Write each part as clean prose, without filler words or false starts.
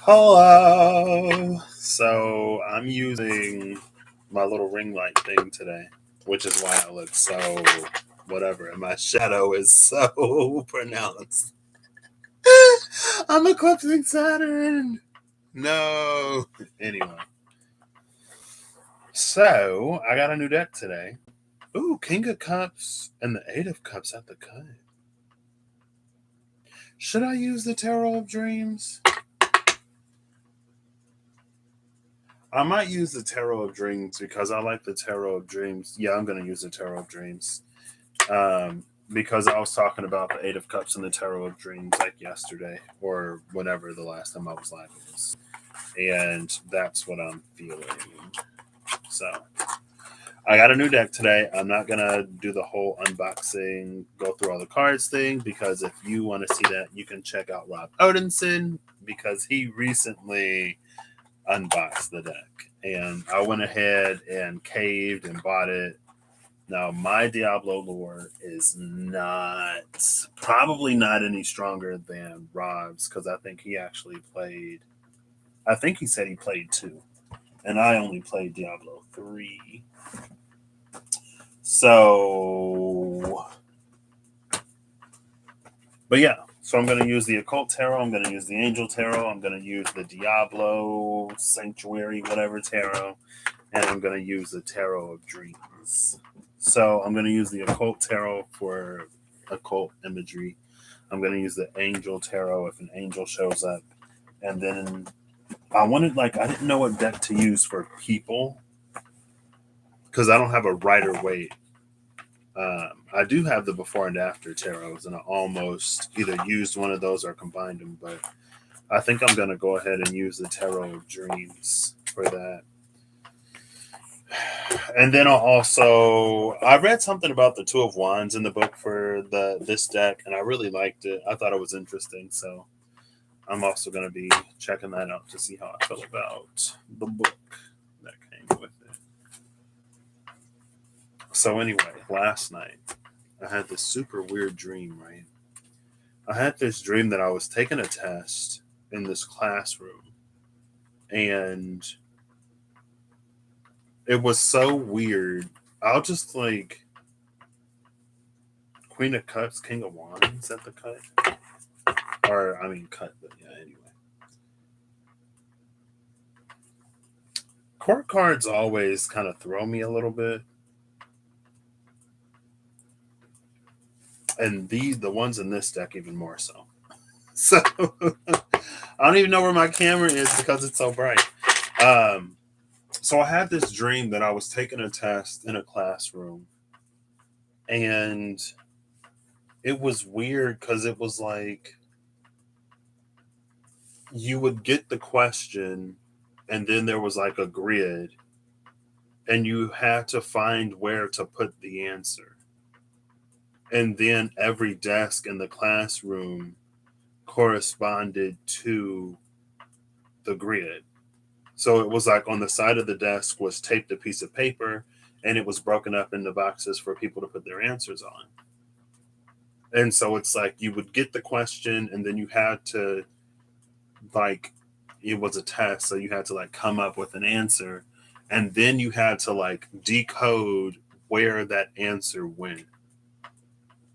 Hello. So I'm using my little ring light thing today, which is why I look so whatever, and my shadow is so pronounced. I'm eclipsing Saturn. No. Anyway, so I got a new deck today. Ooh, King of Cups and the Eight of Cups at the cut. Should I use the Tarot of Dreams? I might use the Tarot of Dreams because I like the Tarot of Dreams. Yeah, I'm going to use the Tarot of Dreams. Because I was talking about the Eight of Cups and the Tarot of Dreams like yesterday or whenever the last time I was live was. And that's what I'm feeling. So I got a new deck today. I'm not going to do the whole unboxing, go through all the cards thing because if you want to see that, you can check out Rob Odinson because he recently unboxed the deck. And I went ahead and caved and bought it. Now, my Diablo lore is probably not any stronger than Rob's because I think he actually played, I think he said he played 2. And I only played Diablo 3. So, but yeah. So I'm going to use the Occult Tarot. I'm going to use the Angel Tarot. I'm going to use the Diablo Sanctuary, whatever Tarot. And I'm going to use the Tarot of Dreams. So I'm going to use the Occult Tarot for occult imagery. I'm going to use the Angel Tarot if an angel shows up. And then I didn't know what deck to use for people because I don't have a Rider Waite. I do have the before and after tarots, and I almost either used one of those or combined them. But I think I'm going to go ahead and use the Tarot of Dreams for that. And then I read something about the Two of Wands in the book for this deck, and I really liked it. I thought it was interesting, so I'm also going to be checking that out to see how I feel about the book that came with it. So anyway, last night I had this super weird dream, right? I had this dream that I was taking a test in this classroom, and it was so weird. I'll just Queen of Cups, King of Wands at the cut. Or, I mean, cut, but yeah, anyway. Court cards always kind of throw me a little bit. And the ones in this deck even more so. So, I don't even know where my camera is because it's so bright. So I had this dream that I was taking a test in a classroom. And it was weird because it was like you would get the question and then there was like a grid and you had to find where to put the answer. And then every desk in the classroom corresponded to the grid. So it was like on the side of the desk was taped a piece of paper and it was broken up into boxes for people to put their answers on. And so it's like you would get the question and then you had to it was a test, so you had to come up with an answer and then you had to decode where that answer went.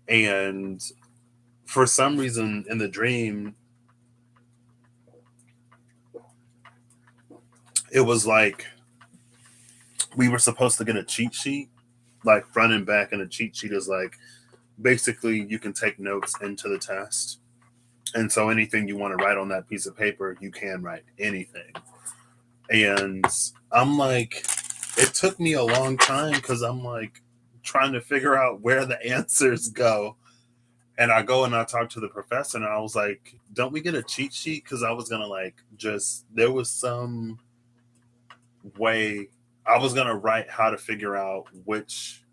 And for some reason in the dream it was like we were supposed to get a cheat sheet front and back, and a cheat sheet is basically you can take notes into the test. And so anything you want to write on that piece of paper, you can write anything. And I'm it took me a long time because I'm trying to figure out where the answers go. And I go and I talk to the professor and I was like, don't we get a cheat sheet? Because I was going to there was some way I was going to write how to figure out which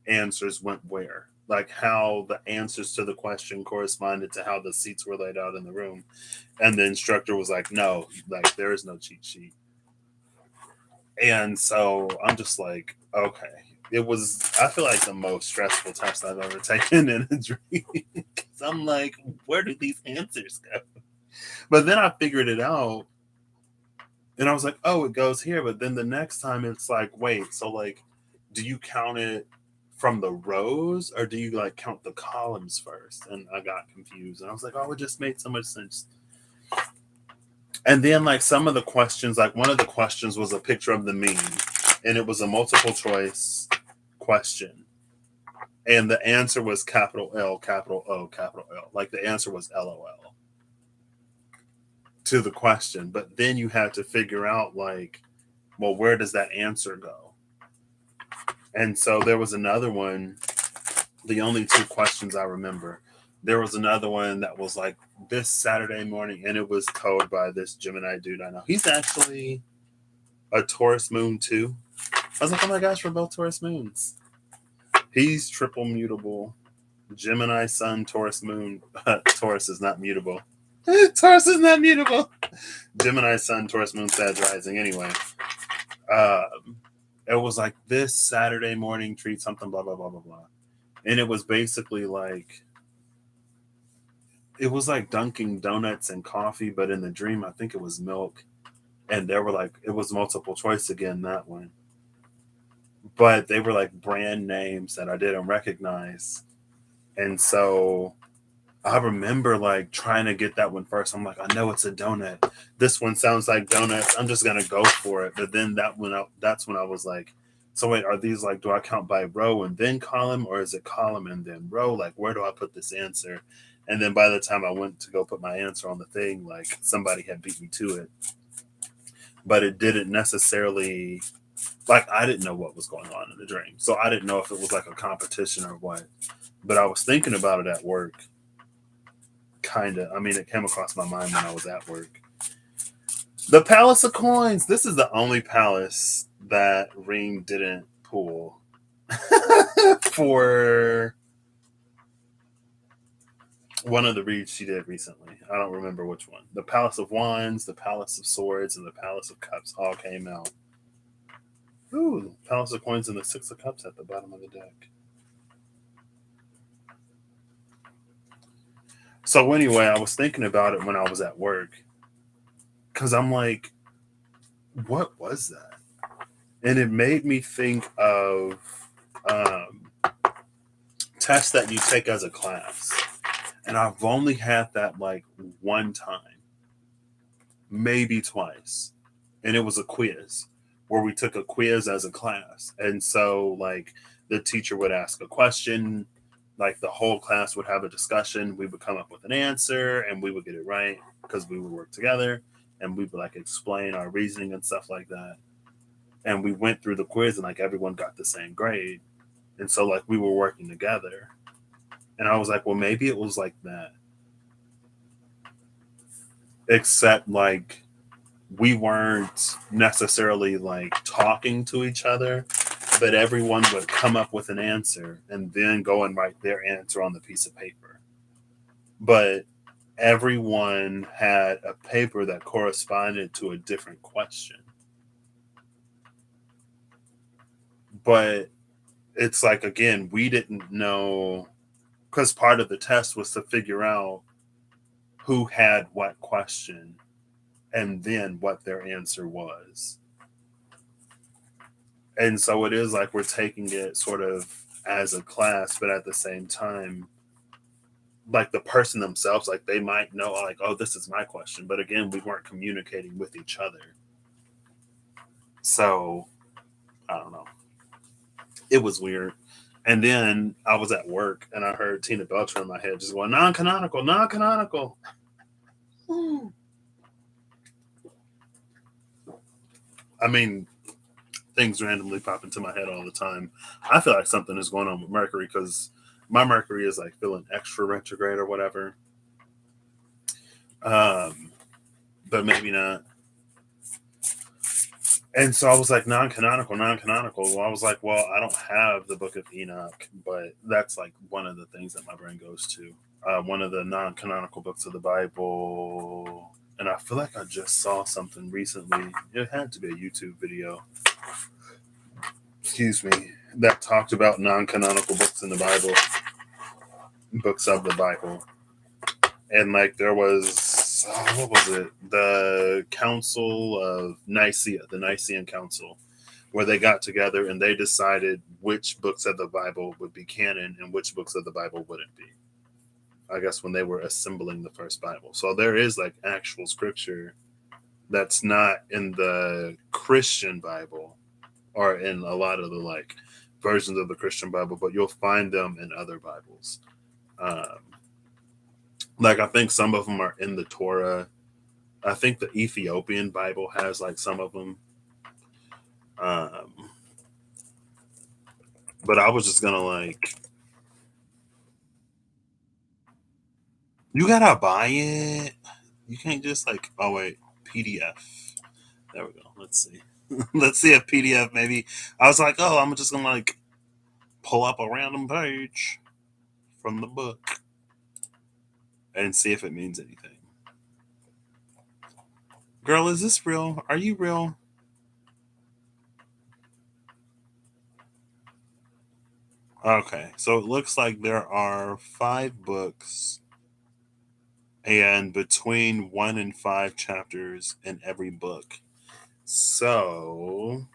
answers went where. How the answers to the question corresponded to how the seats were laid out in the room. And the instructor was like, no, there is no cheat sheet. And so I'm just okay. It was, I feel like the most stressful test I've ever taken in a dream. Because I'm where do these answers go? But then I figured it out and I was like, oh, it goes here. But then the next time it's like, wait, so like, do you count it from the rows or do you like count the columns first? And I got confused and I was like, oh, it just made so much sense. And then like some of the questions, like one of the questions was a picture of the mean and it was a multiple choice question. And the answer was capital L, capital O, capital L. Like the answer was LOL to the question. But then you had to figure out like, well, where does that answer go? And so there was another one, the only two questions I remember. There was another one that was like this Saturday morning, and it was told by this Gemini dude I know. He's actually a Taurus moon too. I was like, oh my gosh, we're both Taurus moons. He's triple mutable. Gemini sun, Taurus moon. Taurus is not mutable. Taurus is not mutable. Gemini sun, Taurus moon, Sag rising. Anyway, it was like this Saturday morning treat something blah blah blah blah blah, and it was basically like it was like Dunkin' Donuts and coffee, but in the dream I think it was milk, and there were like it was multiple choice again that one, but they were like brand names that I didn't recognize, and so I remember like trying to get that one first. I'm like, I know it's a donut. This one sounds like donuts. I'm just gonna go for it. But then that's when I was like, so wait, are these like, do I count by row and then column, or is it column and then row? Like, where do I put this answer? And then by the time I went to go put my answer on the thing, like somebody had beat me to it. But it didn't necessarily like I didn't know what was going on in the dream. So I didn't know if it was like a competition or what. But I was thinking about it at work. Kinda. I mean, it came across my mind when I was at work. The Palace of Coins. This is the only palace that Reem didn't pull for one of the reads she did recently. I don't remember which one. The Palace of Wands, the Palace of Swords, and the Palace of Cups all came out. Ooh, Palace of Coins and the Six of Cups at the bottom of the deck. So anyway, I was thinking about it when I was at work. Because I'm like, what was that? And it made me think of tests that you take as a class. And I've only had that like one time, maybe twice. And it was a quiz where we took a quiz as a class. And so, like, the teacher would ask a question, like, the whole class would have a discussion. We would come up with an answer and we would get it right because we would work together and we would, like, explain our reasoning and stuff like that. And we went through the quiz and, like, everyone got the same grade. And so, like, we were working together. And I was like, well, maybe it was like that. Except, like, we weren't necessarily like talking to each other, but everyone would come up with an answer and then go and write their answer on the piece of paper. But everyone had a paper that corresponded to a different question. But it's like, again, we didn't know because part of the test was to figure out who had what question and then what their answer was. And so it is like we're taking it sort of as a class, but at the same time, like the person themselves, like they might know, like, oh, this is my question. But again, we weren't communicating with each other. So I don't know. It was weird. And then I was at work and I heard Tina Belcher in my head just going, non canonical, non canonical. I mean, things randomly pop into my head all the time. I feel like something is going on with Mercury because my Mercury is like feeling extra retrograde or whatever. But maybe not. And so I was like, non-canonical, non-canonical. Well, I was like, well, I don't have the Book of Enoch, but that's like one of the things that my brain goes to. One of the non-canonical books of the Bible. And I feel like I just saw something recently. It had to be a YouTube video. Excuse me. That talked about non-canonical books in the Bible. Books of the Bible. And like there was what was it? The Council of Nicaea, the Nicene Council, where they got together and they decided which books of the Bible would be canon and which books of the Bible wouldn't be. I guess when they were assembling the first Bible. So there is like actual scripture that's not in the Christian Bible or in a lot of the like versions of the Christian Bible, but you'll find them in other Bibles. Um, like I think some of them are in the Torah. I think the Ethiopian Bible has like some of them. Um, but I was just gonna like, you gotta buy it. You can't just like, oh wait, PDF. There we go. Let's see. Let's see a PDF maybe. I was like, oh, I'm just gonna like pull up a random page from the book and see if it means anything. Girl, is this real? Are you real? Okay, so it looks like there are 5 books and between 1 and 5 chapters in every book. So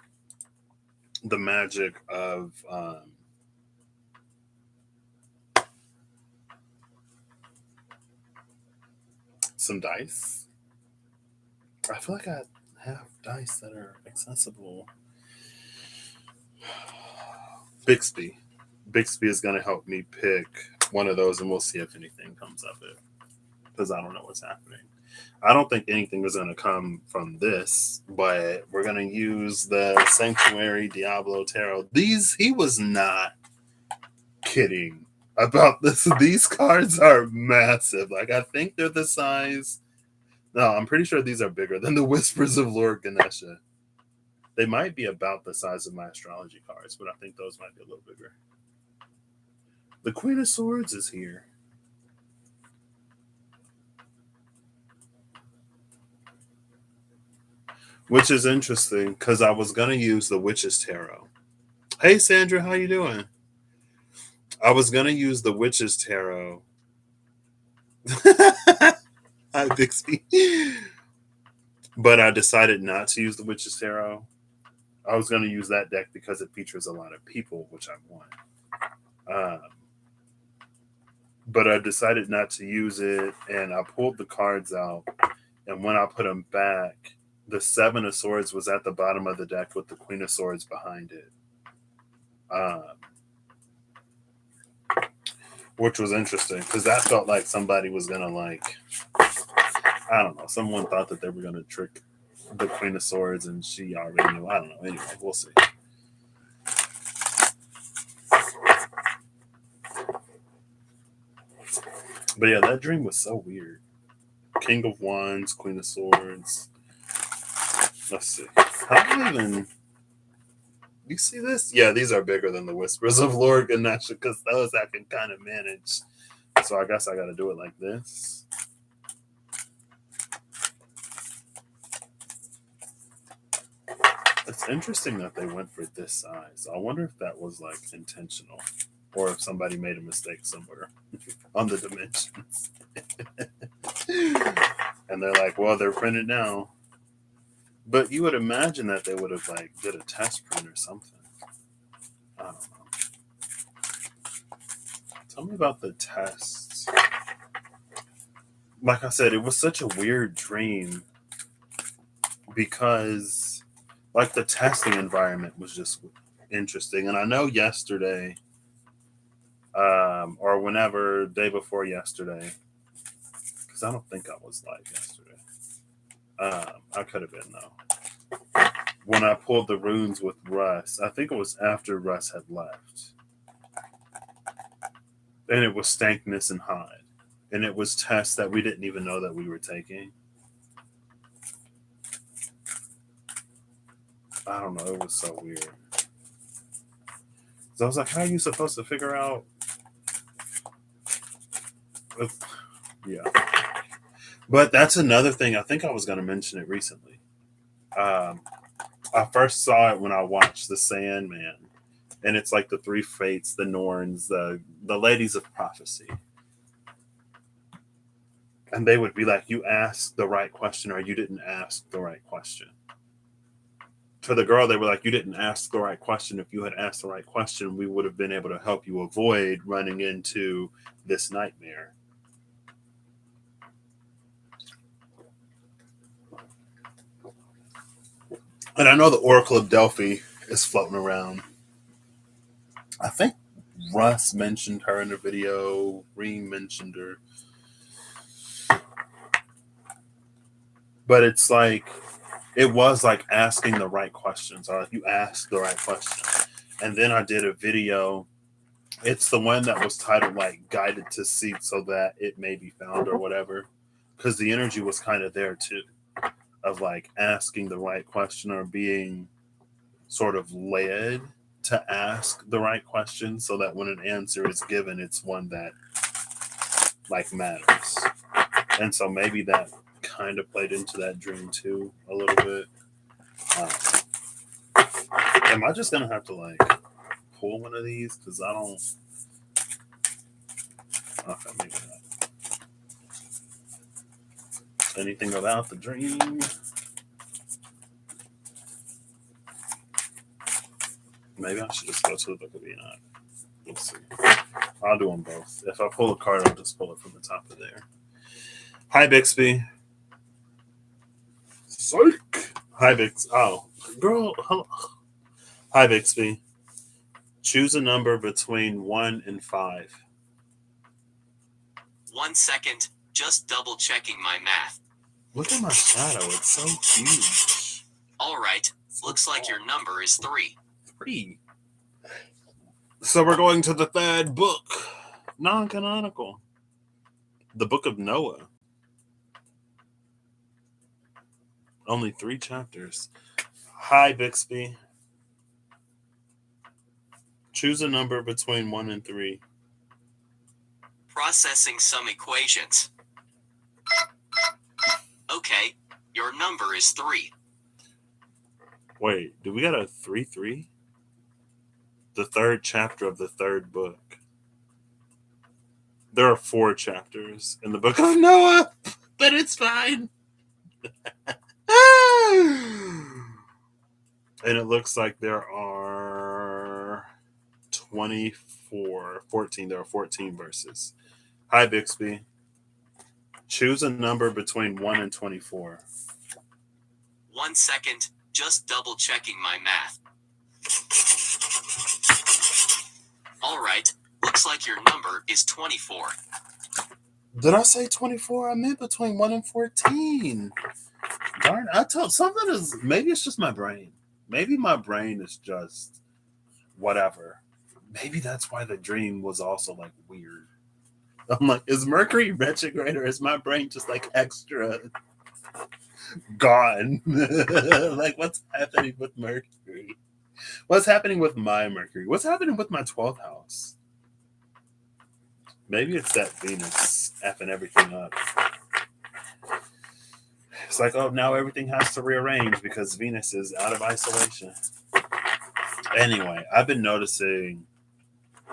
the magic of some dice. I feel like I have dice that are accessible. Bixby. Bixby is going to help me pick one of those, and we'll see if anything comes of it because I don't know what's happening. I don't think anything was going to come from this, but we're going to use the Sanctuary Diablo Tarot. He was not kidding about this. These cards are massive. Like, I think they're the size. No, I'm pretty sure these are bigger than the Whispers of Lord Ganesha. They might be about the size of my astrology cards, but I think those might be a little bigger. The Queen of Swords is here. Which is interesting because I was gonna use the Witch's Tarot. Hey Sandra, how you doing? I was gonna use the Witch's Tarot. Hi Bixby. But I decided not to use the Witch's Tarot. I was gonna use that deck because it features a lot of people, which I want. Um, but I decided not to use it, and I pulled the cards out. And when I put them back, the 7 of Swords was at the bottom of the deck with the Queen of Swords behind it, um, which was interesting because that felt like somebody was gonna like, I don't know, someone thought that they were gonna trick the Queen of Swords, and she already knew. I don't know. Anyway, we'll see. But yeah, that dream was so weird. King of Wands, Queen of Swords. Let's see. How do I even? You see this? Yeah, these are bigger than the Whispers of Lord Ganesha because those I can kind of manage. So I guess I got to do it like this. It's interesting that they went for this size. I wonder if that was like intentional or if somebody made a mistake somewhere on the dimensions. And they're like, well, they're printed now. But you would imagine that they would have like did a test print or something. I don't know. Tell me about the tests. Like I said, it was such a weird dream because like the testing environment was just interesting. And I know yesterday, or whenever, day before yesterday, because I don't think I was live yesterday. I could have been though. When I pulled the runes with Russ, I think it was after Russ had left. And it was Stankness and Hyde. And it was tests that we didn't even know that we were taking. I don't know. It was so weird. So I was like, how are you supposed to figure out? Yeah. But that's another thing. I think I was going to mention it recently. I first saw it when I watched The Sandman. And it's like the 3 fates, the Norns, the ladies of prophecy. And they would be like, you asked the right question or you didn't ask the right question. To the girl, they were like, you didn't ask the right question. If you had asked the right question, we would have been able to help you avoid running into this nightmare. And I know the Oracle of Delphi is floating around. I think Russ mentioned her in the video. Reem mentioned her. But it's like, it was like asking the right questions, or like you asked the right question. And then I did a video. It's the one that was titled like Guided to Seek So That It May Be Found or whatever. Because the energy was kind of there too, of like asking the right question or being sort of led to ask the right question so that when an answer is given, it's one that like matters. And so maybe that kind of played into that dream too a little bit. Am I just gonna have to like pull one of these because I don't? Okay, maybe not. Anything about the dream? Maybe I should just go to the Book of Enoch. We'll see. I'll do them both. If I pull a card, I'll just pull it from the top of there. Hi, Bixby. Psych. Hi, Bix. Oh, girl. Hello. Hi, Bixby. Choose a number between 1 and 5. 1 second. Just double checking my math. Look at my shadow. It's so huge. All right. Looks like your number is 3. 3. So we're going to the third book. Non-canonical. The Book of Noah. Only 3 chapters. Hi, Bixby. Choose a number between 1 and 3. Processing some equations. Okay, your number is 3. Wait, do we got a 3-3? The third chapter of the third book. There are 4 chapters in the Book of Noah, but it's fine. And it looks like there are 14. There are 14 verses. Hi, Bixby. Choose a number between 1 and 24. 1 second. Just double checking my math. All right. Looks like your number is 24. Did I say 24? I meant between 1 and 14. Darn, I told something is, maybe it's just my brain. Maybe my brain is just whatever. Maybe that's why the dream was also like weird. I'm like, is Mercury retrograde or is my brain just like extra gone? Like, what's happening with Mercury? What's happening with my Mercury? What's happening with my 12th house? Maybe it's that Venus effing everything up. It's like, oh, now everything has to rearrange because Venus is out of isolation. Anyway, I've been noticing,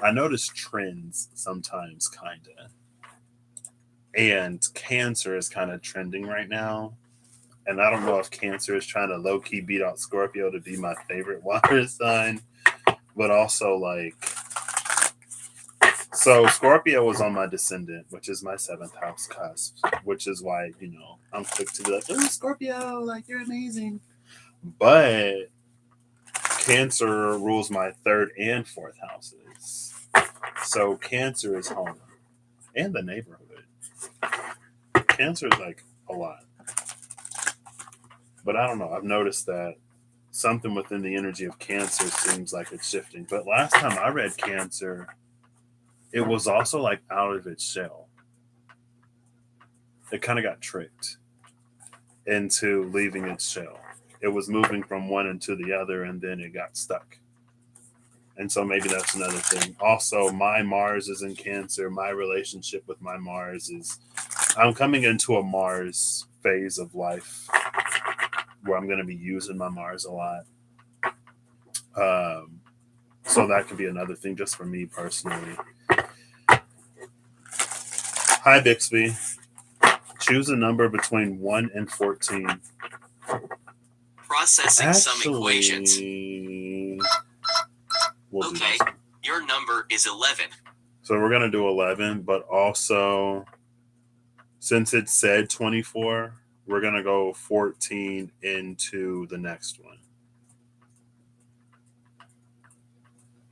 I notice trends sometimes, kind of. And Cancer is kind of trending right now. And I don't know if Cancer is trying to low-key beat out Scorpio to be my favorite water sign. But also, like, so Scorpio was on my descendant, which is my 7th house cusp, which is why, you know, I'm quick to be like, oh, Scorpio, like, you're amazing. But Cancer rules my 3rd and 4th houses. So Cancer is home and the neighborhood. Cancer is like a lot. But I don't know. I've noticed that something within the energy of Cancer seems like it's shifting. But last time I read Cancer, it was also like out of its shell. It kind of got tricked into leaving its shell. It was moving from one into the other and then it got stuck. And so maybe that's another thing. Also, my Mars is in Cancer. My relationship with my Mars is, I'm coming into a Mars phase of life where I'm going to be using my Mars a lot. So that could be another thing just for me personally. Hi, Bixby. Choose a number between 1 and 14. Processing some equations. We'll do Okay, this one. your number is 11. So we're going to do 11, but also, since it said 24, we're going to go 14 into the next one.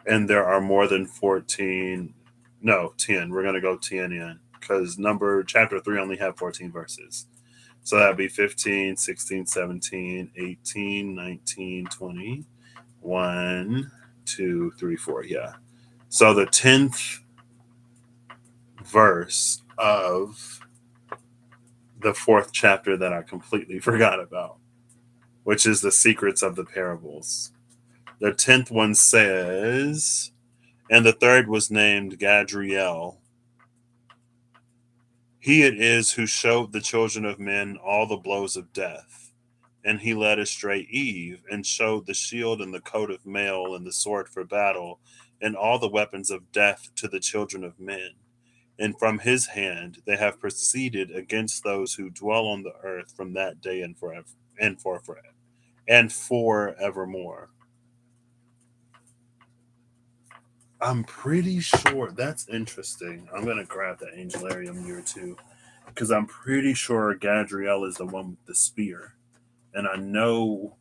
And there are more than 14. No, 10. We're going to go 10 in because chapter 3 only have 14 verses. So that'd be 15, 16, 17, 18, 19, 20, 1, 2, 3, 4. Yeah. So the 10th verse of the 4th chapter that I completely forgot about, which is the secrets of the parables. The 10th one says, and the third was named Gadriel. He it is who showed the children of men all the blows of death. And he led astray Eve, and showed the shield and the coat of mail and the sword for battle, and all the weapons of death to the children of men. And from his hand they have proceeded against those who dwell on the earth from that day and forever and forevermore. I'm pretty sure that's interesting. I'm gonna grab the Angelarium here too, because I'm pretty sure Gadriel is the one with the spear, and I know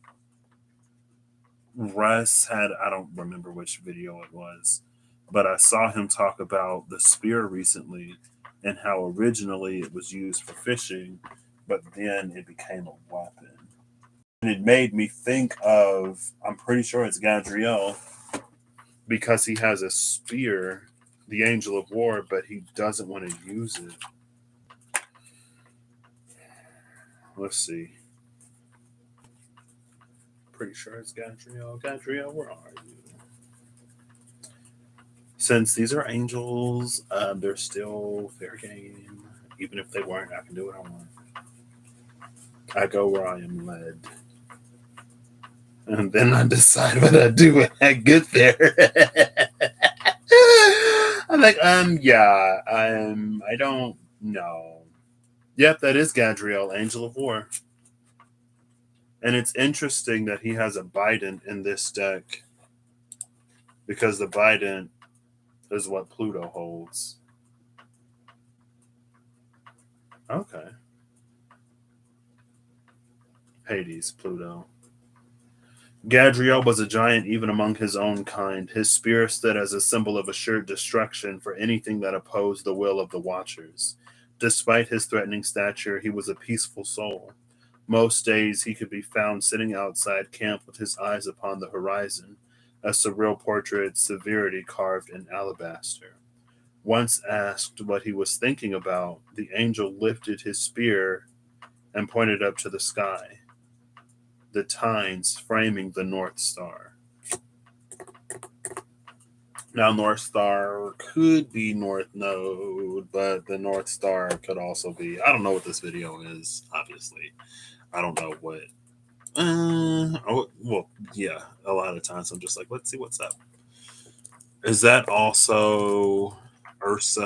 Russ had, I don't remember which video it was, but I saw him talk about the spear recently and how originally it was used for fishing, but then it became a weapon. And it made me think of, I'm pretty sure it's Gadriel because he has a spear, the Angel of War, but he doesn't want to use it. Let's see. Pretty sure it's Gadriel. Gadriel, where are you? Since these are angels, they're still fair game. Even if they weren't, I can do what I want. I go where I am led. And then I decide what I do when I get there. I'm like, yeah, I don't know. Yep, that is Gadriel, Angel of War. And it's interesting that he has a Bident in this deck because the Bident is what Pluto holds. Okay. Hades, Pluto. Gadriel was a giant even among his own kind. His spear stood as a symbol of assured destruction for anything that opposed the will of the Watchers. Despite his threatening stature, he was a peaceful soul. Most days he could be found sitting outside camp with his eyes upon the horizon, a surreal portrait severity carved in alabaster. Once asked what he was thinking about, the angel lifted his spear and pointed up to the sky, the tines framing the North Star. Now, North Star could be North Node, but the North Star could also be. I don't know what this video is, obviously. I don't know what. Well, yeah, a lot of times I'm just like, let's see what's up. Is that also Ursa?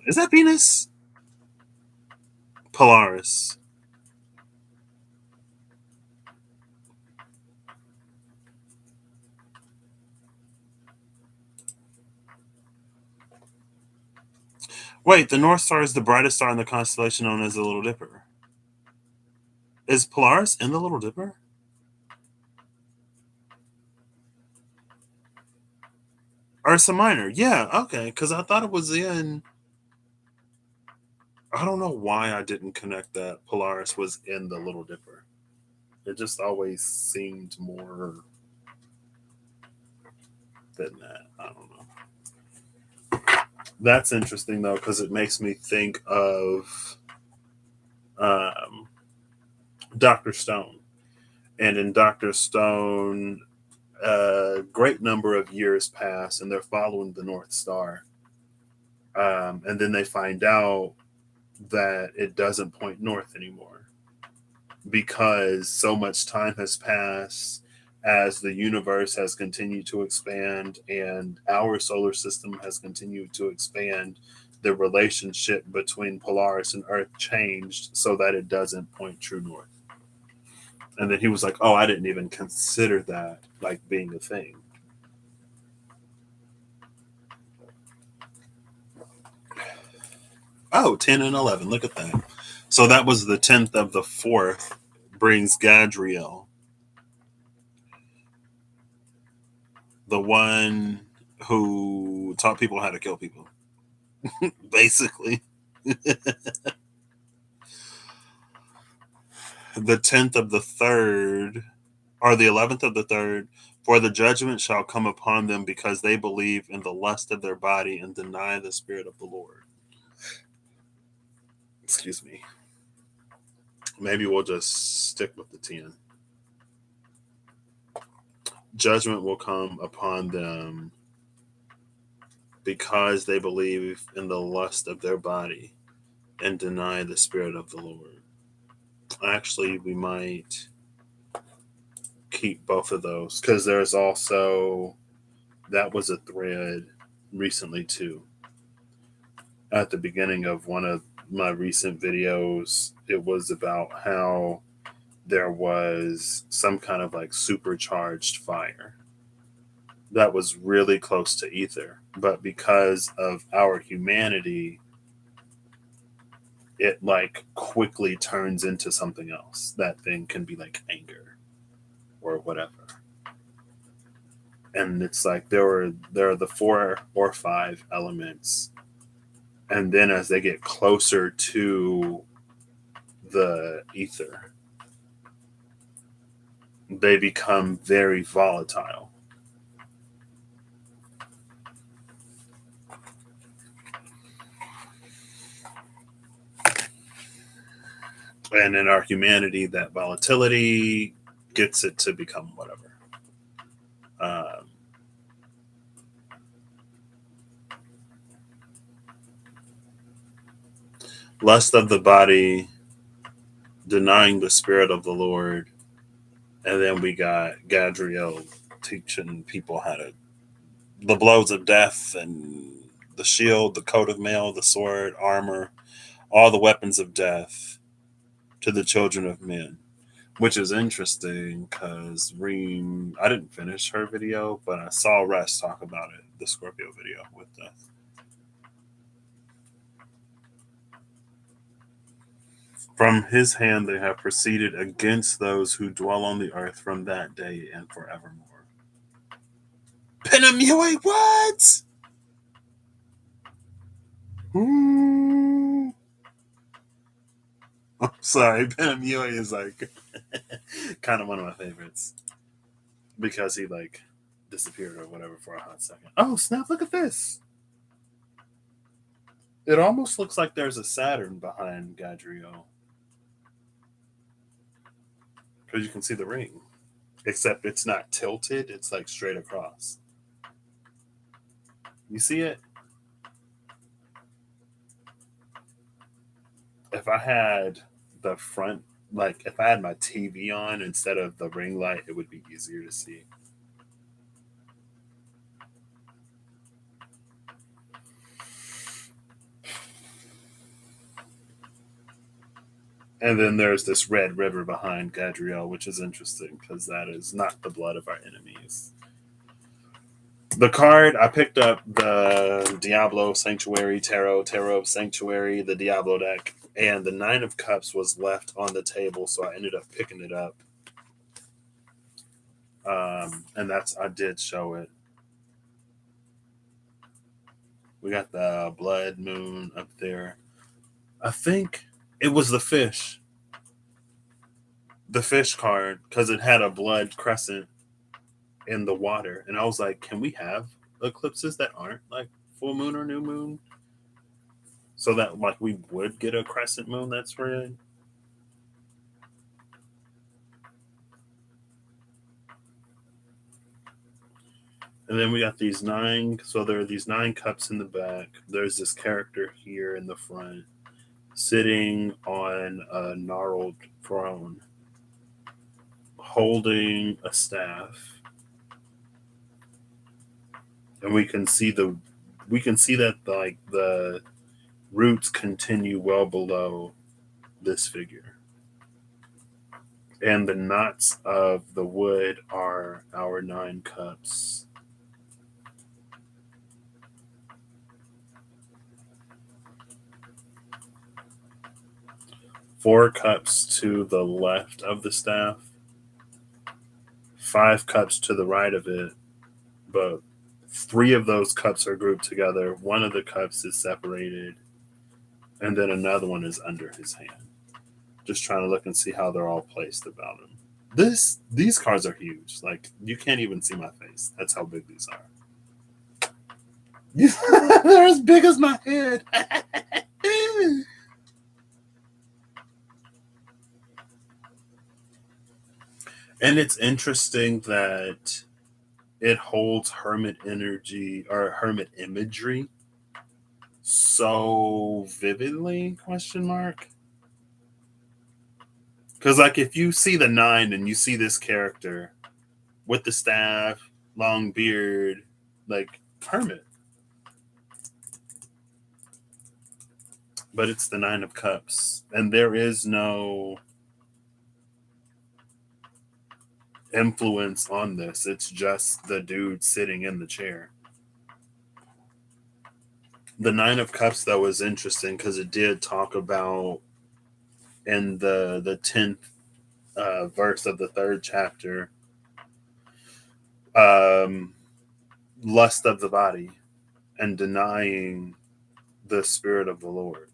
Is that Venus? Polaris. Wait, the North Star is the brightest star in the constellation known as the Little Dipper. Is Polaris in the Little Dipper? Ursa Minor. Yeah, okay, because I thought it was in. I don't know why I didn't connect that Polaris was in the Little Dipper. It just always seemed more than that. I don't know. That's interesting though, because it makes me think of Dr. Stone. And in Dr. Stone, a great number of years pass and they're following the North Star. And then they find out that it doesn't point north anymore because so much time has passed as the universe has continued to expand and our solar system has continued to expand the relationship between Polaris and Earth changed so that it doesn't point true north. And then he was like, oh, I didn't even consider that like being a thing. Oh, 10 and 11. Look at that. So that was the 10th of the 4th brings Gadriel. The one who taught people how to kill people. Basically. The 10th of the 3rd, or the 11th of the 3rd, for the judgment shall come upon them because they believe in the lust of their body and deny the Spirit of the Lord. Excuse me. Maybe we'll just stick with the 10. Judgment will come upon them because they believe in the lust of their body and deny the Spirit of the Lord. Actually, we might keep both of those because there's also, that was a thread recently too. At the beginning of one of my recent videos, it was about how there was some kind of like supercharged fire that was really close to ether, but because of our humanity, it like quickly turns into something else. That thing can be like anger or whatever. And it's like there are the 4 or 5 elements, and then as they get closer to the ether, they become very volatile. And in our humanity, that volatility gets it to become whatever. Lust of the body, denying the Spirit of the Lord, and then we got Gadriel teaching people how to, the blows of death and the shield, the coat of mail, the sword, armor, all the weapons of death to the children of men. Which is interesting because Reem, I didn't finish her video, but I saw Russ talk about it, the Scorpio video with death. From his hand they have proceeded against those who dwell on the earth from that day and forevermore. Penamue, what? Ooh. I'm sorry, Penamue is like kind of one of my favorites because he like disappeared or whatever for a hot second. Oh snap! Look at this. It almost looks like there's a Saturn behind Gadriel because you can see the ring, except it's not tilted; it's like straight across. You see it? If I had the front, like if I had my TV on instead of the ring light, it would be easier to see. And then there's this red river behind Gadriel, which is interesting because that is not the blood of our enemies. The card, I picked up the Diablo Sanctuary Tarot of Sanctuary, the Diablo deck, and the 9 of Cups was left on the table, so I ended up picking it up. And I did show it. We got the Blood Moon up there. I think it was the fish card, because it had a blood crescent in the water. And I was like, can we have eclipses that aren't like full moon or new moon? So that like we would get a crescent moon that's red. And then we got these 9. So there are these 9 cups in the back. There's this character here in the front sitting on a gnarled throne holding a staff. And we can see that like the roots continue well below this figure. And the knots of the wood are our 9 cups. Four cups to the left of the staff, 5 cups to the right of it, but 3 of those cups are grouped together. One of the cups is separated, and then another one is under his hand. Just trying to look and see how they're all placed about him. These cards are huge. Like, you can't even see my face. That's how big these are. They're as big as my head. And it's interesting that it holds hermit energy or hermit imagery so vividly, question mark. Because, like, if you see the 9 and you see this character with the staff, long beard, like, hermit. But it's the 9 of Cups. And there is no influence on this. It's just the dude sitting in the chair. The 9 of Cups, though, is interesting because it did talk about in the 10th verse of the 3rd chapter, lust of the body and denying the Spirit of the Lord.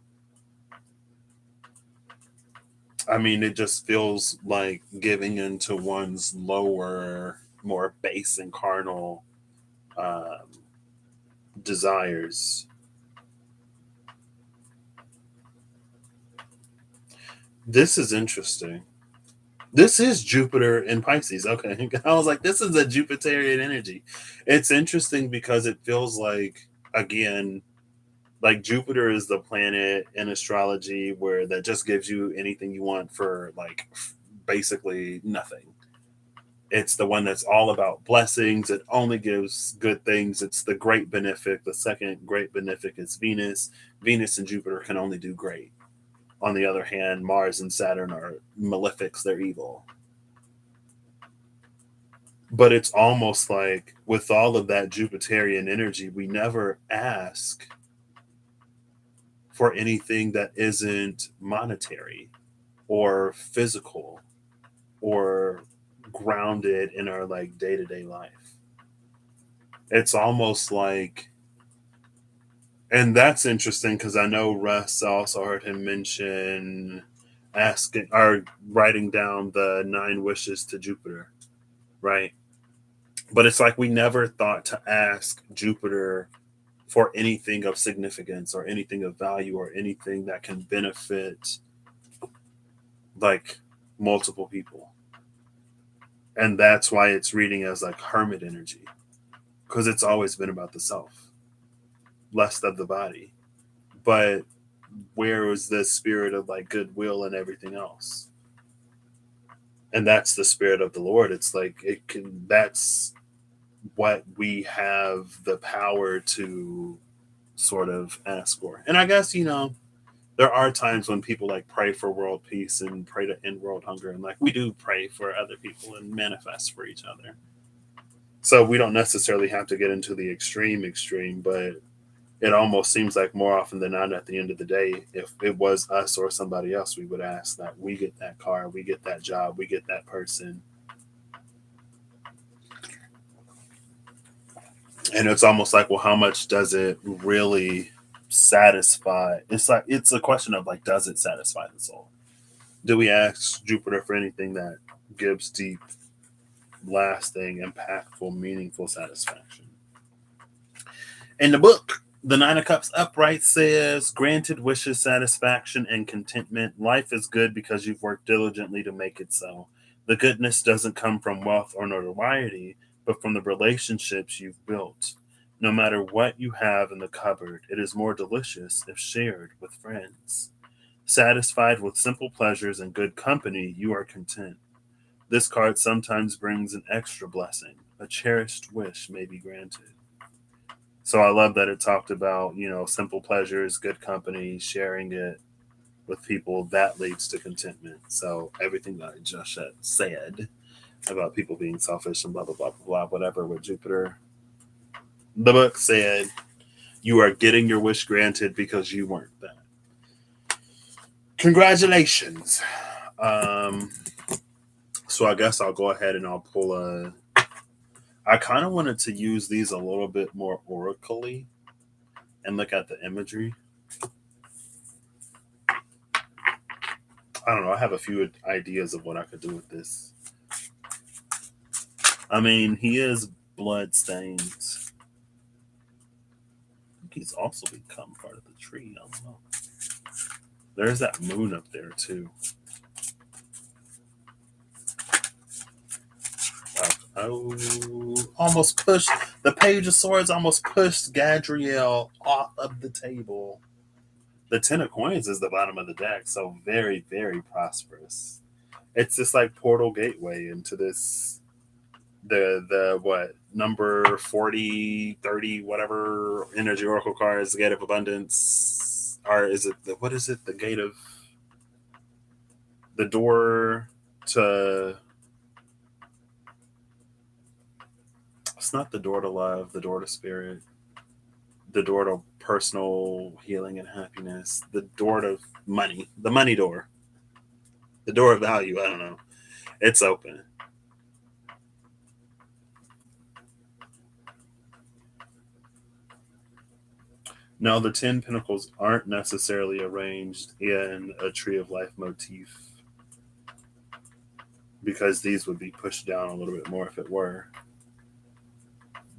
I mean, it just feels like giving into one's lower, more base and carnal desires. This is interesting. This is Jupiter in Pisces. Okay. I was like, this is a Jupiterian energy. It's interesting because it feels like, again, like Jupiter is the planet in astrology where that just gives you anything you want for like basically nothing. It's the one that's all about blessings. It only gives good things. It's the great benefic. The second great benefic is Venus. Venus and Jupiter can only do great. On the other hand, Mars and Saturn are malefics, they're evil. But it's almost like with all of that Jupiterian energy, we never ask for anything that isn't monetary or physical or grounded in our like day-to-day life. It's almost like, and that's interesting because I know Russ also heard him mention asking or writing down the 9 wishes to Jupiter, right? But it's like we never thought to ask Jupiter for anything of significance or anything of value or anything that can benefit like multiple people. And that's why it's reading as like hermit energy, because it's always been about the self, lust of the body. But where was the spirit of like goodwill and everything else? And that's the Spirit of the Lord. It's like it can, that's what we have the power to sort of ask for. And I guess, there are times when people like pray for world peace and pray to end world hunger. And like we do pray for other people and manifest for each other. So we don't necessarily have to get into the extreme, but it almost seems like more often than not at the end of the day, if it was us or somebody else, we would ask that we get that car, we get that job, we get that person. And it's almost like, well, how much does it really satisfy? It's like, it's a question of like, does it satisfy the soul? Do we ask Jupiter for anything that gives deep, lasting, impactful, meaningful satisfaction? In the book, the 9 of Cups upright says, granted wishes, satisfaction, and contentment. Life is good because you've worked diligently to make it so. The goodness doesn't come from wealth or notoriety, but from the relationships you've built. No matter what you have in the cupboard, it is more delicious if shared with friends. Satisfied with simple pleasures and good company, you are content. This card sometimes brings an extra blessing. A cherished wish may be granted. So I love that it talked about, simple pleasures, good company, sharing it with people that leads to contentment. So everything that I just said about people being selfish and blah blah blah blah blah, whatever with Jupiter, the book said you are getting your wish granted because you weren't that. Congratulations. Um, so I guess I'll go ahead and I'll pull a. I kind of wanted to use these a little bit more oracally and look at the imagery. I don't know. I have a few ideas of what I could do with this. I mean, he is bloodstained. He's also become part of the tree. I don't know. There's that moon up there too. Oh, almost pushed the Page of Swords. Almost pushed Gadriel off of the table. The Ten of Coins is the bottom of the deck, so very, very prosperous. It's just like portal gateway into this. The what number 40, 30, whatever energy oracle cards, the gate of abundance, or is it what is it, the gate of the door to, it's not the door to love, the door to spirit, the door to personal healing and happiness, the door to money, the money door, the door of value. I don't know. It's open. Now, the 10 Pentacles aren't necessarily arranged in a Tree of Life motif because these would be pushed down a little bit more if it were.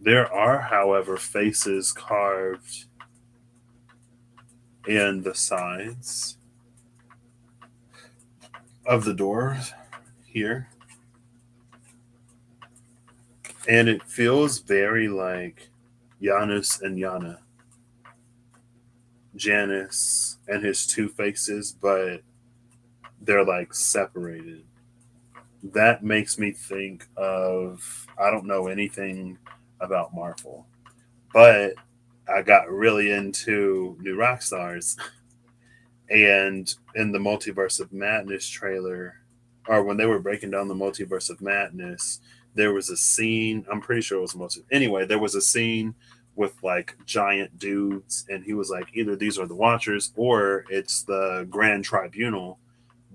There are, however, faces carved in the sides of the doors here. And it feels very like Janus and Yana. Janus and his two faces, but they're like separated. That makes me think of, I don't know anything about Marvel, but I got really into New Rockstars. And in the Multiverse of Madness trailer, or when they were breaking down the Multiverse of Madness, there was a scene, I'm pretty sure it was anyway, there was a scene with like giant dudes, and he was like, either these are the Watchers or it's the Grand Tribunal.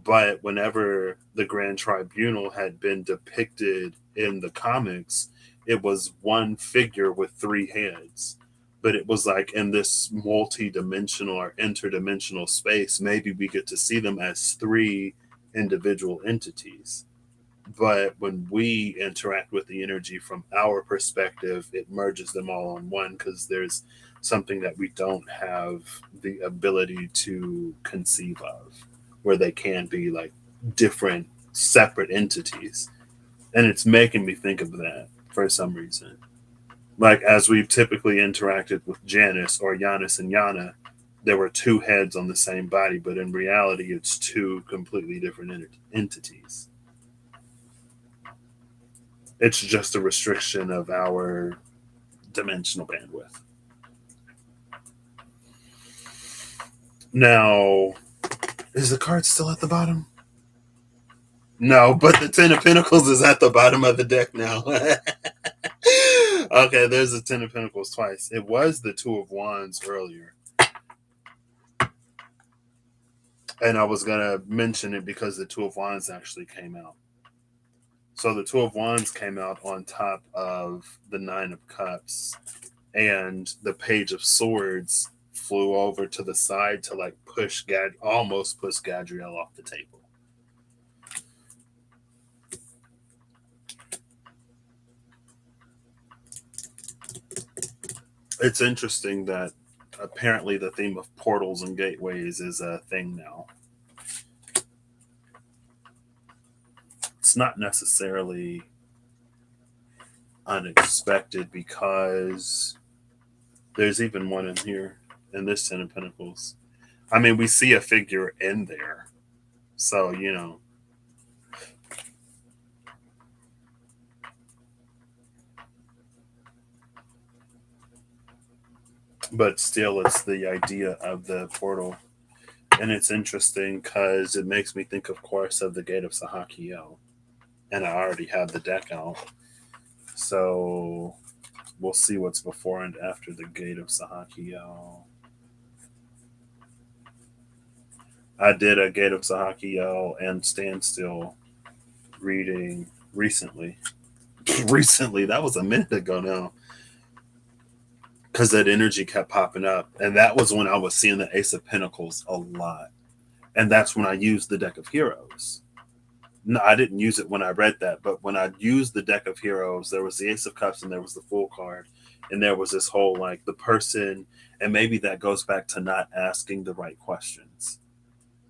But whenever the Grand Tribunal had been depicted in the comics, it was one figure with three heads. But it was like in this multi-dimensional or interdimensional space, maybe we get to see them as three individual entities. But when we interact with the energy from our perspective, it merges them all on one because there's something that we don't have the ability to conceive of, where they can be like different, separate entities. And it's making me think of that for some reason. Like, as we've typically interacted with Janus or Janus and Yana, there were two heads on the same body, but in reality, it's two completely different entities. It's just a restriction of our dimensional bandwidth. Now, is the card still at the bottom? No, but the Ten of Pentacles is at the bottom of the deck now. Okay, there's the Ten of Pentacles twice. It was the Two of Wands earlier. And I was going to mention it because the Two of Wands actually came out. So the Two of Wands came out on top of the Nine of Cups. And the Page of Swords flew over to the side to like almost push Gadriel off the table. It's interesting that apparently the theme of portals and gateways is a thing now. It's not necessarily unexpected because there's even one in here in this Ten of Pentacles. I mean, we see a figure in there. So, but still, it's the idea of the portal. And it's interesting because it makes me think, of course, of the Gate of Sahakiel. And I already have the deck out. So we'll see what's before and after the Gate of Sahakiel. I did a Gate of Sahakiel and Standstill reading recently. Recently, that was a minute ago now. Because that energy kept popping up. And that was when I was seeing the Ace of Pentacles a lot. And that's when I used the deck of heroes. No, I didn't use it when I read that, but when I used the deck of heroes, there was the Ace of Cups and there was the Fool card. And there was this whole like the person, and maybe that goes back to not asking the right questions.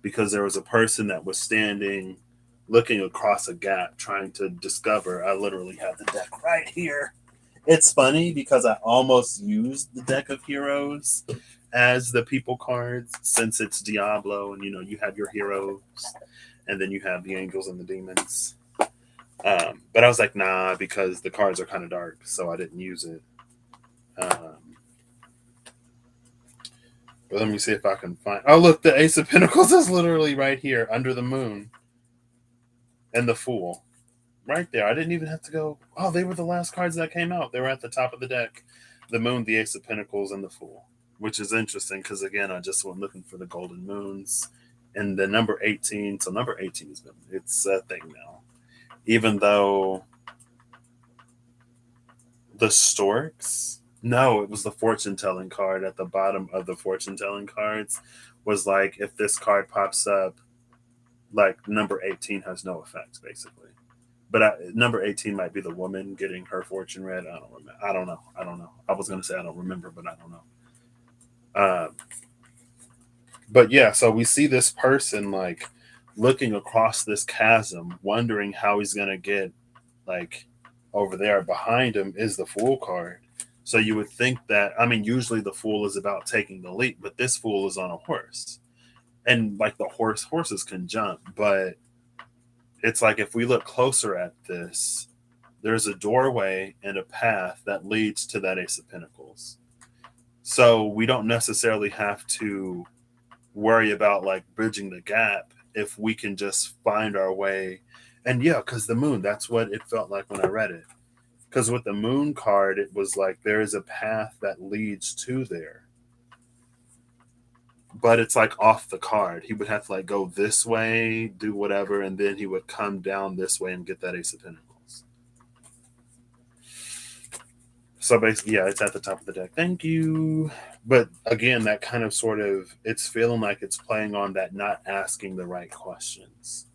Because there was a person that was standing looking across a gap trying to discover. I literally have the deck right here. It's funny because I almost used the deck of heroes as the people cards since it's Diablo and you have your heroes and then you have the angels and the demons. But I was like, nah, because the cards are kind of dark, so I didn't use it. But let me see if I can find. Oh, look, the Ace of Pentacles is literally right here under the moon and the Fool. Right there. I didn't even have to go. Oh, they were the last cards that came out. They were at the top of the deck. The moon, the Ace of Pentacles, and the Fool. Which is interesting because, again, I just went looking for the golden moons. And the number 18. So number 18 has been, it's a thing now. Even though the storks, no, it was the fortune telling card at the bottom of the fortune telling cards was like, if this card pops up, like number 18 has no effect, basically. But number 18 might be the woman getting her fortune read. I don't remember. I don't know. I was going to say I don't remember, but I don't know. But yeah, so we see this person like looking across this chasm, wondering how he's going to get like over there. Behind him is the Fool card. So you would think that, I mean, usually the Fool is about taking the leap, but this Fool is on a horse. And like the horses can jump, but it's like if we look closer at this, there's a doorway and a path that leads to that Ace of Pentacles. So we don't necessarily have to worry about like bridging the gap if we can just find our way. And yeah, because the moon, that's what it felt like when I read it. Because with the moon card, it was like there is a path that leads to there. But it's like off the card. He would have to like go this way, do whatever, and then he would come down this way and get that Ace of Pentacles. So basically, yeah, it's at the top of the deck. Thank you. But again, that kind of sort of, it's feeling like it's playing on that not asking the right questions.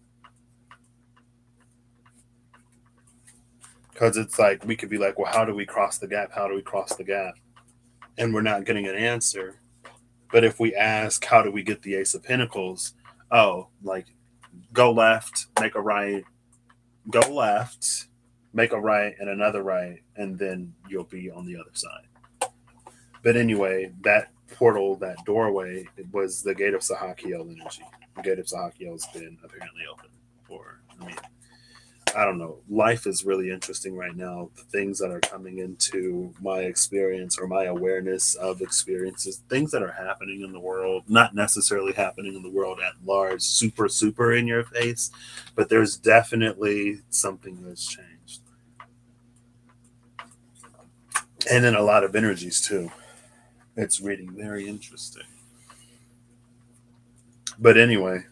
Because it's like, we could be like, well, how do we cross the gap? How do we cross the gap? And we're not getting an answer. But if we ask, how do we get the Ace of Pentacles? Oh, like go left, make a right, go left, make a right and another right, and then you'll be on the other side. But anyway, that portal, that doorway, it was the Gate of Sahakiel energy. The Gate of Sahakiel has been apparently open for, I mean, I don't know. Life is really interesting right now. The things that are coming into my experience or my awareness of experiences, things that are happening in the world, not necessarily happening in the world at large, super in your face, but there's definitely something that's changed. And then a lot of energies too. It's reading very interesting. But anyway,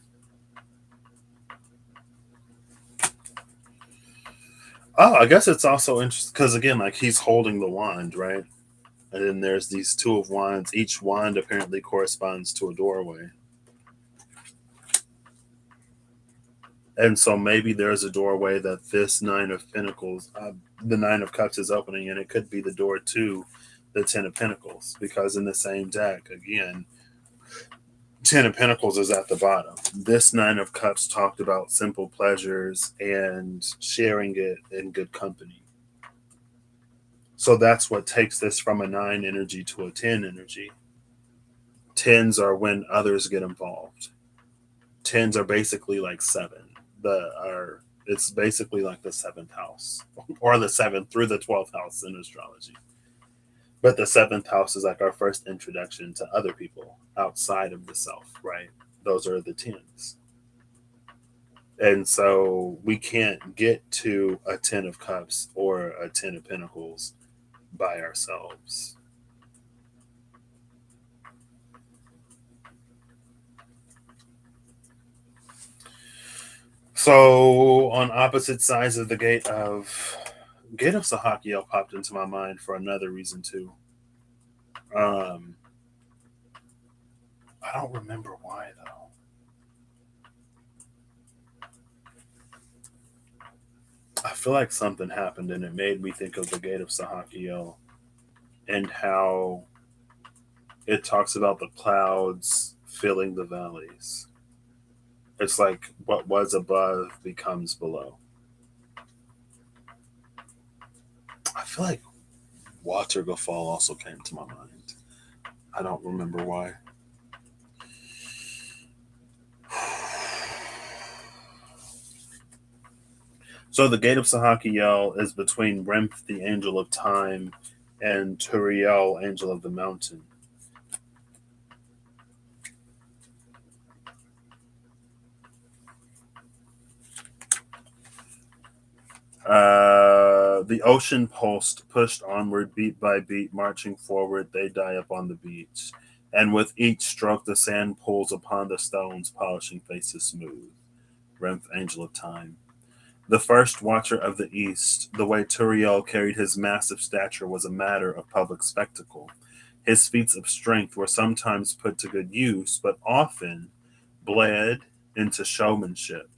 oh, I guess it's also interesting because again, like he's holding the wand, right? And then there's these two of wands. Each wand apparently corresponds to a doorway. And so maybe there's a doorway that this Nine of Pentacles, the Nine of Cups is opening, and it could be the door to the Ten of Pentacles. Because in the same deck, again, Ten of Pentacles is at the bottom. This Nine of Cups talked about simple pleasures and sharing it in good company. So that's what takes this from a 9 energy to a 10 energy. 10s are when others get involved. 10s are basically like 7. It's basically like the 7th house or the 7th through the 12th house in astrology. But the seventh house is like our first introduction to other people outside of the self, right? Those are the tens. And so we can't get to a 10 of cups or a 10 of pentacles by ourselves. So on opposite sides of the Gate of Sahakiel popped into my mind for another reason too. Um, I don't remember why though. I feel like something happened and it made me think of the Gate of Sahakiel and how it talks about the clouds filling the valleys. It's like what was above becomes below. I feel like Waterfall also came to my mind. I don't remember why. So the Gate of Sahakiel is between Remph, the Angel of Time, and Turiel, Angel of the Mountain. The ocean pulsed, pushed onward, beat by beat, marching forward, they die upon the beach. And with each stroke, the sand pulls upon the stones, polishing faces smooth. Remph, Angel of Time. The first watcher of the East, the way Turiel carried his massive stature was a matter of public spectacle. His feats of strength were sometimes put to good use, but often bled into showmanship.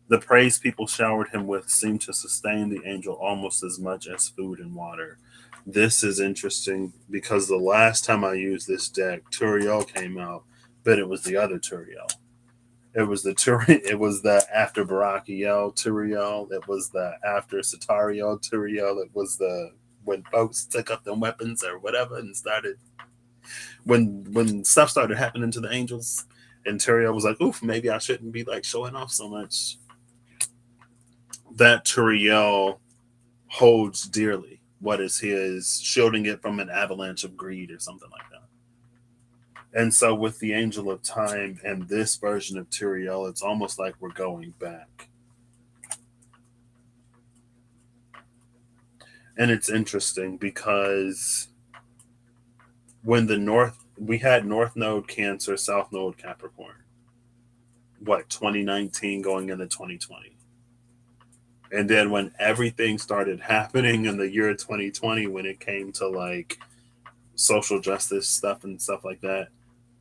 The praise people showered him with seemed to sustain the angel almost as much as food and water. This is interesting because the last time I used this deck, Turiel came out, but it was the other Turiel. It was the after Barakiel Turiel. It was the after Satariel Turiel. It was the when folks took up them weapons or whatever and started when stuff started happening to the angels. And Turiel was like, "Oof, maybe I shouldn't be like showing off so much." That Turiel holds dearly what is his, shielding it from an avalanche of greed or something like that. And so with the Angel of Time and this version of Turiel, it's almost like we're going back. And it's interesting because when we had North Node Cancer, South Node Capricorn. What, 2019 going into 2020? And then when everything started happening in the year 2020, when it came to like social justice stuff and stuff like that,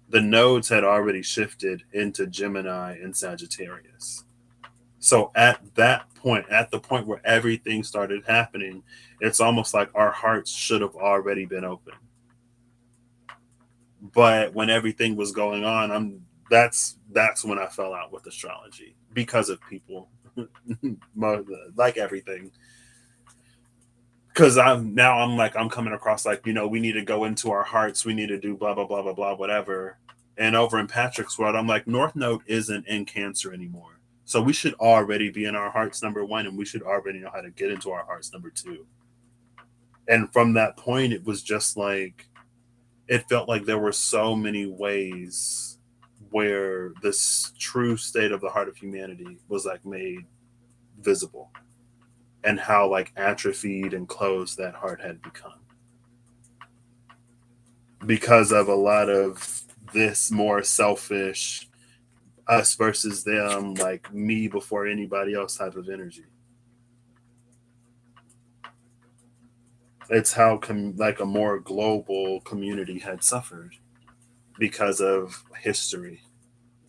the nodes had already shifted into Gemini and Sagittarius. So at that point, at the point where everything started happening, it's almost like our hearts should have already been open. But when everything was going on, that's when I fell out with astrology because of people, like everything. Because I'm coming across like, we need to go into our hearts, we need to do blah blah blah blah blah whatever. And over in Patrick's world, I'm like, North Node isn't in Cancer anymore. So we should already be in our hearts, number one, and we should already know how to get into our hearts, number two. And from that point, it was just like, it felt like there were so many ways where this true state of the heart of humanity was like made visible and how like atrophied and closed that heart had become because of a lot of this more selfish us versus them, like me before anybody else type of energy. It's how like a more global community had suffered because of history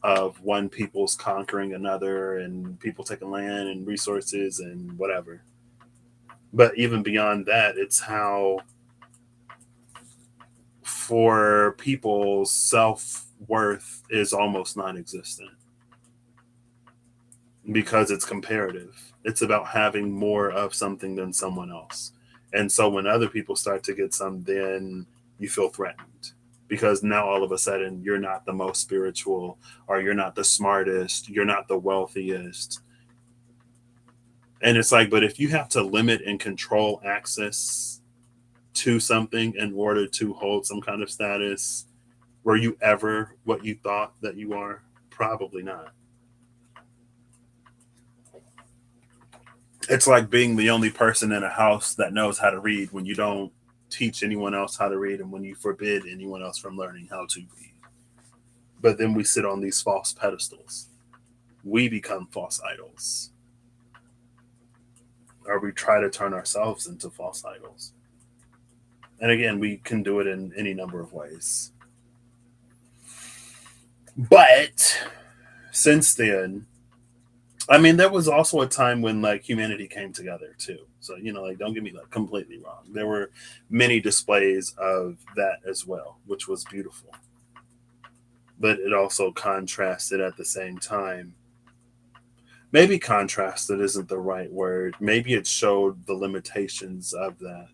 of one people's conquering another and people taking land and resources and whatever. But even beyond that, it's how for people self-worth is almost non-existent because it's comparative. It's about having more of something than someone else. And so when other people start to get some, then you feel threatened because now all of a sudden you're not the most spiritual, or you're not the smartest, you're not the wealthiest. And it's like, but if you have to limit and control access to something in order to hold some kind of status? Were you ever what you thought that you are? Probably not. It's like being the only person in a house that knows how to read when you don't teach anyone else how to read and when you forbid anyone else from learning how to read. But then we sit on these false pedestals. We become false idols. Or we try to turn ourselves into false idols. And again, we can do it in any number of ways. But since then, I mean, there was also a time when like humanity came together too. So, like don't get me like completely wrong. There were many displays of that as well, which was beautiful. But it also contrasted at the same time. Maybe contrasted isn't the right word. Maybe it showed the limitations of that,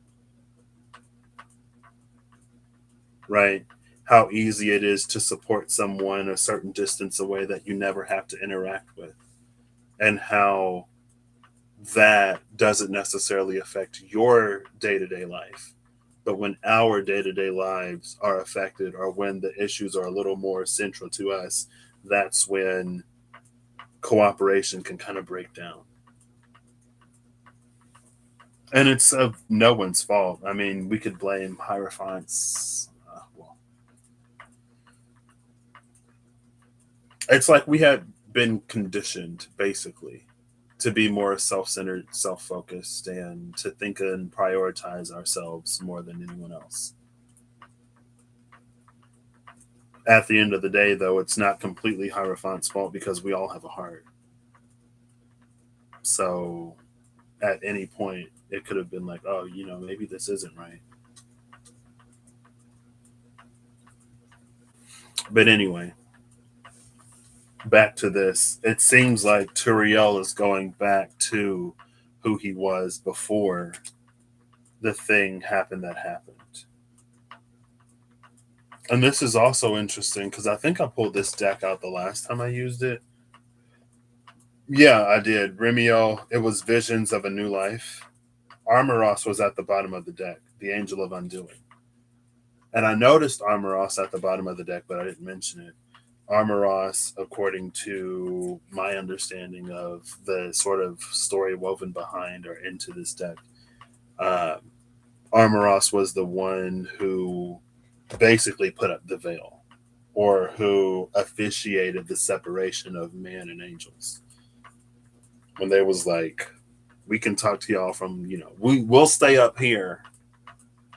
right? How easy it is to support someone a certain distance away that you never have to interact with, and how that doesn't necessarily affect your day to day life. But when our day to day lives are affected, or when the issues are a little more central to us, that's when cooperation can kind of break down. And it's of no one's fault. I mean, we could blame Hierophants. Well, it's like we had been conditioned, basically, to be more self centered, self focused, and to think and prioritize ourselves more than anyone else. At the end of the day, though, it's not completely Hierophant's fault because we all have a heart. So at any point, it could have been like, oh, maybe this isn't right. But anyway, back to this. It seems like Turiel is going back to who he was before the thing happened that happened. And this is also interesting because I think I pulled this deck out the last time I used it. Yeah, I did. Remiel, it was Visions of a New Life. Armoros was at the bottom of the deck, the Angel of Undoing. And I noticed Armoros at the bottom of the deck, but I didn't mention it. Armoros, according to my understanding of the sort of story woven behind or into this deck, uh, Armoros was the one who basically put up the veil, or who officiated the separation of man and angels. When they was like, we can talk to y'all from, we'll stay up here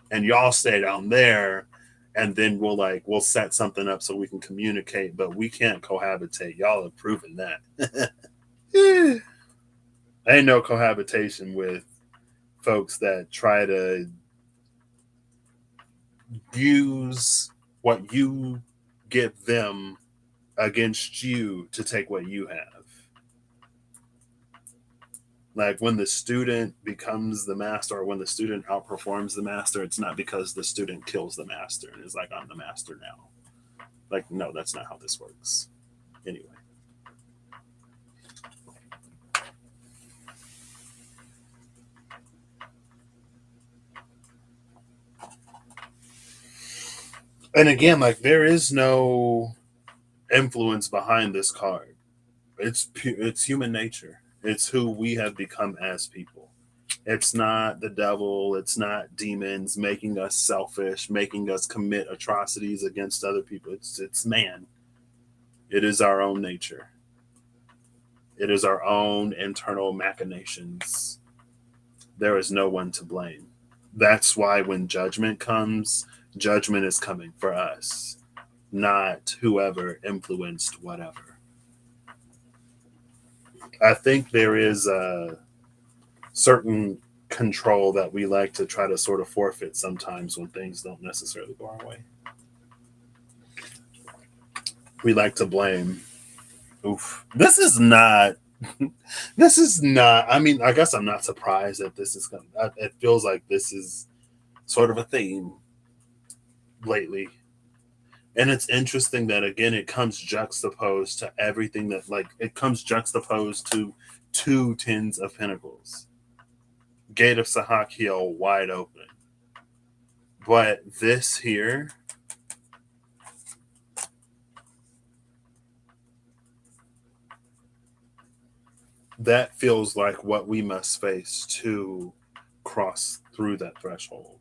and y'all stay down there, and then we'll set something up so we can communicate, but we can't cohabitate. Y'all have proven that. Ain't no cohabitation with folks that try to use what you give them against you to take what you have. Like when the student becomes the master, or when the student outperforms the master, it's not because the student kills the master and is like, I'm the master now. Like, no, that's not how this works. Anyway. And again, like there is no influence behind this card. It's human nature. It's who we have become as people. It's not the devil. It's not demons making us selfish, making us commit atrocities against other people. It's man. It is our own nature. It is our own internal machinations. There is no one to blame. That's why when judgment comes, judgment is coming for us, not whoever influenced whatever. I think there is a certain control that we like to try to sort of forfeit sometimes when things don't necessarily go our way. We like to blame. Oof. This is not. I mean, I guess I'm not surprised that this is coming. It feels like this is sort of a theme lately. And it's interesting that, again, it comes juxtaposed to everything that, like, it comes juxtaposed to two Tens of Pentacles. Gate of Sahakiel wide open. But this here, that feels like what we must face to cross through that threshold.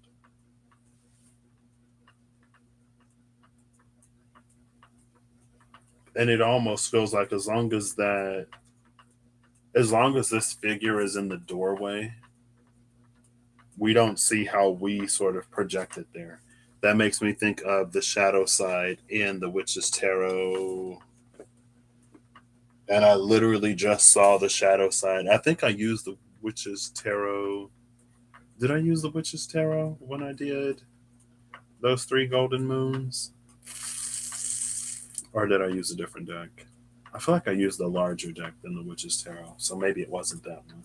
And it almost feels like as long as this figure is in the doorway, we don't see how we sort of project it there. That makes me think of the shadow side in the Witch's Tarot. And I literally just saw the shadow side. I think I used the Witch's Tarot. Did I use the Witch's Tarot when I did those 3 golden moons? Or did I use a different deck? I feel like I used the larger deck than the Witch's Tarot, so maybe it wasn't that one.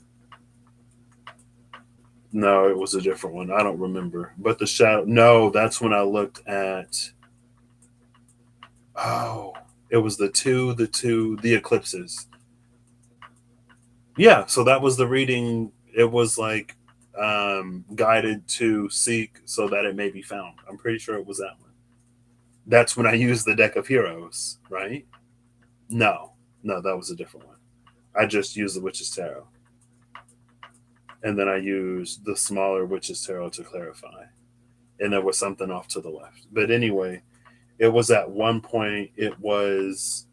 No, it was a different one. I don't remember. But the shadow. No, that's when I looked at. Oh, it was the eclipses. Yeah, so that was the reading. It was like guided to seek so that it may be found. I'm pretty sure it was that one. That's when I used the deck of heroes, right? No, no, that was a different one. I just used the Witch's Tarot. And then I used the smaller Witch's Tarot to clarify. And there was something off to the left. But anyway, it was at one point, it was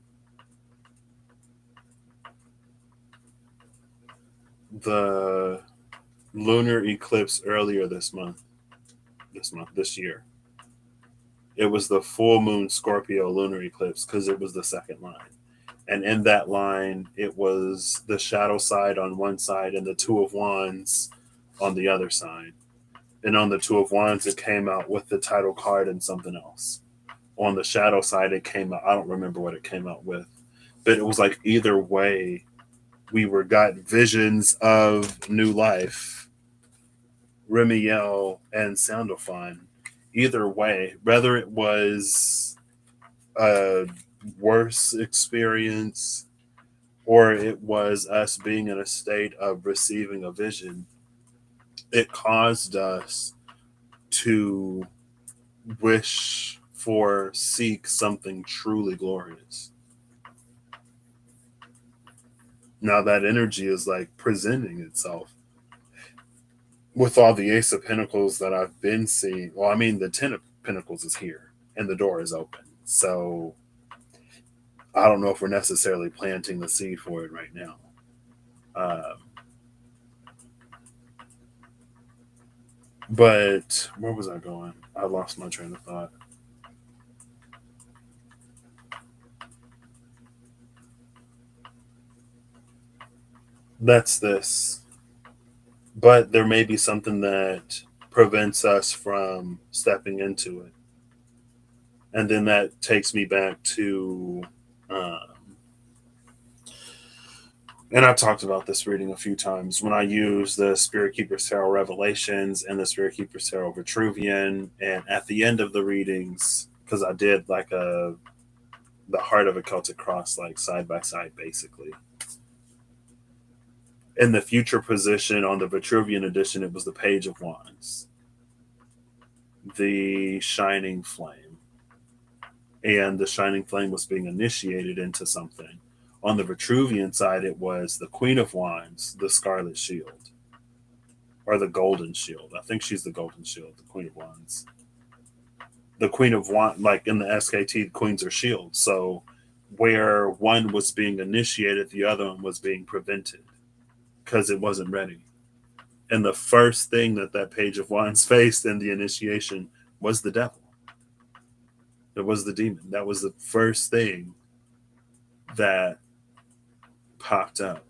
the lunar eclipse earlier this year. It was the full moon Scorpio lunar eclipse because it was the second line. And in that line, it was the shadow side on one side and the Two of Wands on the other side. And on the Two of Wands, it came out with the title card and something else. On the shadow side, it came out. I don't remember what it came out with, but it was like either way, we got visions of new life, Remiel and Sandalphon. Either way, whether it was a worse experience or it was us being in a state of receiving a vision, it caused us to wish for, seek something truly glorious. Now that energy is like presenting itself with all the Ace of Pentacles that I've been seeing. Well, I mean, the Ten of Pentacles is here and the door is open. So I don't know if we're necessarily planting the seed for it right now. But where was I going? I lost my train of thought. That's this. But there may be something that prevents us from stepping into it. And then that takes me back to, and I've talked about this reading a few times, when I use the Spirit Keeper's Tarot Revelations and the Spirit Keeper's Tarot Vitruvian, and at the end of the readings, because I did like the Heart of a Celtic Cross, like side by side, basically. In the future position on the Vitruvian edition, it was the Page of Wands, the Shining Flame, and the Shining Flame was being initiated into something. On the Vitruvian side, it was the Queen of Wands, the Scarlet Shield, or the Golden Shield. I think she's the Golden Shield, the Queen of Wands. The Queen of Wands, like in the SKT, the Queens are shields. So where one was being initiated, the other one was being prevented because it wasn't ready. And the first thing that Page of Wands faced in the initiation was the devil. It was the demon. That was the first thing that popped up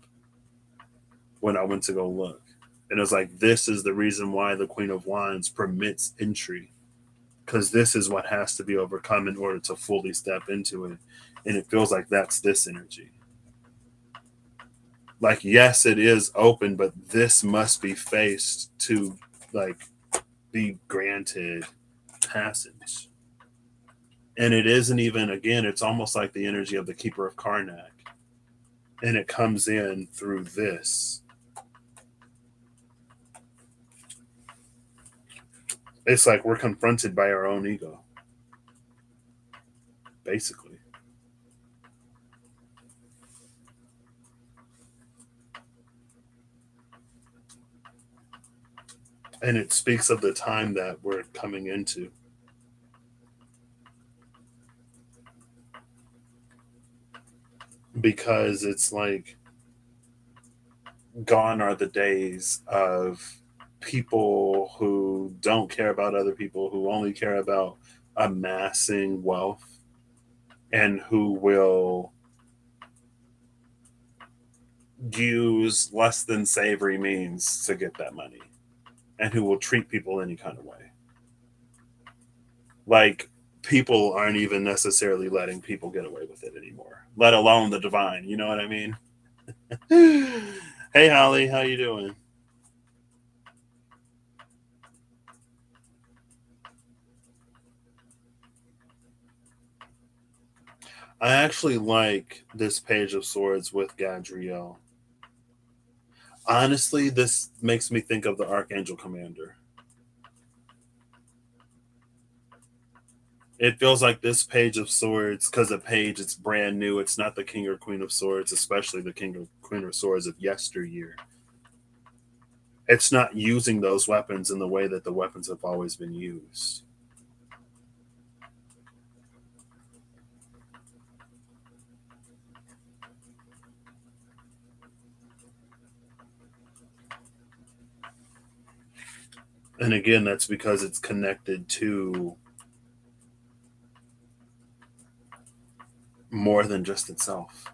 when I went to go look. And it was like, this is the reason why the Queen of Wands permits entry, because this is what has to be overcome in order to fully step into it. And it feels like that's this energy. Like, yes, it is open, but this must be faced to like be granted passage. And it isn't even, again, it's almost like the energy of the Keeper of Karnak. And it comes in through this. It's like we're confronted by our own ego, basically. And it speaks of the time that we're coming into. Because it's like, gone are the days of people who don't care about other people, who only care about amassing wealth, and who will use less than savory means to get that money, and who will treat people any kind of way. Like, people aren't even necessarily letting people get away with it anymore, let alone the divine. You know what I mean? Hey, Holly, how you doing? I actually like this page of swords with Gadriel. Honestly, this makes me think of the Archangel Commander. It feels like this page of swords, because a page, it's brand new. It's not the King or Queen of Swords, especially the King or Queen of Swords of yesteryear. It's not using those weapons in the way that the weapons have always been used. And again, that's because it's connected to more than just itself.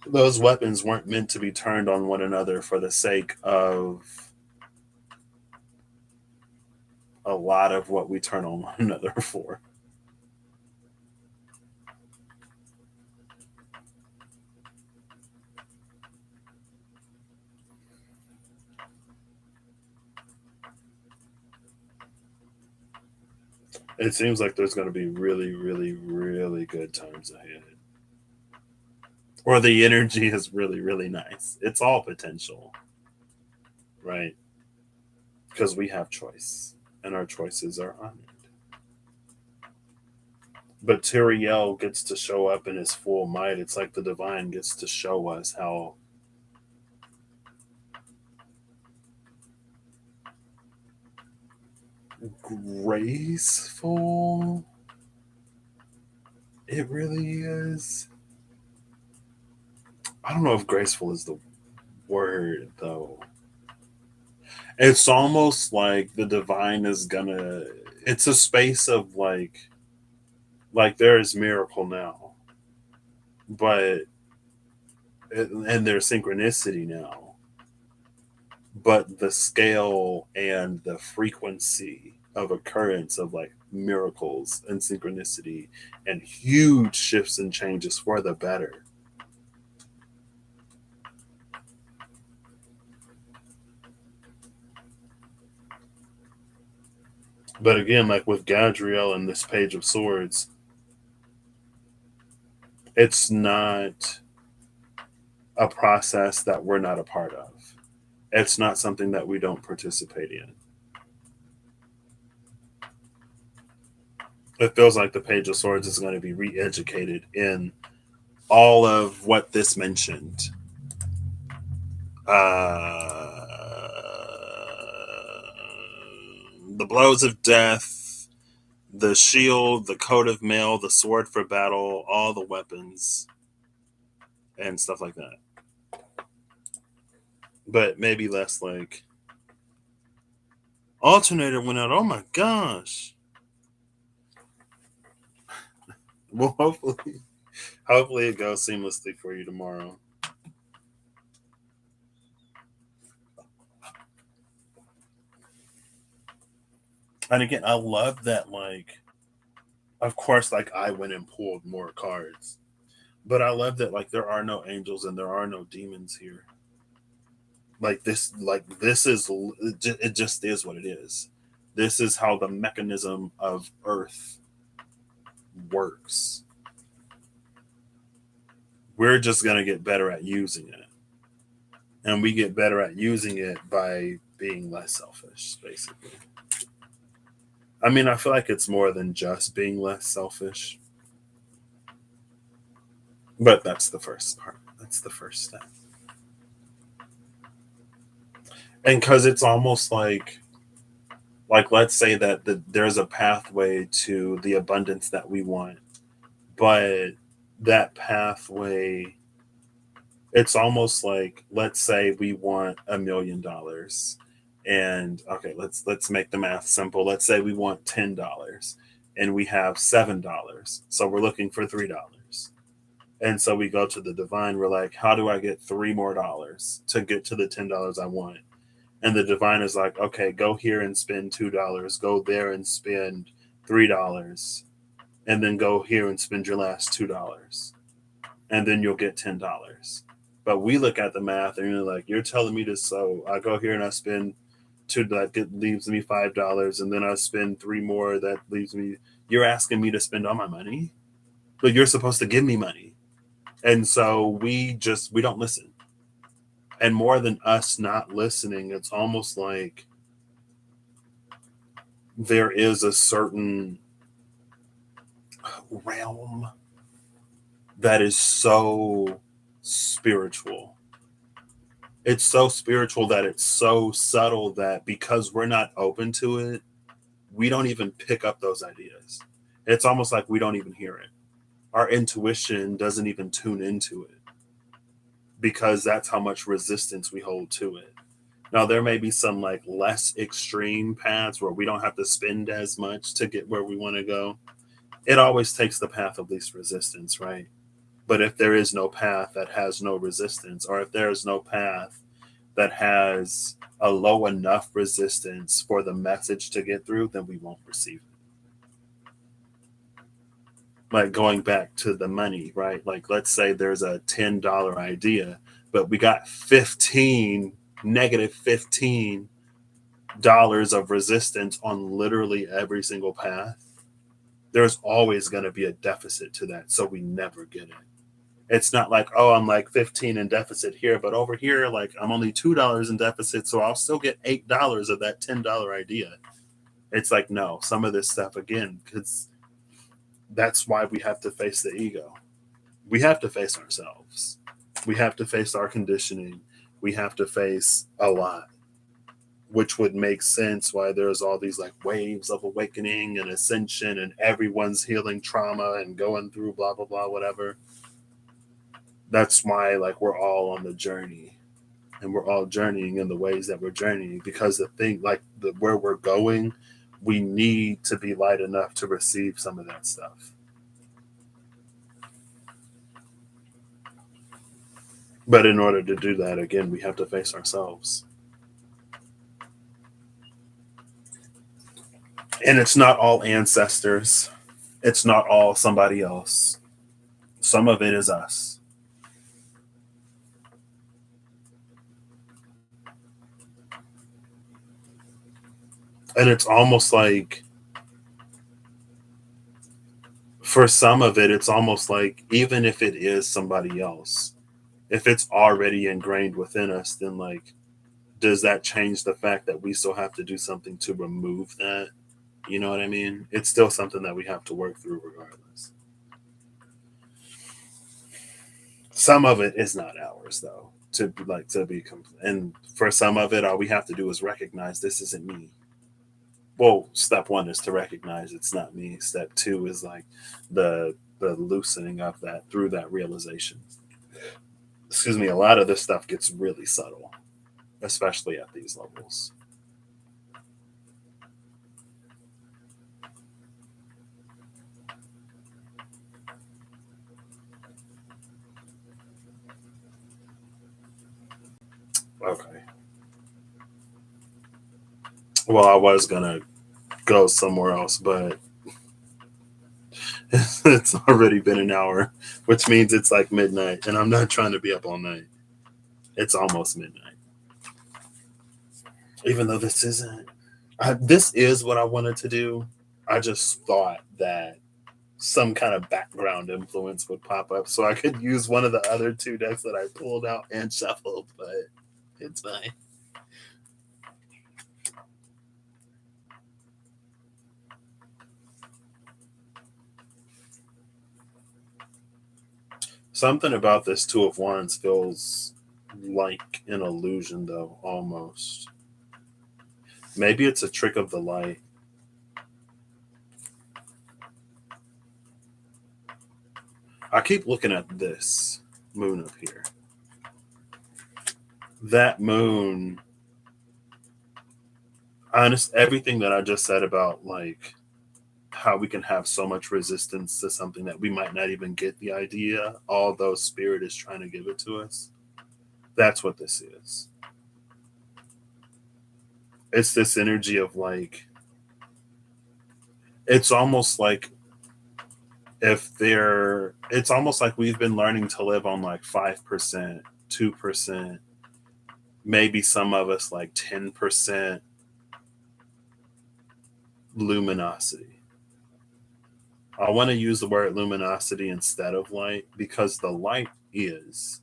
Those weapons weren't meant to be turned on one another for the sake of a lot of what we turn on one another for. It seems like there's going to be really, really, really good times ahead. Or the energy is really, really nice. It's all potential, right? Because we have choice, and our choices are honored. But Tyrael gets to show up in his full might. It's like the divine gets to show us how graceful it really is. I don't know if graceful is the word, though. It's almost like the divine is gonna. It's a space of like there is miracle now, but and there's synchronicity now, but the scale and the frequency of occurrence of like miracles and synchronicity and huge shifts and changes for the better. But again, like with Gadriel and this page of swords, it's not a process that we're not a part of. It's not something that we don't participate in. It feels like the page of swords is going to be re-educated in all of what this mentioned. The blows of death, the shield, the coat of mail, the sword for battle, all the weapons, and stuff like that. But maybe less like alternator went out. Oh my gosh. Well, hopefully it goes seamlessly for you tomorrow. And again, I love that, like, of course, like I went and pulled more cards. But I love that, like, there are no angels and there are no demons here. This is it just is what it is. This is how the mechanism of Earth works. We're just gonna get better at using it. And we get better at using it by being less selfish, basically. I mean, I feel like it's more than just being less selfish, but that's the first part. That's the first step. And because it's almost like let's say that there's a pathway to the abundance that we want, but that pathway, it's almost like, let's say we want $1 million, and okay, let's make the math simple. Let's say we want $10 and we have $7, so we're looking for $3. And so we go to the divine, we're like, how do I get three more dollars to get to the $10 I want? And the divine is like, okay, go here and spend $2, go there and spend $3, and then go here and spend your last $2, and then you'll get $10. But we look at the math and you're like, you're telling me to, so I go here and I spend two, that leaves me $5, and then I spend three more, that leaves me, you're asking me to spend all my money, but you're supposed to give me money. And so we don't listen. And more than us not listening, it's almost like there is a certain realm that is so spiritual. It's so spiritual that it's so subtle that because we're not open to it, we don't even pick up those ideas. It's almost like we don't even hear it. Our intuition doesn't even tune into it because that's how much resistance we hold to it. Now, there may be some like less extreme paths where we don't have to spend as much to get where we want to go. It always takes the path of least resistance, right? But if there is no path that has no resistance, or if there is no path that has a low enough resistance for the message to get through, then we won't receive it. Like going back to the money, right? Like let's say there's a $10 idea, but we got 15 negative $15 of resistance on literally every single path. There's always going to be a deficit to that, so we never get it. It's not like, oh, I'm like 15 in deficit here, but over here, like I'm only $2 in deficit, so I'll still get $8 of that $10 idea. It's like, no, some of this stuff, again, because that's why we have to face the ego. We have to face ourselves. We have to face our conditioning. We have to face a lot, which would make sense why there's all these like waves of awakening and ascension and everyone's healing trauma and going through blah, blah, blah, whatever. That's why like we're all on the journey, and we're all journeying in the ways that we're journeying, because the thing like where we're going, we need to be light enough to receive some of that stuff. But in order to do that, again, we have to face ourselves. And it's not all ancestors, it's not all somebody else. Some of it is us. And it's almost like, for some of it, it's almost like even if it is somebody else, if it's already ingrained within us, then like, does that change the fact that we still have to do something to remove that? You know what I mean? It's still something that we have to work through regardless. Some of it is not ours though. And for some of it, all we have to do is recognize this isn't me. Well, step one is to recognize it's not me. Step two is like the loosening of that through that realization. Excuse me, a lot of this stuff gets really subtle, especially at these levels. Okay. Well, I was gonna go somewhere else, but it's already been an hour, which means it's like midnight, and I'm not trying to be up all night. It's almost midnight. Even though this isn't, this is what I wanted to do. I just thought that some kind of background influence would pop up so I could use one of the other two decks that I pulled out and shuffled, but It's fine. Something about this Two of Wands feels like an illusion, though, almost. Maybe it's a trick of the light. I keep looking at this moon up here. That moon, everything that I just said about like how we can have so much resistance to something that we might not even get the idea, although spirit is trying to give it to us. That's what this is. It's this energy of like, it's almost like it's almost like we've been learning to live on like 5%, 2%, maybe some of us like 10% luminosity. I want to use the word luminosity instead of light because the light is,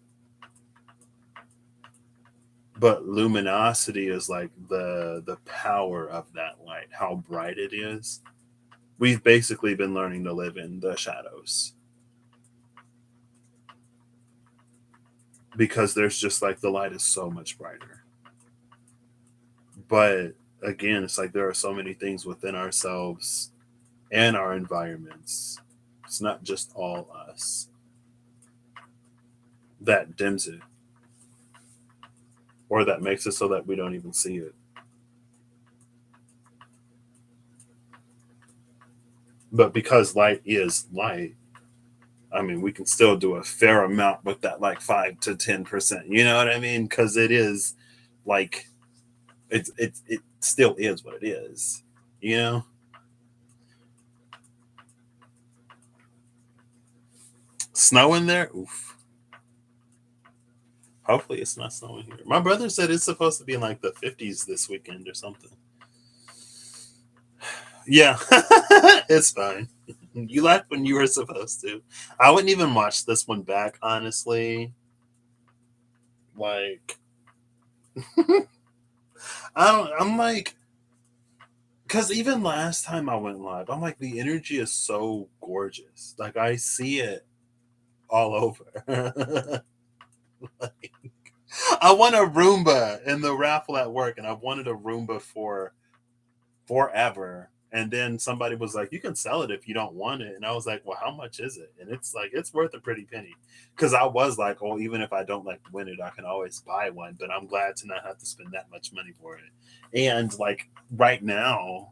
but luminosity is like the power of that light, how bright it is. We've basically been learning to live in the shadows because there's just like the light is so much brighter. But again, it's like there are so many things within ourselves and our environments. It's not just all us that dims it or that makes it so that we don't even see it. But because light is light, I mean, we can still do a fair amount with that, like 5 to 10%. You know what I mean? Because it is like it still is what it is. You know. Snow in there? Oof. Hopefully it's not snowing here. My brother said it's supposed to be in like the 50s this weekend or something. Yeah, it's fine. You left when you were supposed to. I wouldn't even watch this one back, honestly. Like, I'm like, because even last time I went live, I'm like, the energy is so gorgeous. Like, I see it all over. Like, I won a Roomba in the raffle at work, and I've wanted a Roomba for forever. And then somebody was like, "You can sell it if you don't want it." And I was like, "Well, how much is it?" And it's like it's worth a pretty penny. Because I was like, "Oh, even if I don't like win it, I can always buy one." But I'm glad to not have to spend that much money for it. And like right now,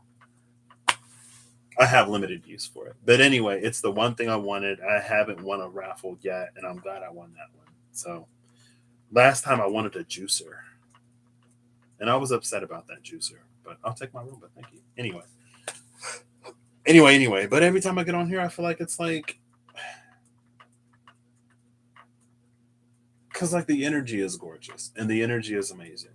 I have limited use for it. But anyway, it's the one thing I wanted. I haven't won a raffle yet, and I'm glad I won that one. So last time I wanted a juicer, and I was upset about that juicer. But I'll take my room. But thank you. Anyway. But every time I get on here, I feel like it's like, because like the energy is gorgeous and the energy is amazing.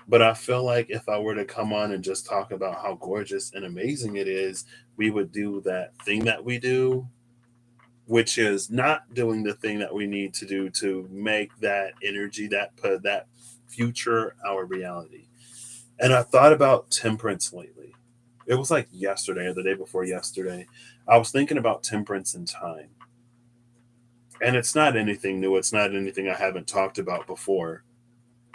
But I feel like if I were to come on and just talk about how gorgeous and amazing it is, we would do that thing that we do, which is not doing the thing that we need to do to make that energy, that future our reality. And I thought about temperance lately. It was like yesterday or the day before yesterday. I was thinking about temperance and time. And it's not anything new. It's not anything I haven't talked about before.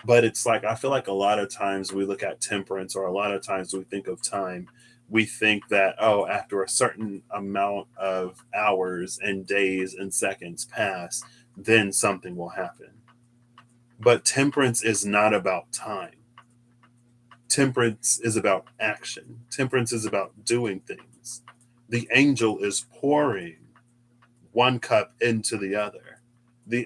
But it's like, I feel like a lot of times we look at temperance, or a lot of times we think of time, we think that, oh, after a certain amount of hours and days and seconds pass, then something will happen. But temperance is not about time. Temperance is about action. Temperance is about doing things. The angel is pouring one cup into the other.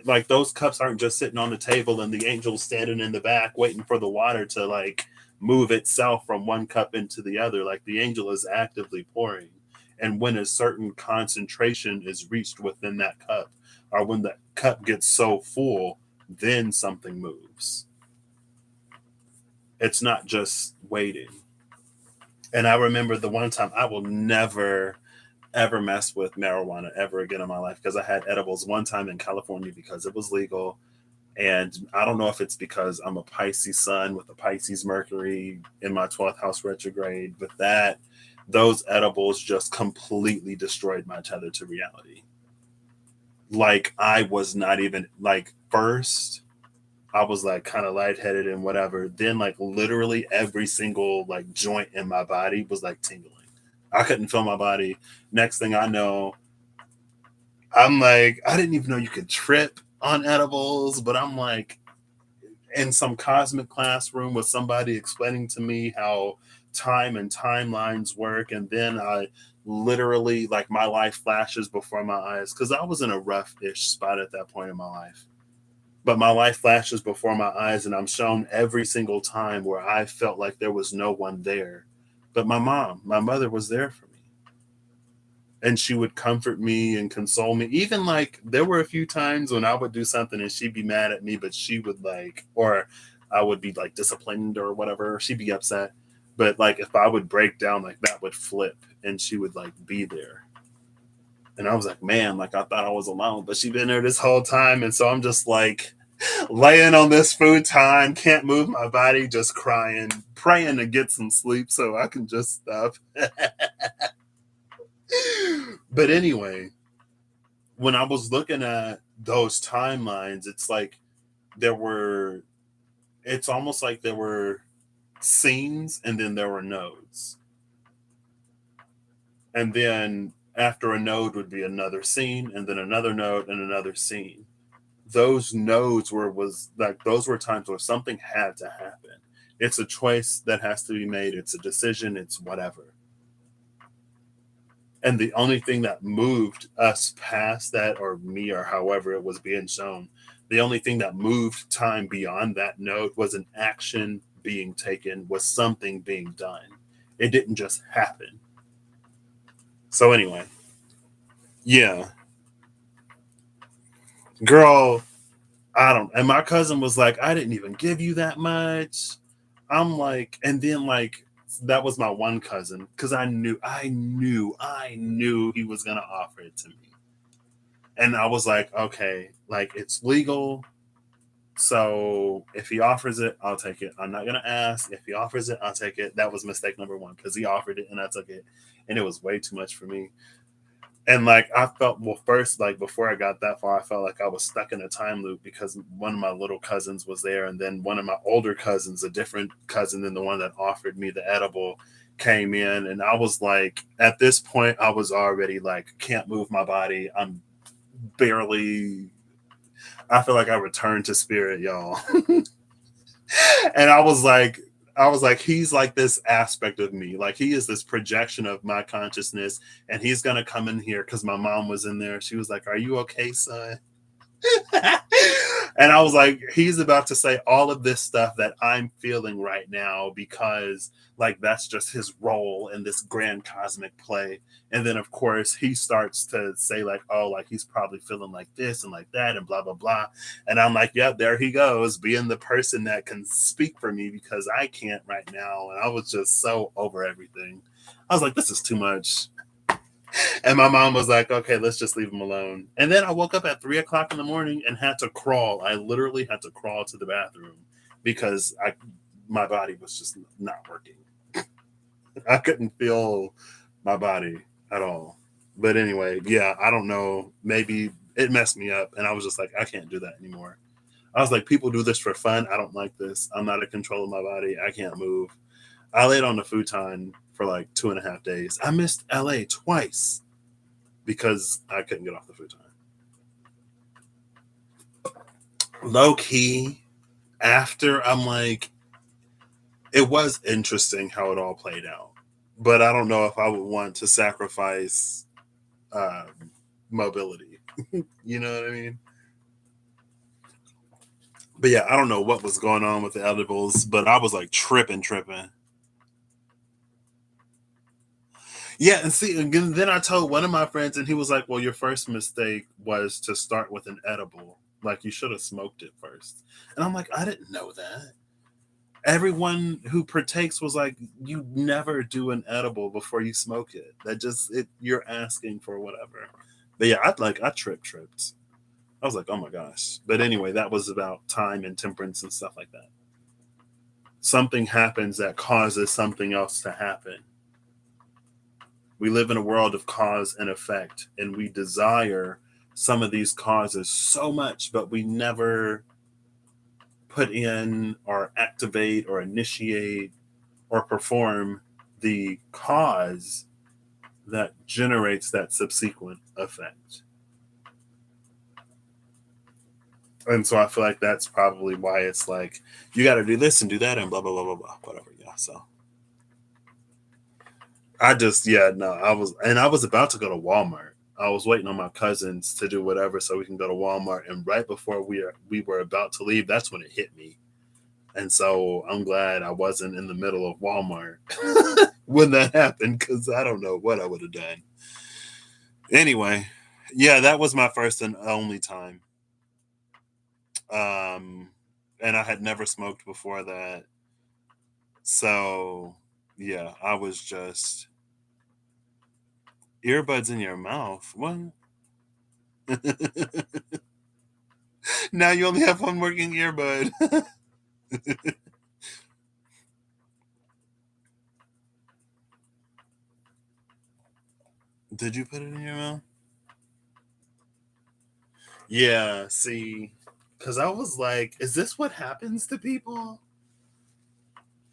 Like those cups aren't just sitting on the table and the angel's standing in the back waiting for the water to like move itself from one cup into the other. Like the angel is actively pouring. And when a certain concentration is reached within that cup, or when the cup gets so full, then something moves. It's not just waiting. And I remember the one time, I will never ever mess with marijuana ever again in my life, because I had edibles one time in California because it was legal. And I don't know if it's because I'm a Pisces sun with a Pisces Mercury in my 12th house retrograde, but those edibles just completely destroyed my tether to reality. Like I was not even like first I was like kind of lightheaded and whatever. Then like literally every single like joint in my body was like tingling. I couldn't feel my body. Next thing I know, I'm like, I didn't even know you could trip on edibles, but I'm like in some cosmic classroom with somebody explaining to me how time and timelines work. And then I literally, like, my life flashes before my eyes because I was in a rough ish spot at that point in my life. But my life flashes before my eyes, and I'm shown every single time where I felt like there was no one there. But my mother was there for me. And she would comfort me and console me. Even like there were a few times when I would do something and she'd be mad at me, but she would like, or I would be like disciplined or whatever. She'd be upset. But like if I would break down, like that would flip and she would like be there. And I was like, man, like I thought I was alone, but she'd been there this whole time. And so I'm just like laying on this futon, can't move my body, just crying, praying to get some sleep so I can just stop. But anyway, when I was looking at those timelines, it's like there were, it's almost like there were scenes and then there were nodes. And then after a node would be another scene and then another node and another scene. Those nodes was like, those were times where something had to happen. It's a choice that has to be made. It's a decision. It's whatever. And the only thing that moved us past that, or me, or however it was being shown, the only thing that moved time beyond that note was an action being taken, was something being done. It didn't just happen. So, anyway, yeah, girl, I don't. And my cousin was like, I didn't even give you that much. I'm like, and then like, that was my one cousin because I knew he was gonna offer it to me. And I was like, okay, like it's legal. So if he offers it, I'll take it. I'm not gonna ask. If he offers it, I'll take it. That was mistake number one because he offered it and I took it, and it was way too much for me. And like I felt, well, first, like before I got that far, I felt like I was stuck in a time loop because one of my little cousins was there, and then one of my older cousins, a different cousin than the one that offered me the edible, came in, and I was like, at this point, I was already like, can't move my body. I'm barely. I feel like I returned to spirit, y'all. And I was like, he's like this aspect of me. Like he is this projection of my consciousness, and he's gonna come in here because my mom was in there. She was like, "Are you okay, son?" And I was like, he's about to say all of this stuff that I'm feeling right now because, like, that's just his role in this grand cosmic play. And then, of course, he starts to say, like, oh, like, he's probably feeling like this and like that and blah, blah, blah. And I'm like, yeah, there he goes, being the person that can speak for me because I can't right now. And I was just so over everything. I was like, this is too much. And my mom was like, okay, let's just leave him alone. And then I woke up at 3 o'clock in the morning and had to crawl. I literally had to crawl to the bathroom because my body was just not working. I couldn't feel my body at all. But anyway, yeah, I don't know. Maybe it messed me up. And I was just like, I can't do that anymore. I was like, people do this for fun. I don't like this. I'm not in control of my body. I can't move. I laid on the futon for like 2.5 days. I missed LA twice because I couldn't get off the futon. Low key, after I'm like, it was interesting how it all played out, but I don't know if I would want to sacrifice mobility. You know what I mean? But yeah, I don't know what was going on with the edibles, but I was like tripping. Yeah, and see, again, then I told one of my friends, and he was like, "Well, your first mistake was to start with an edible. Like you should have smoked it first." And I'm like, I didn't know that. Everyone who partakes was like, "You never do an edible before you smoke it. That just it. You're asking for whatever." But yeah, I tripped. I was like, oh my gosh. But anyway, that was about time and temperance and stuff like that. Something happens that causes something else to happen. We live in a world of cause and effect, and we desire some of these causes so much, but we never put in or activate or initiate or perform the cause that generates that subsequent effect. And so I feel like that's probably why it's like you got to do this and do that and blah blah blah blah blah whatever. Yeah. So I just no, I was about to go to Walmart. I was waiting on my cousins to do whatever so we can go to Walmart. And right before we were about to leave, that's when it hit me. And so I'm glad I wasn't in the middle of Walmart when that happened, because I don't know what I would have done. Anyway, yeah, that was my first and only time. Um, and I had never smoked before that. So, yeah, I was just earbuds in your mouth. What? Now you only have one working earbud. Did you put it in your mouth? Yeah, see, because I was like, is this what happens to people?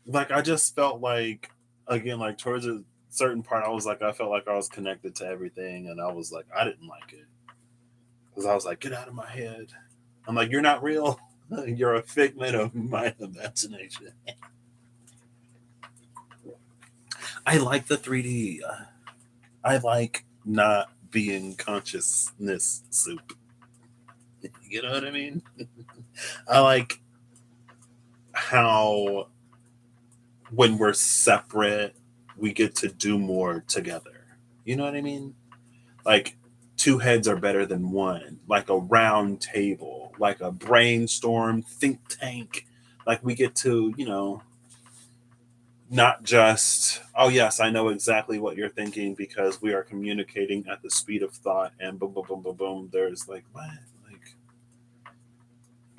Like, I just felt like, again, like towards a certain part, I was like, I felt like I was connected to everything. And I was like, I didn't like it. Because I was like, get out of my head. I'm like, you're not real. You're a figment of my imagination. I like the 3D. I like not being consciousness soup. You know what I mean? I like how when we're separate, we get to do more together. You know what I mean? Like two heads are better than one, like a round table, like a brainstorm think tank. Like we get to, not just, oh, yes, I know exactly what you're thinking because we are communicating at the speed of thought and boom, boom, boom, boom, boom. There's like, what? Like,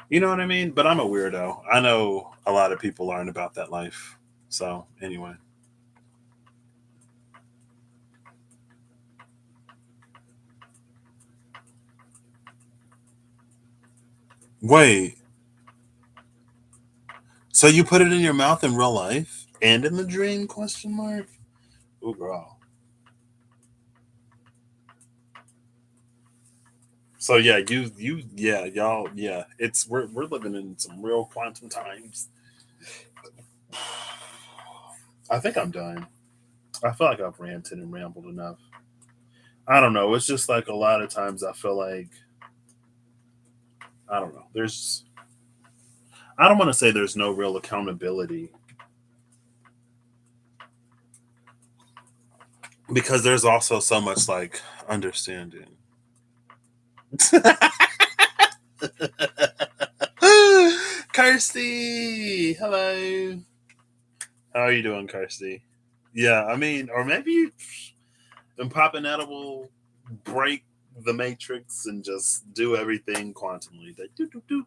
you know what I mean? But I'm a weirdo. I know a lot of people aren't about that life. So, anyway. Wait, so you put it in your mouth in real life and in the dream? Question mark. Ooh, girl. So yeah, yeah, y'all, yeah. It's we're living in some real quantum times. I think I'm done. I feel like I've ranted and rambled enough. I don't know. It's just like a lot of times I feel like I don't know. I don't want to say there's no real accountability because there's also so much like understanding. Kirsty, hello. How are you doing, Kirsty? Yeah, I mean, or maybe you and pop an edible, break the matrix, and just do everything quantumly. Like, do, do, do.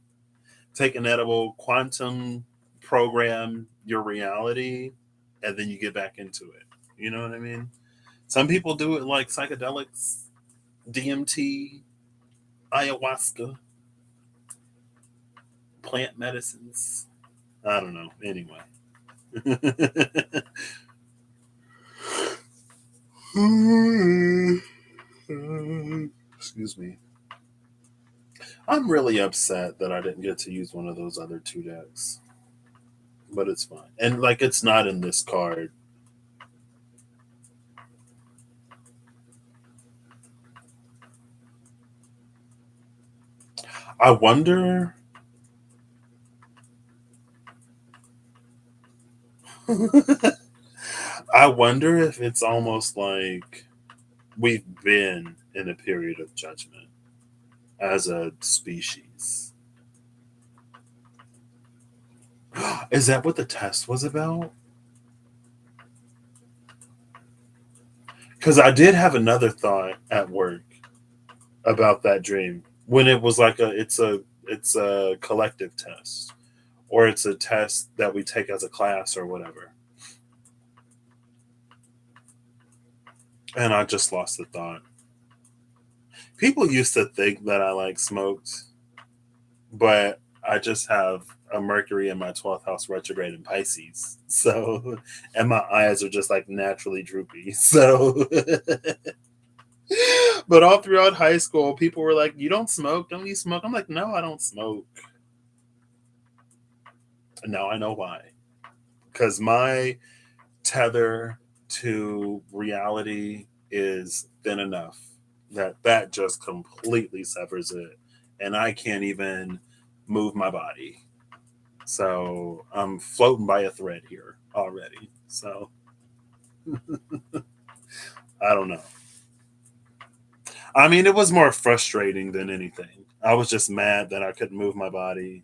Take an edible, quantum program your reality, and then you get back into it. You know what I mean? Some people do it like psychedelics, DMT, ayahuasca, plant medicines. I don't know. Anyway. Excuse me. I'm really upset that I didn't get to use one of those other two decks, but it's fine. And like, it's not in this card. I wonder. I wonder if it's almost like we've been in a period of judgment as a species. Is that what the test was about? Because I did have another thought at work about that dream. when it was like it's a collective test, or it's a test that we take as a class or whatever. And I just lost the thought. People used to think that I like smoked, but I just have a Mercury in my 12th house retrograde in Pisces. So, and my eyes are just like naturally droopy. So, but all throughout high school, people were like, "You don't smoke? Don't you smoke?" I'm like, "No, I don't smoke." And now I know why. Because my tether to reality is thin enough that that just completely severs it, and I can't even move my body. So I'm floating by a thread here already. So I don't know. I mean, it was more frustrating than anything. I was just mad that I couldn't move my body.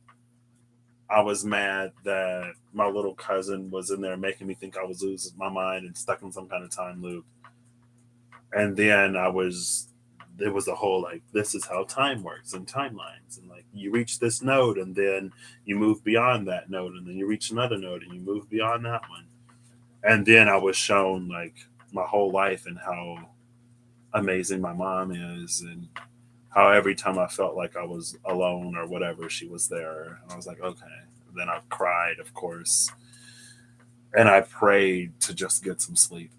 I was mad that my little cousin was in there making me think I was losing my mind and stuck in some kind of time loop. And then it was the whole like, this is how time works and timelines. And like, you reach this node and then you move beyond that node and then you reach another node and you move beyond that one. And then I was shown like my whole life and how amazing my mom is, and how every time I felt like I was alone or whatever, she was there. And I was like, okay. And then I cried, of course, and I prayed to just get some sleep.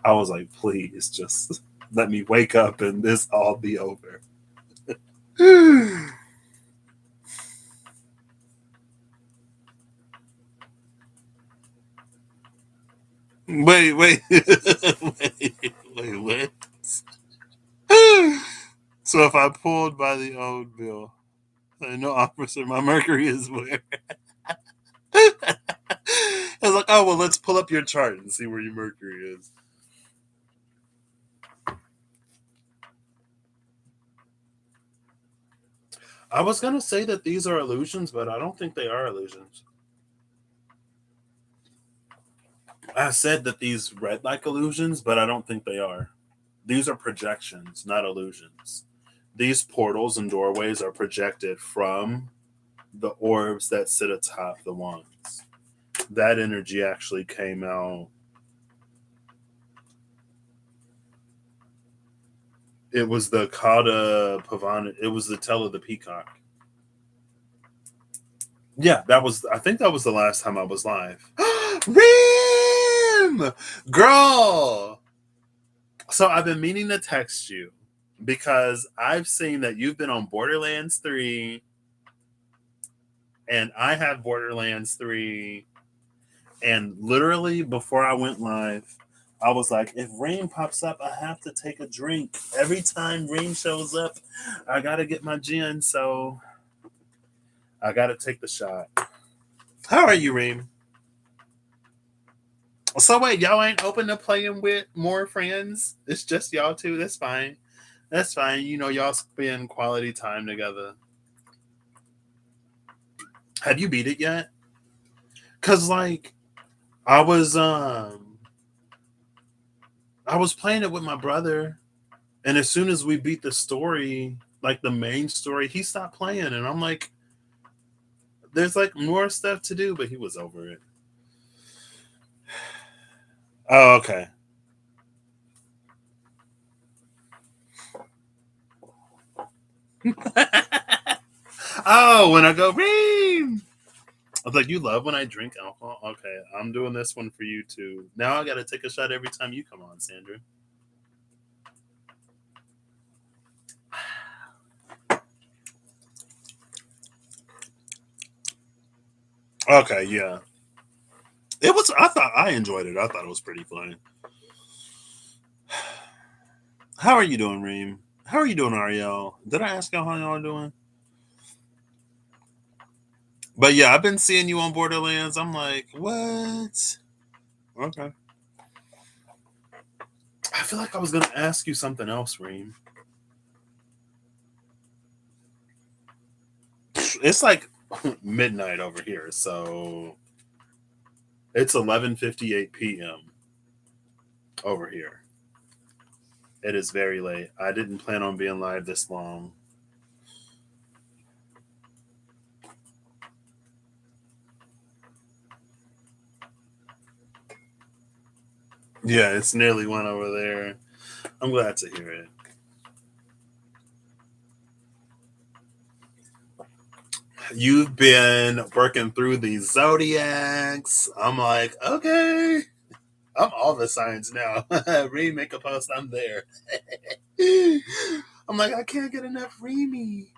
I was like, please just let me wake up and this all be over. Wait, what? So if I pulled by the old bill, I know, officer, my Mercury is where? I was like, oh, well, let's pull up your chart and see where your Mercury is. I was going to say that these are illusions, but I don't think they are illusions. I said that these read like illusions, but I don't think they are. These are projections, not illusions. These portals and doorways are projected from the orbs that sit atop the wands. That energy actually came out. It was the Kata Pavana. It was the tail of the peacock. Yeah, that was. I think that was the last time I was live. Rim, girl. So I've been meaning to text you because I've seen that you've been on Borderlands 3, and I had Borderlands 3, and literally before I went live, I was like, if Rain pops up, I have to take a drink. Every time Rain shows up, I gotta get my gin, so I gotta take the shot. How are you, Rain? So wait, y'all ain't open to playing with more friends? It's just y'all two. That's fine. That's fine. You know, y'all spend quality time together. Have you beat it yet? Cause like I was um I was playing it with my brother, and as soon as we beat the story, like the main story, he stopped playing, and I'm like, there's like more stuff to do, but he was over it. Oh, okay. Oh, when I go, Reem! I was like, you love when I drink alcohol? Okay, I'm doing this one for you too. Now I gotta take a shot every time you come on, Sandra. Okay, yeah. It was, I thought I enjoyed it. I thought it was pretty fun. How are you doing, Reem? How are you doing, Ariel? Did I ask y'all how y'all are doing? But yeah, I've been seeing you on Borderlands. I'm like, what? Okay. I feel like I was gonna ask you something else, Reem. It's like midnight over here, so it's 11:58 p.m. over here. It is very late. I didn't plan on being live this long. Yeah, it's nearly one over there. I'm glad to hear it. You've been working through these zodiacs. I'm like, okay, I'm all the signs now. Read, make a post, I'm there. I'm like, I can't get enough Remy.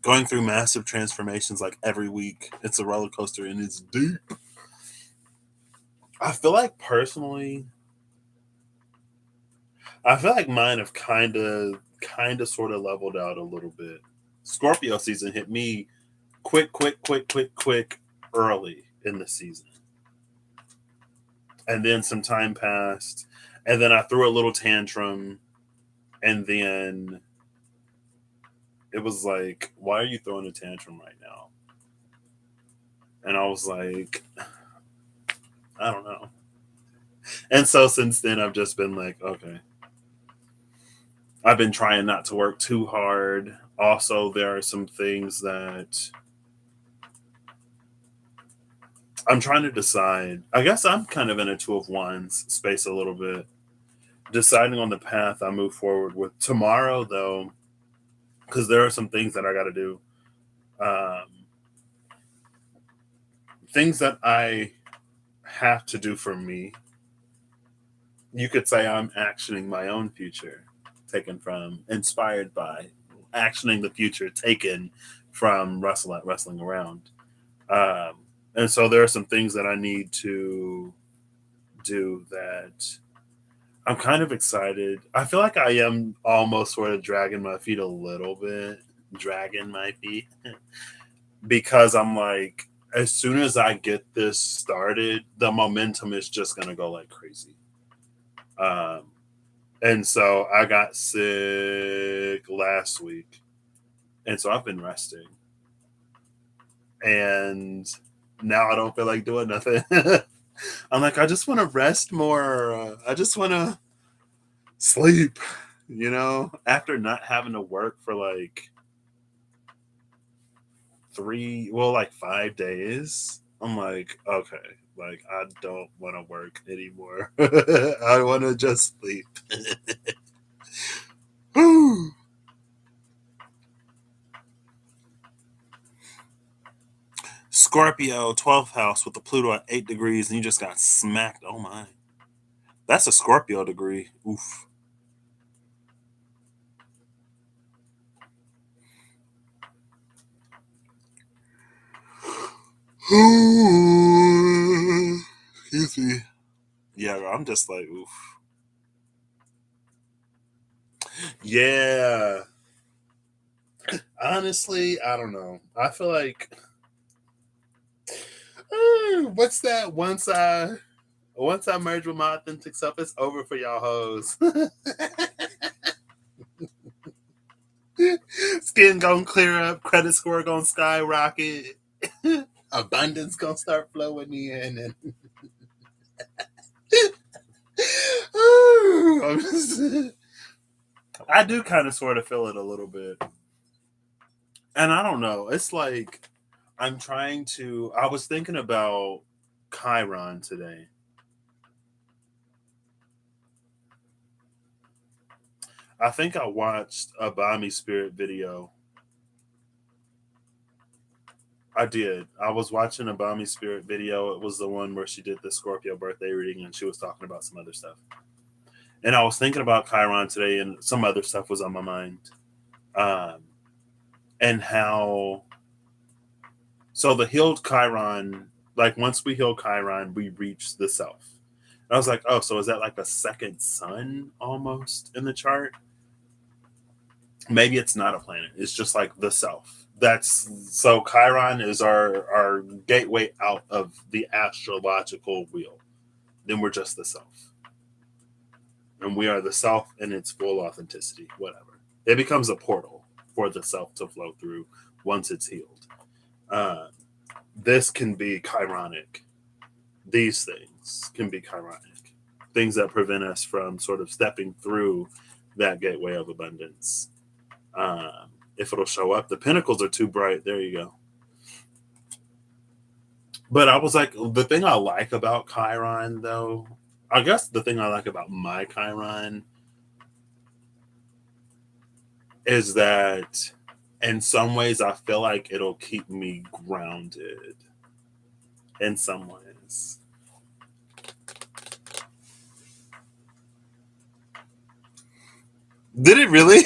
Going through massive transformations like every week. It's a roller coaster and it's deep. I feel like personally, I feel like mine have kind of sort of leveled out a little bit. Scorpio season hit me quick early in the season. And then some time passed. And then I threw a little tantrum. And then it was like, why are you throwing a tantrum right now? And I was like, I don't know. And so since then, I've just been like, okay. I've been trying not to work too hard. Also, there are some things that I'm trying to decide. I guess I'm kind of in a two of wands space a little bit, deciding on the path I move forward with. Tomorrow, though, because there are some things that I got to do. Um, Things that I have to do for me. You could say I'm actioning my own future, taken from, inspired by, actioning the future taken from wrestling around. Um, and so there are some things that I need to do that I'm kind of excited. I feel like I am almost sort of dragging my feet a little bit, dragging my feet, because I'm like, as soon as I get this started, the momentum is just going to go like crazy. Um, and so I got sick last week. And so I've been resting. And now I don't feel like doing nothing. I'm like, I just want to rest more. I just want to sleep, after not having to work for like like 5 days. I'm like, okay, like I don't want to work anymore. I want to just sleep. Scorpio, 12th house with the Pluto at 8 degrees, and you just got smacked. Oh my. That's a Scorpio degree. Oof. Excuse me. Yeah, I'm just like, oof. Yeah. Honestly, I don't know. I feel like what's that? Once I merge with my authentic self, it's over for y'all hoes. Skin gonna clear up, credit score gonna skyrocket, abundance gonna start flowing in, and I do kind of sort of feel it a little bit. And I don't know. It's like I was thinking about Chiron today. I think I watched a Bami Spirit video. I did. I was watching a Bami Spirit video. It was the one where she did the Scorpio birthday reading and she was talking about some other stuff. And I was thinking about Chiron today and some other stuff was on my mind. Um, and how, so the healed Chiron, like once we heal Chiron, we reach the self. And I was like, oh, so is that like a second sun almost in the chart? Maybe it's not a planet. It's just like the self. That's so Chiron is our gateway out of the astrological wheel. Then we're just the self. And we are the self in its full authenticity, whatever. It becomes a portal for the self to flow through once it's healed. Uh, this can be chironic. These things can be chironic. Things that prevent us from sort of stepping through that gateway of abundance. If it'll show up, the pinnacles are too bright. There you go. But I was like, the thing I like about Chiron, though, I guess the thing I like about my Chiron is that in some ways I feel like it'll keep me grounded in some ways. Did it really?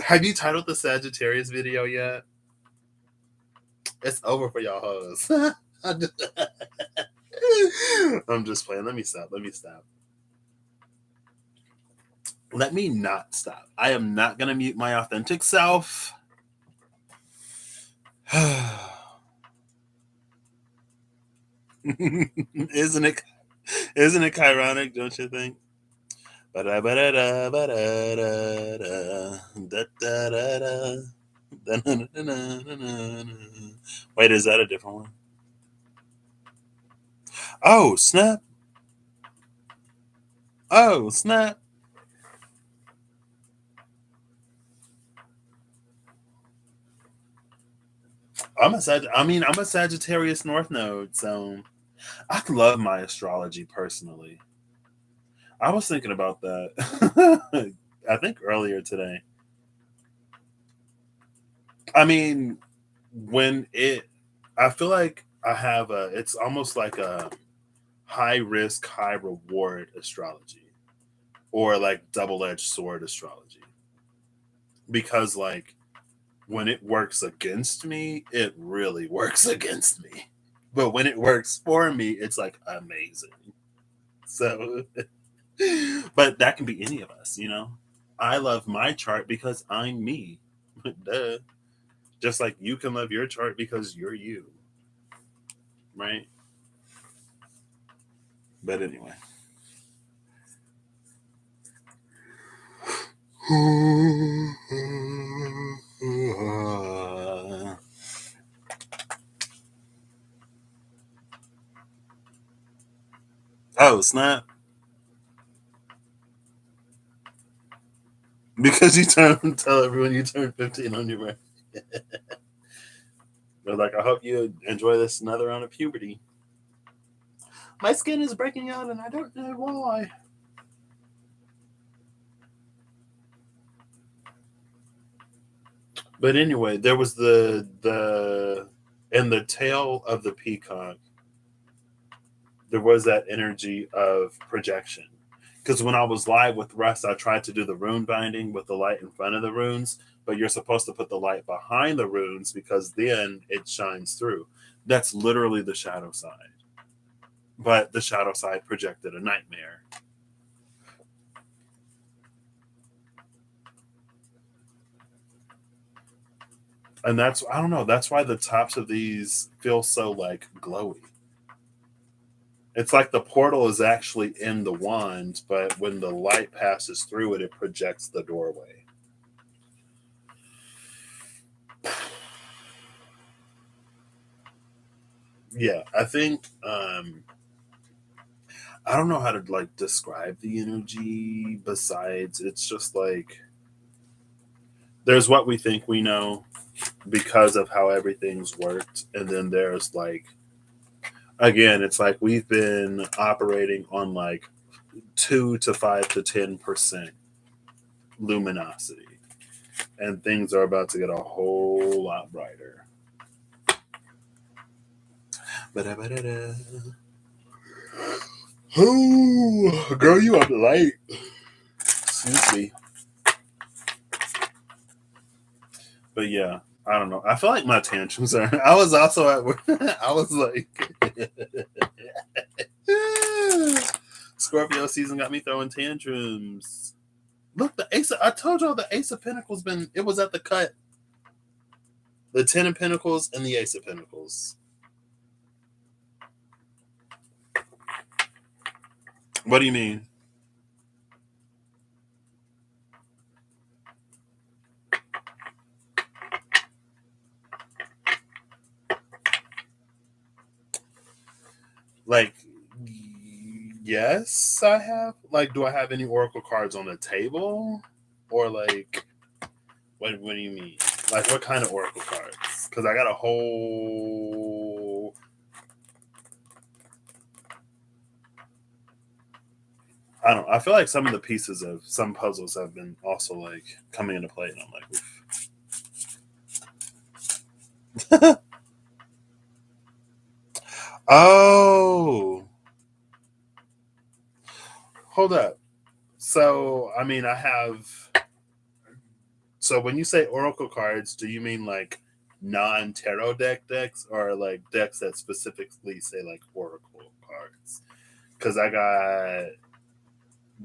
Have you titled the Sagittarius video yet? It's over for y'all hoes. I'm just playing. Let me stop. Let me not stop. I am not going to mute my authentic self. Isn't it ironic, don't you think? Wait, is that a different one? Oh, snap. Oh, snap. I'm a Sagittarius North Node, so I love my astrology personally. I was thinking about that. I think earlier today. I mean, I feel like it's almost like a high risk, high reward astrology, or like double edged sword astrology. Because, like, when it works against me, it really works against me. But when it works for me, it's like amazing. So, but that can be any of us, you know? I love my chart because I'm me. Duh. Just like you can love your chart because you're you. Right? But anyway. Oh, snap. Because tell everyone you turn 15 on your birthday. They're like, I hope you enjoy this another round of puberty. My skin is breaking out and I don't know why. But anyway, there was the in the tail of the peacock, there was that energy of projection. Because when I was live with Russ, I tried to do the rune binding with the light in front of the runes, but you're supposed to put the light behind the runes because then it shines through. That's literally the shadow side. But the shadow side projected a nightmare. And I don't know, that's why the tops of these feel so like glowy. It's like the portal is actually in the wand, but when the light passes through it, it projects the doorway. Yeah, I think I don't know how to like describe the energy besides it's just like there's what we think we know because of how everything's worked, and then there's like again, it's like we've been operating on like 2 to 5 to 10% luminosity, and things are about to get a whole lot brighter. Oh, girl, you up late. Excuse me. But yeah, I don't know. I feel like my tantrums are. I was also at work. I was like, Scorpio season got me throwing tantrums. Look, I told y'all the Ace of Pentacles it was at the cut. The 10 of Pentacles and the Ace of Pentacles. What do you mean? Like, yes, I have. Like, do I have any Oracle cards on the table? Or like, what do you mean? Like, what kind of oracle cards? Because I got a whole. I don't. I feel like some of the pieces of some puzzles have been also like coming into play, and I'm like, oof. Oh, hold up. So, I mean, I have. So, when you say oracle cards, do you mean like non-tarot decks, or like decks that specifically say like oracle cards? Because I got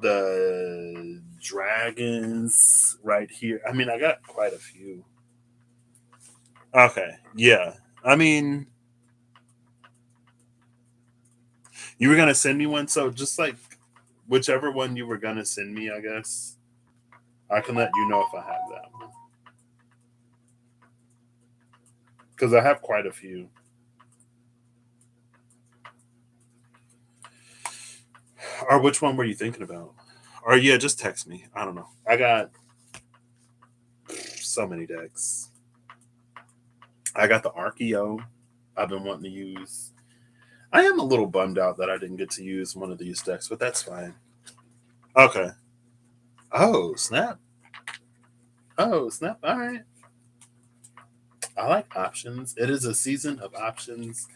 the dragons right here. I mean, I got quite a few. Okay, yeah. I mean, you were gonna send me one, so just like whichever one you were gonna send me, I guess I can let you know if I have that one because I have quite a few. Or which one were you thinking about? Or yeah, just text me. I don't know. I got so many decks. I got the Archeo I've been wanting to use. I am a little bummed out that I didn't get to use one of these decks, but that's fine. Okay. Oh, snap. Oh, snap. All right. I like options. It is a season of options.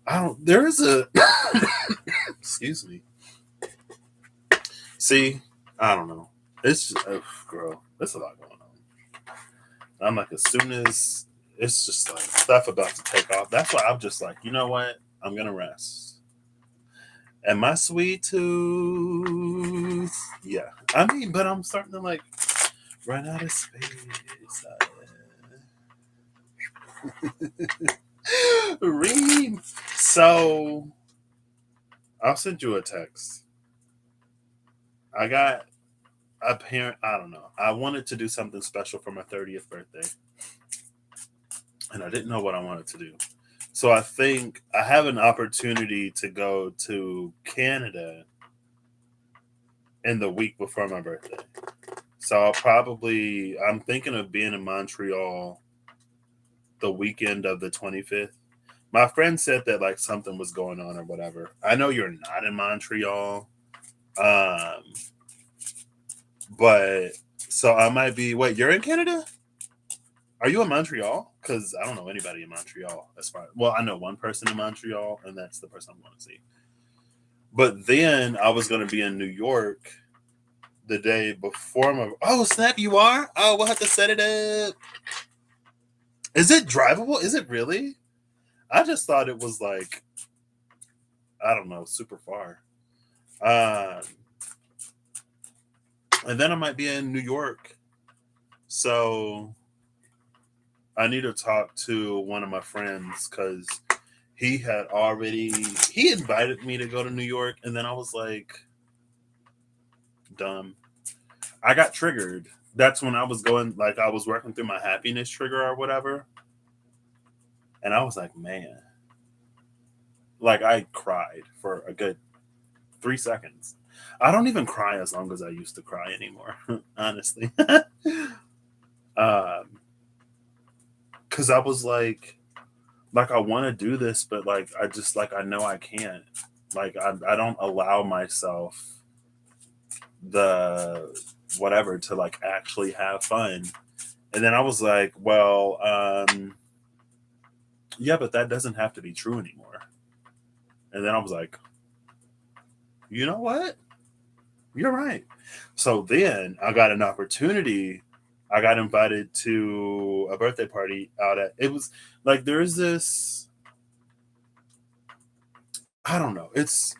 I don't, there is a, excuse me. See, I don't know. It's just, oh, girl, there's a lot going on. I'm like, as soon as it's just like stuff about to take off, that's why I'm just like, you know what? I'm going to rest. And my sweet tooth, yeah. I mean, but I'm starting to like run out of space. Reem. So I'll send you a text. I got a parent. I don't know. I wanted to do something special for my 30th birthday, and I didn't know what I wanted to do. So I think I have an opportunity to go to Canada in the week before my birthday. So I'm thinking of being in Montreal the weekend of the 25th. My friend said that like something was going on or whatever. I know you're not in Montreal. Um, but so I might be, wait, you're in Canada? Are you in Montreal? Because I don't know anybody in Montreal. As far, well, I know one person in Montreal, and that's the person I'm going to see. But then I was going to be in New York the day before my. Oh snap! You are? Oh, we'll have to set it up. Is it drivable? Is it really? I just thought it was like, I don't know, super far. Um, and then I might be in New York, so I need to talk to one of my friends because he invited me to go to New York, and then I was like, dumb. I got triggered. That's when I was going, like, I was working through my happiness trigger or whatever, and I was like, man, like I cried for a good 3 seconds. I don't even cry as long as I used to cry anymore, honestly. Because I was like I want to do this, but like I just like I know I can't. Like I don't allow myself the whatever to like actually have fun. And then I was like, well, yeah, but that doesn't have to be true anymore. And then I was like, you know what? You're right. So then I got an opportunity. I got invited to a birthday party out at it was like there's this I don't know. It's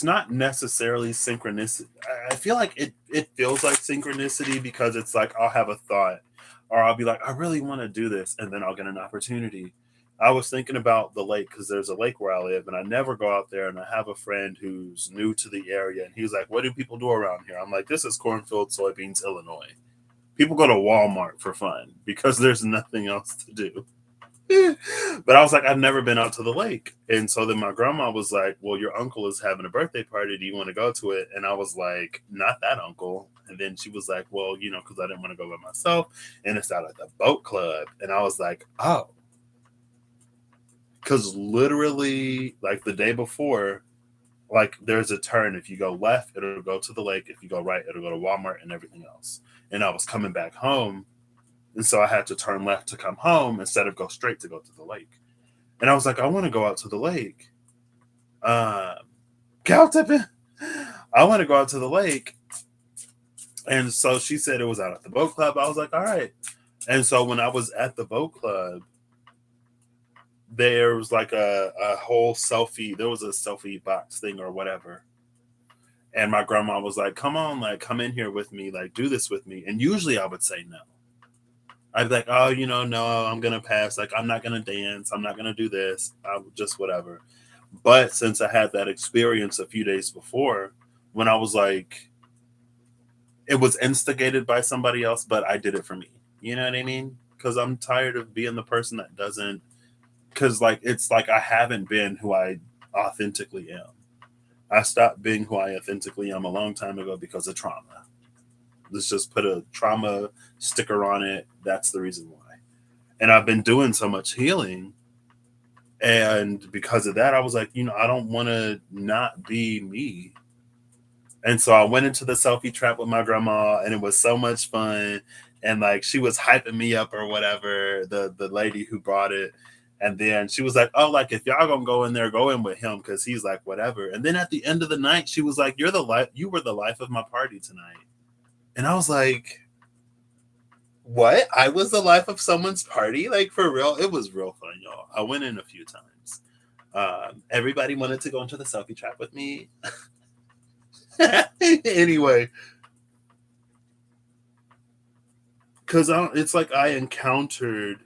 not necessarily synchronicity. I feel like it feels like synchronicity because it's like I'll have a thought or I'll be like, I really want to do this, and then I'll get an opportunity. I was thinking about the lake because there's a lake where I live, and I never go out there. And I have a friend who's new to the area, and he's like, "What do people do around here?" I'm like, "This is cornfield, soybeans, Illinois. People go to Walmart for fun because there's nothing else to do." But I was like, I've never been out to the lake. And so then my grandma was like, well, your uncle is having a birthday party. Do you want to go to it? And I was like, not that uncle. And then she was like, well, because I didn't want to go by myself. And it's out at the boat club. And I was like, oh. Because literally, like the day before, like there's a turn. If you go left, it'll go to the lake. If you go right, it'll go to Walmart and everything else. And I was coming back home. And so I had to turn left to come home instead of go straight to go to the lake. And I was like, I want to go out to the lake. Cow tipping. I want to go out to the lake. And so she said it was out at the boat club. I was like, all right. And so when I was at the boat club, there was like a whole selfie. There was a selfie box thing or whatever. And my grandma was like, come on, like, come in here with me, like, do this with me. And usually I would say no. I'd be like, oh, no, I'm going to pass. Like, I'm not going to dance. I'm not going to do this. I'll just whatever. But since I had that experience a few days before, when I was like, it was instigated by somebody else, but I did it for me. You know what I mean? Because I'm tired of being the person that doesn't, because like, it's like I haven't been who I authentically am. I stopped being who I authentically am a long time ago because of trauma. Let's just put a trauma sticker on it. That's the reason why. And I've been doing so much healing. And because of that, I was like, I don't want to not be me. And so I went into the selfie trap with my grandma, and it was so much fun. And like she was hyping me up or whatever, the lady who brought it. And then she was like, oh, like if y'all gonna go in there, go in with him because he's like whatever. And then at the end of the night, she was like, you were the life of my party tonight. And I was like, what? I was the life of someone's party? Like, for real? It was real fun, y'all. I went in a few times. Everybody wanted to go into the selfie trap with me. Anyway. Because it's like I encountered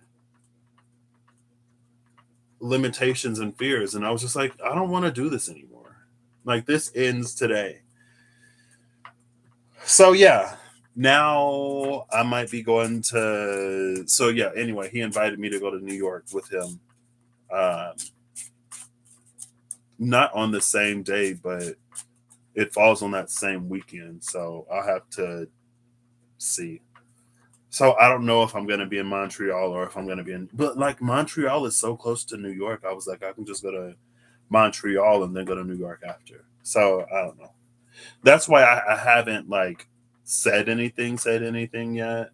limitations and fears. And I was just like, I don't want to do this anymore. Like, this ends today. So, yeah. Now I might be going to. So yeah. Anyway, he invited me to go to New York with him. Not on the same day, but it falls on that same weekend. So I'll have to see. So I don't know if I'm going to be in Montreal or if I'm going to be in. But like Montreal is so close to New York. I was like, I can just go to Montreal and then go to New York after. So I don't know. That's why I haven't like said anything yet.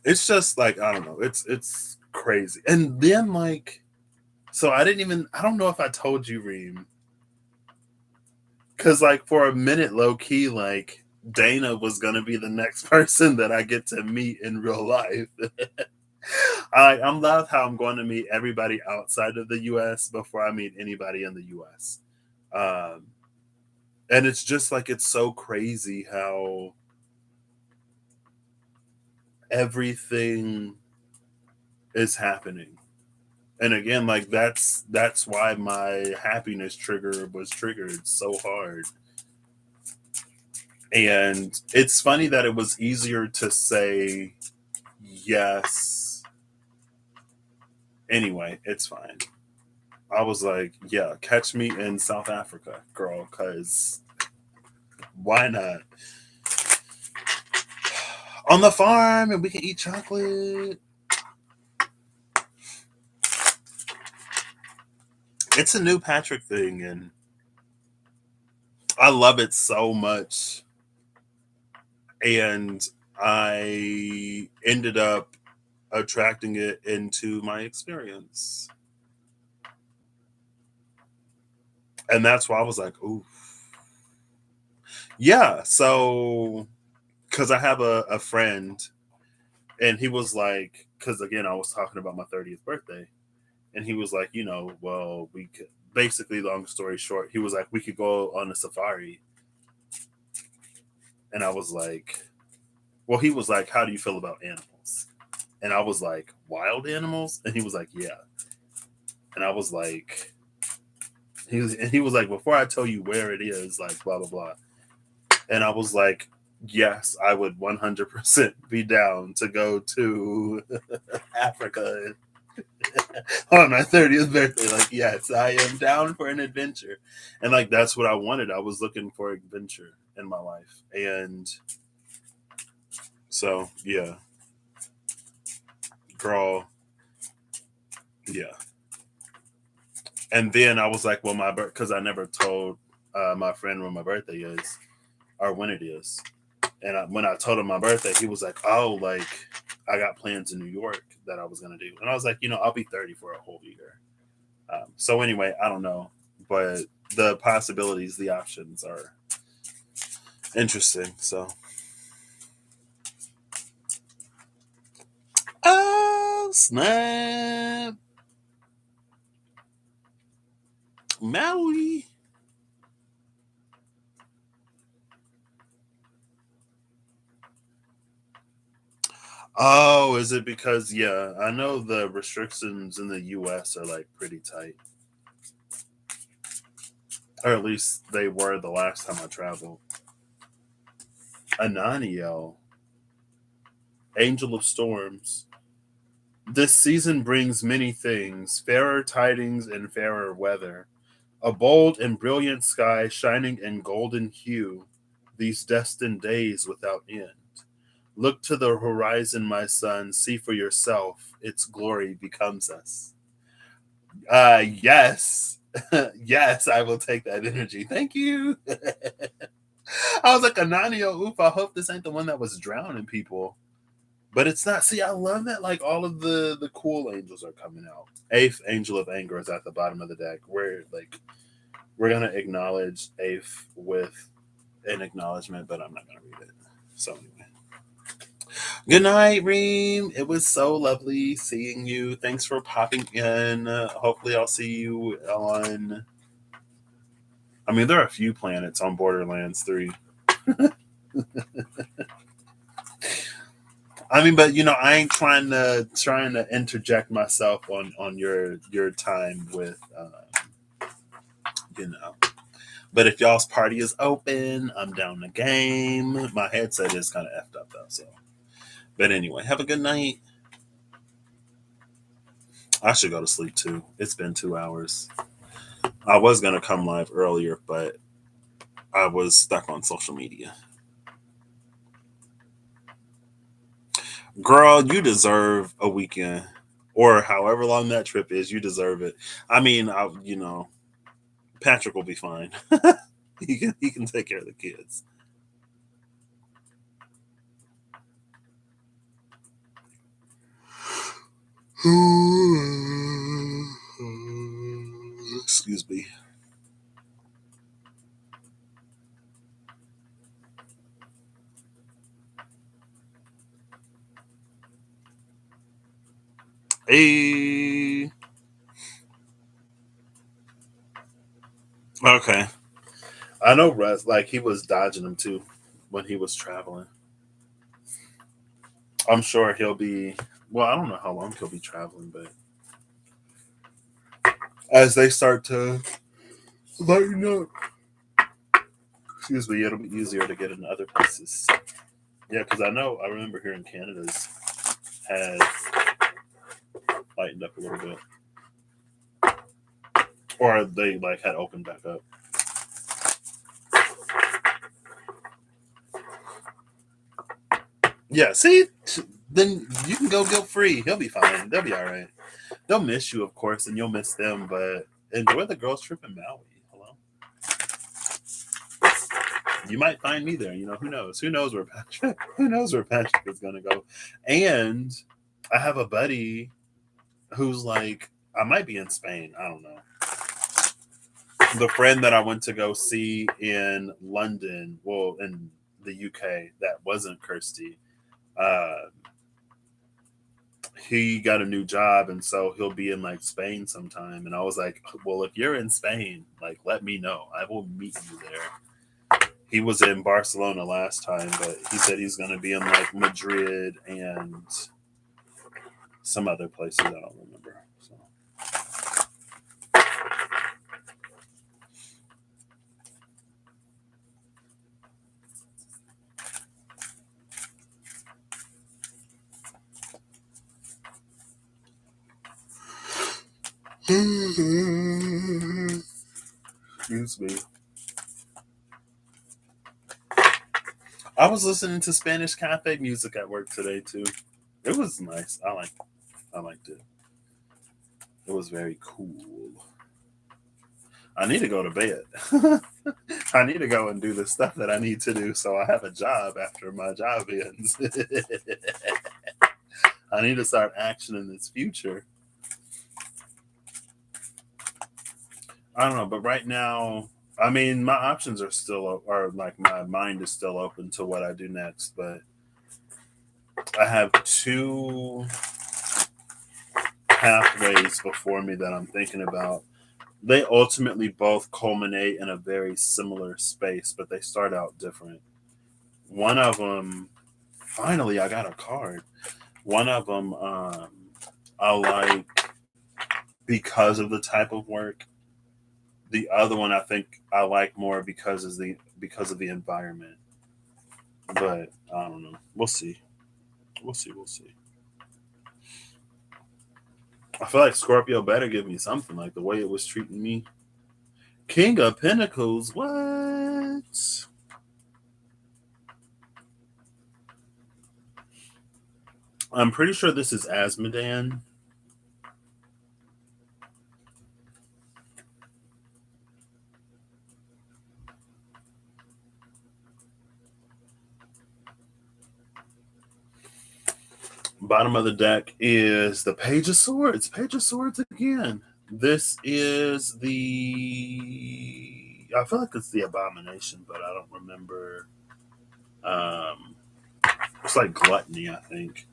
It's just like I don't know. It's crazy. And then like, so I don't know if I told you, Reem, because like for a minute, low key, like Dana was gonna be the next person that I get to meet in real life. I'm love how I'm going to meet everybody outside of the U.S. before I meet anybody in the U.S. And it's just like it's so crazy how everything is happening. And again, like that's why my happiness trigger was triggered so hard. And it's funny that it was easier to say yes. Anyway, it's fine. I was like, yeah, catch me in South Africa, girl, because why not? On the farm and we can eat chocolate. It's a new Patrick thing and I love it so much. And I ended up attracting it into my experience. And that's why I was like, ooh. Yeah. So, because I have a friend and he was like, because again, I was talking about my 30th birthday. And he was like, well, we could, basically, long story short, he was like, we could go on a safari. And I was like, well, he was like, how do you feel about animals? And I was like, wild animals? And he was like, yeah. And I was like, he was like, before I tell you where it is, like, blah, blah, blah. And I was like, yes, I would 100% be down to go to Africa on my 30th birthday. Like, yes, I am down for an adventure. And like, that's what I wanted. I was looking for adventure in my life. And so, yeah, girl, yeah. And then I was like, well, because I never told my friend when my birthday is or when it is. And when I told him my birthday, he was like, oh, like, I got plans in New York that I was going to do. And I was like, I'll be 30 for a whole year. So anyway, I don't know. But the possibilities, the options are interesting. So, oh, snap. Maui. Oh, is it because, yeah, I know the restrictions in the US are like pretty tight. Or at least they were the last time I traveled. Ananiel, Angel of Storms. This season brings many things, fairer tidings and fairer weather. A bold and brilliant sky shining in golden hue, these destined days without end. Look to the horizon, my son, see for yourself, its glory becomes us. Yes. Yes, I will take that energy. Thank you. I was like, Ananio, oof, I hope this ain't the one that was drowning people. But it's not. See, I love that like all of the cool angels are coming out. Eighth angel of anger is at the bottom of the deck. We're gonna acknowledge Eighth with an acknowledgement, but I'm not gonna read it. So anyway. Good night, Reem. It was so lovely seeing you. Thanks for popping in. Hopefully I'll see you on I mean there are a few planets on Borderlands 3. I mean, but I ain't trying to interject myself on your time with you know. But if y'all's party is open, I'm down the game. My headset is kind of effed up though, so. But anyway, have a good night. I should go to sleep too. It's been 2 hours. I was gonna come live earlier, but I was stuck on social media. Girl, you deserve a weekend or however long that trip is. You deserve it. I mean, Patrick will be fine. He can take care of the kids. Excuse me. Hey. Okay. I know Russ, like he was dodging him too when he was traveling. I'm sure he'll be well, I don't know how long he'll be traveling, but as they start to lighten up, excuse me, it'll be easier to get in other places. Yeah, because I remember here in Canada's had lightened up a little bit. Or they like had opened back up. Yeah, see, then you can go guilt free. He'll be fine. They'll be all right. They'll miss you, of course, and you'll miss them. But enjoy the girls' trip in Maui. Hello, you might find me there. Who knows? Who knows where Patrick? Who knows where Patrick is gonna go? And I have a buddy who's like, I might be in Spain. I don't know. The friend that I went to go see in London, well, in the UK, that wasn't Kirsty. Uh, he got a new job, and so he'll be in like Spain sometime. And I was like, well, if you're in Spain, like let me know. I will meet you there. He was in Barcelona last time, but he said he's going to be in like Madrid and some other places I don't remember. So. Excuse me. I was listening to Spanish cafe music at work today too. It was nice. I liked it. It was very cool. I need to go to bed. I need to go and do the stuff that I need to do so I have a job after my job ends. I need to start action in this future. I don't know, but right now, I mean, my options are still, or like my mind is still open to what I do next, but I have two pathways before me that I'm thinking about. They ultimately both culminate in a very similar space, but they start out different. One of them, finally, I got a card. One of them, I like because of the type of work. The other one, I think, I like more because of the environment. But I don't know. We'll see. We'll see. We'll see. I feel like Scorpio better give me something like the way it was treating me. King of Pentacles. What? I'm pretty sure this is Asmodan. Bottom of the deck is the Page of Swords. Page of Swords again. This is the. I feel like it's the Abomination, but I don't remember. Um, it's like Gluttony, I think.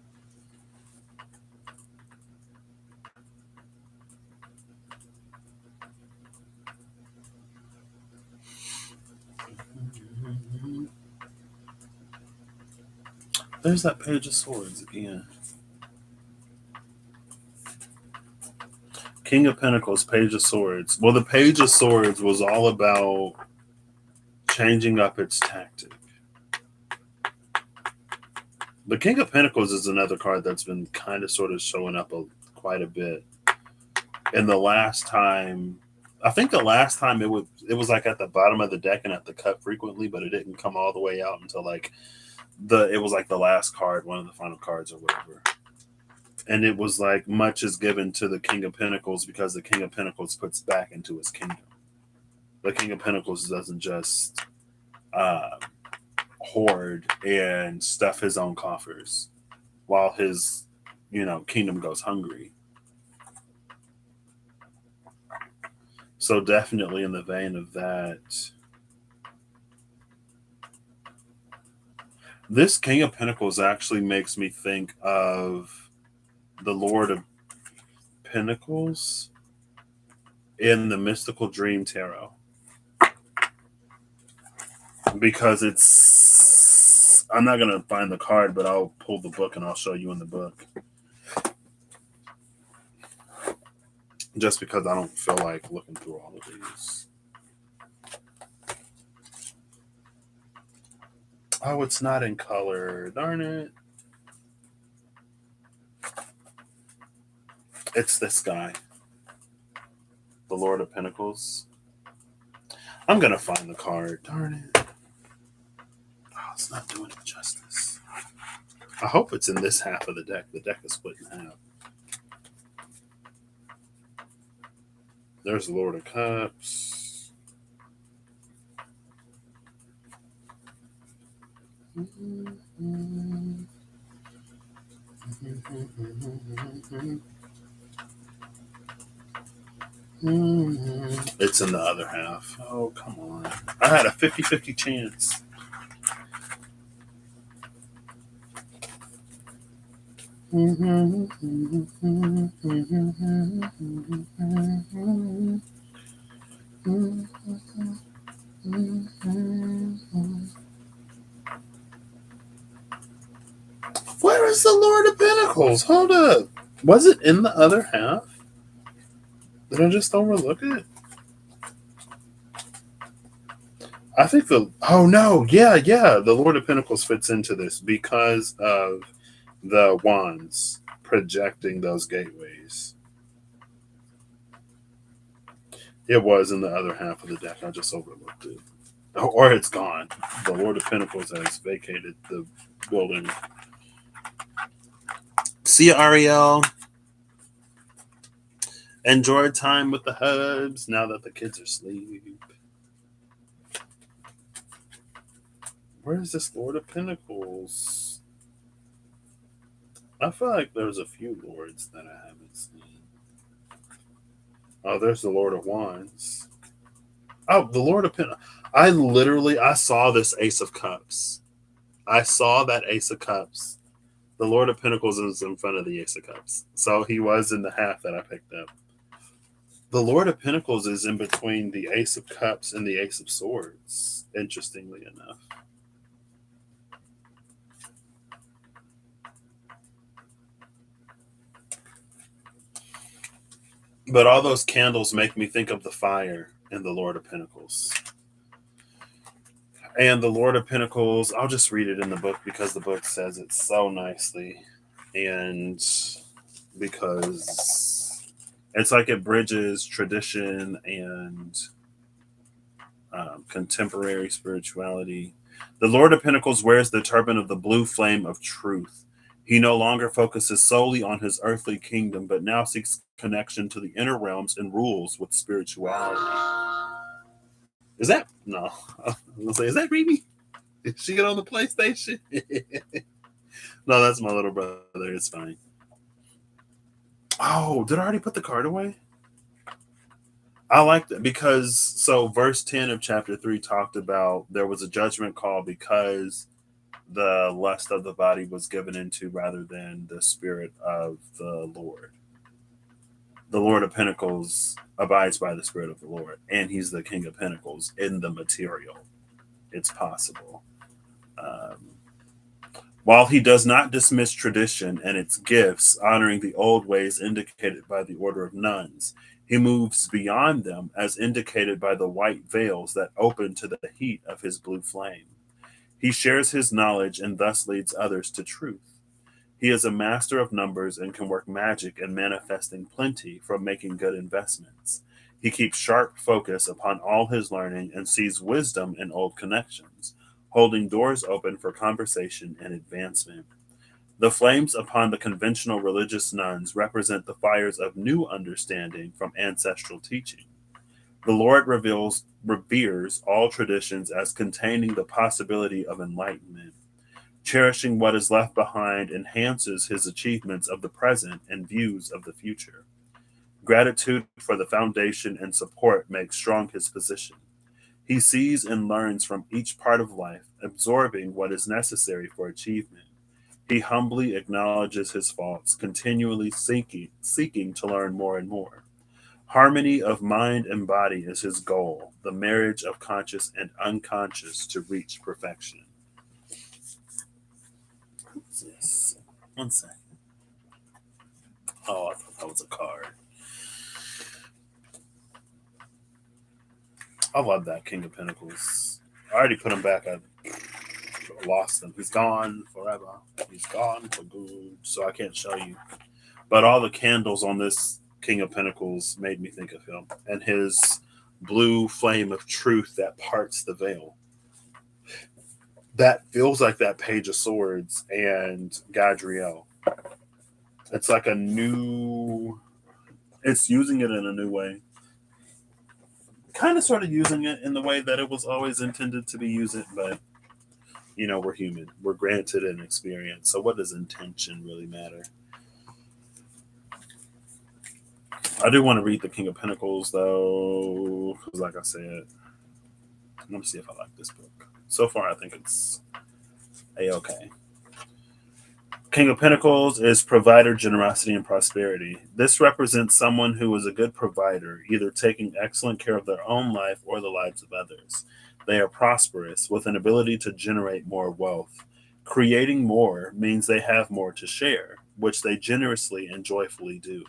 There's that Page of Swords again. King of Pentacles, Page of Swords. Well, the Page of Swords was all about changing up its tactic. The King of Pentacles is another card that's been kind of sort of showing up quite a bit. And the last time, I think the last time it was like at the bottom of the deck and at the cut frequently, but it didn't come all the way out until like it was like the last card, one of the final cards or whatever. And it was like much is given to the King of Pentacles because the King of Pentacles puts back into his kingdom. The King of Pentacles doesn't just hoard and stuff his own coffers while his, kingdom goes hungry. So definitely in the vein of that, this King of Pentacles actually makes me think of the Lord of Pentacles in the Mystical Dream Tarot. Because I'm not going to find the card, but I'll pull the book and I'll show you in the book. Just because I don't feel like looking through all of these. Oh, it's not in color. Darn it. It's this guy. The Lord of Pentacles. I'm going to find the card. Darn it. Oh, it's not doing it justice. I hope it's in this half of the deck. The deck is split in half. There's the Lord of Cups. It's in the other half. Oh, come on. I had a 50-50 chance. Where is the Lord of Pentacles? Hold up. Was it in the other half? Did I just overlook it? I think oh no, yeah. The Lord of Pentacles fits into this because of the wands projecting those gateways. It was in the other half of the deck. I just overlooked it. Or it's gone. The Lord of Pentacles has vacated the building. See you, Ariel. Enjoy time with the hubs now that the kids are asleep. Where is this Lord of Pentacles? I feel like there's a few lords that I haven't seen. Oh, there's the Lord of Wands. Oh, the Lord of Pentacles. I saw this Ace of Cups. I saw that Ace of Cups. The Lord of Pentacles is in front of the Ace of Cups. So he was in the half that I picked up. The Lord of Pentacles is in between the Ace of Cups and the Ace of Swords, interestingly enough. But all those candles make me think of the fire in the Lord of Pentacles. And the Lord of Pentacles, I'll just read it in the book because the book says it so nicely. And because it's like it bridges tradition and contemporary spirituality. The Lord of Pentacles wears the turban of the blue flame of truth. He no longer focuses solely on his earthly kingdom, but now seeks connection to the inner realms and rules with spirituality. Is that no? I was gonna say, is that Remy? Did she get on the PlayStation? No, that's my little brother. It's fine. Oh, did I already put the card away? I like that because so verse 10 of chapter 3 talked about there was a judgment call because the lust of the body was given into rather than the spirit of the Lord. The Lord of Pentacles abides by the Spirit of the Lord, and he's the King of Pentacles in the material. It's possible. Um, while he does not dismiss tradition and its gifts, honoring the old ways indicated by the order of nuns, he moves beyond them as indicated by the white veils that open to the heat of his blue flame. He shares his knowledge and thus leads others to truth. He is a master of numbers and can work magic and manifesting plenty from making good investments. He keeps sharp focus upon all his learning and sees wisdom in old connections, holding doors open for conversation and advancement. The flames upon the conventional religious nuns represent the fires of new understanding from ancestral teaching. The Lord reveres all traditions as containing the possibility of enlightenment. Cherishing what is left behind enhances his achievements of the present and views of the future. Gratitude for the foundation and support makes strong his position. He sees and learns from each part of life, absorbing what is necessary for achievement. He humbly acknowledges his faults, continually seeking to learn more and more. Harmony of mind and body is his goal, the marriage of conscious and unconscious to reach perfection. What's this? One second. Oh, I thought that was a card. I love that King of Pentacles. I already put him back. I lost him. He's gone forever. He's gone for good. So I can't show you. But all the candles on this King of Pentacles made me think of him and his blue flame of truth that parts the veil. That feels like that Page of Swords and Gadriel. It's like a new. It's using it in a new way. Kind of sort of using it in the way that it was always intended to be used, but we're human. We're granted an experience. So what does intention really matter? I do want to read the King of Pentacles though, because like I said, let me see if I like this book. So far, I think it's a-okay. King of Pentacles is provider, generosity, and prosperity. This represents someone who is a good provider, either taking excellent care of their own life or the lives of others. They are prosperous, with an ability to generate more wealth. Creating more means they have more to share, which they generously and joyfully do.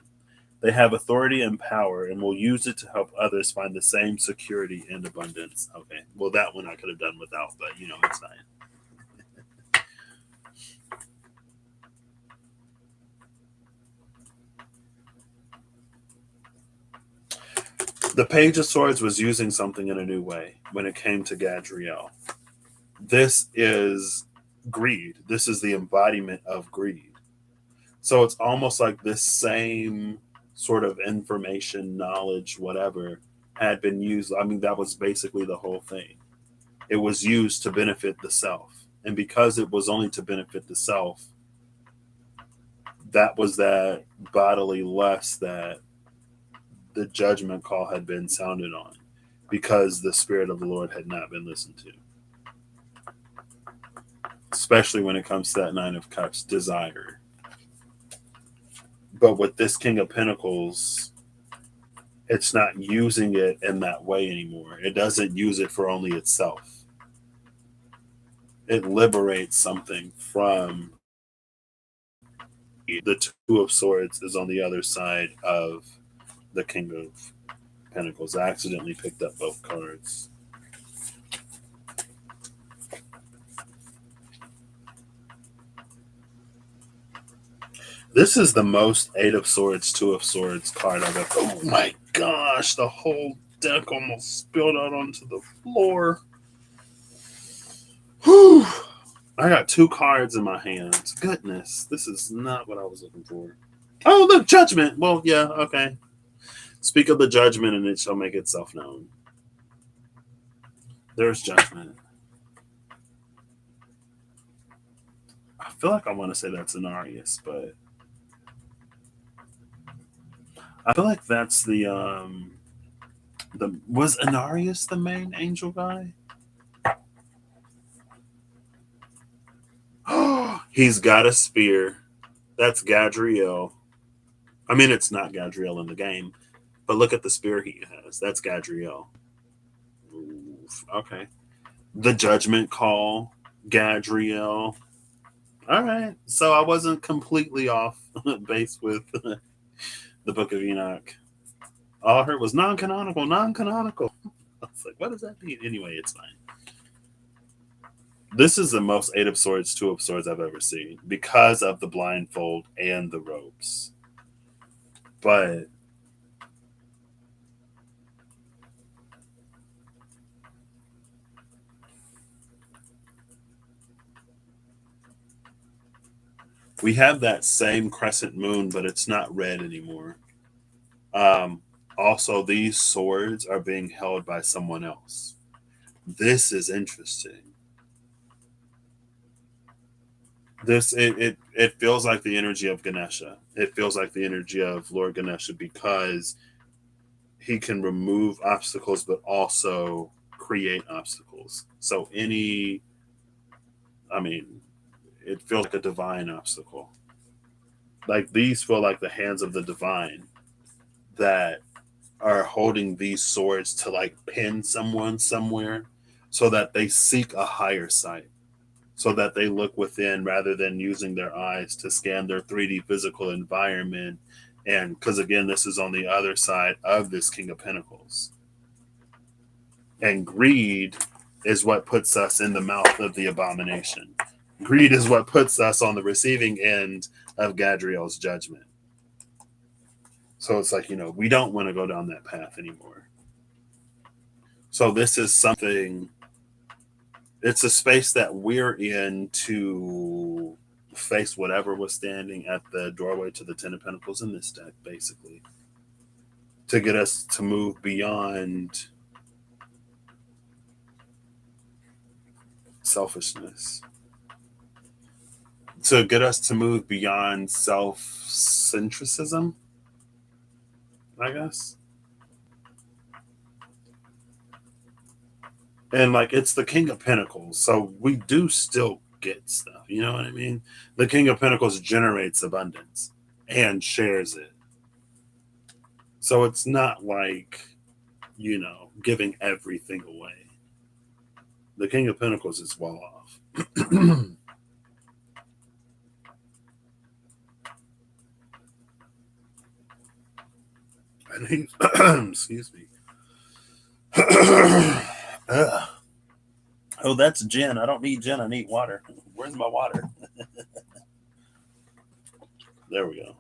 They have authority and power and will use it to help others find the same security and abundance. Okay, well, that one I could have done without, but it's fine. The Page of Swords was using something in a new way when it came to Gadriel. This is greed. This is the embodiment of greed. So it's almost like this same sort of information, knowledge, whatever, had been used. I mean, that was basically the whole thing. It was used to benefit the self. And because it was only to benefit the self, that was that bodily lust that the judgment call had been sounded on, because the Spirit of the Lord had not been listened to. Especially when it comes to that Nine of Cups, desire. But with this King of Pentacles, it's not using it in that way anymore. It doesn't use it for only itself. It liberates something from the Two of Swords is on the other side of the King of Pentacles. I accidentally picked up both cards. This is the most Eight of Swords, Two of Swords card I've ever. Oh my gosh, the whole deck almost spilled out onto the floor. Whew. I got two cards in my hands. Goodness, this is not what I was looking for. Oh, look, Judgment. Well, yeah, okay. Speak of the judgment, and it shall make itself known. There's Judgment. I feel like I want to say that's Anarius, but I feel like that's the was Anarius the main angel guy? He's got a spear. That's Gadriel. I mean, it's not Gadriel in the game, but look at the spear he has. That's Gadriel. Oof, okay. The Judgment Call, Gadriel. All right. So I wasn't completely off base with the Book of Enoch. All I heard was non-canonical, non-canonical. I was like, what does that mean? Anyway, it's fine. This is the most Eight of Swords, Two of Swords I've ever seen because of the blindfold and the ropes. But we have that same crescent moon, but it's not red anymore. Also, these swords are being held by someone else. This is interesting. It feels like the energy of Ganesha. It feels like the energy of Lord Ganesha because he can remove obstacles, but also create obstacles. So it feels like a divine obstacle. Like these feel like the hands of the divine that are holding these swords to like pin someone somewhere so that they seek a higher sight, so that they look within rather than using their eyes to scan their 3D physical environment. And because again, this is on the other side of this King of Pentacles. And greed is what puts us in the mouth of the abomination. Greed is what puts us on the receiving end of Gadriel's judgment. So it's like, we don't want to go down that path anymore. So this is something, it's a space that we're in to face whatever was standing at the doorway to the Ten of Pentacles in this deck, basically. To get us to move beyond selfishness. To get us to move beyond self-centricism, I guess. And like it's the King of Pentacles, so we do still get stuff. You know what I mean? The King of Pentacles generates abundance and shares it. So it's not like, giving everything away. The King of Pentacles is well off. And he, excuse me. Oh, that's gin. I don't need gin. I need water. Where's my water? There we go.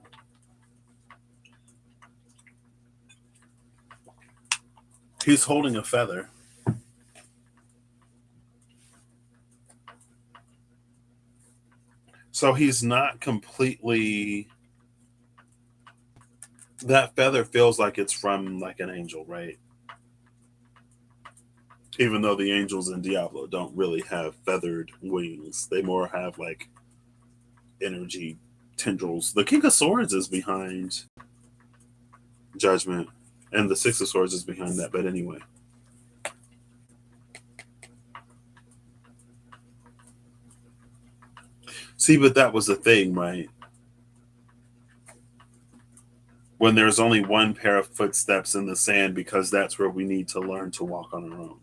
He's holding a feather. So he's not completely. That feather feels like it's from like an angel, right? Even though the angels in Diablo don't really have feathered wings, they more have like energy tendrils. The King of Swords is behind Judgment, and the Six of Swords is behind that. But anyway, see, but that was the thing, right? When there's only one pair of footsteps in the sand, because that's where we need to learn to walk on our own.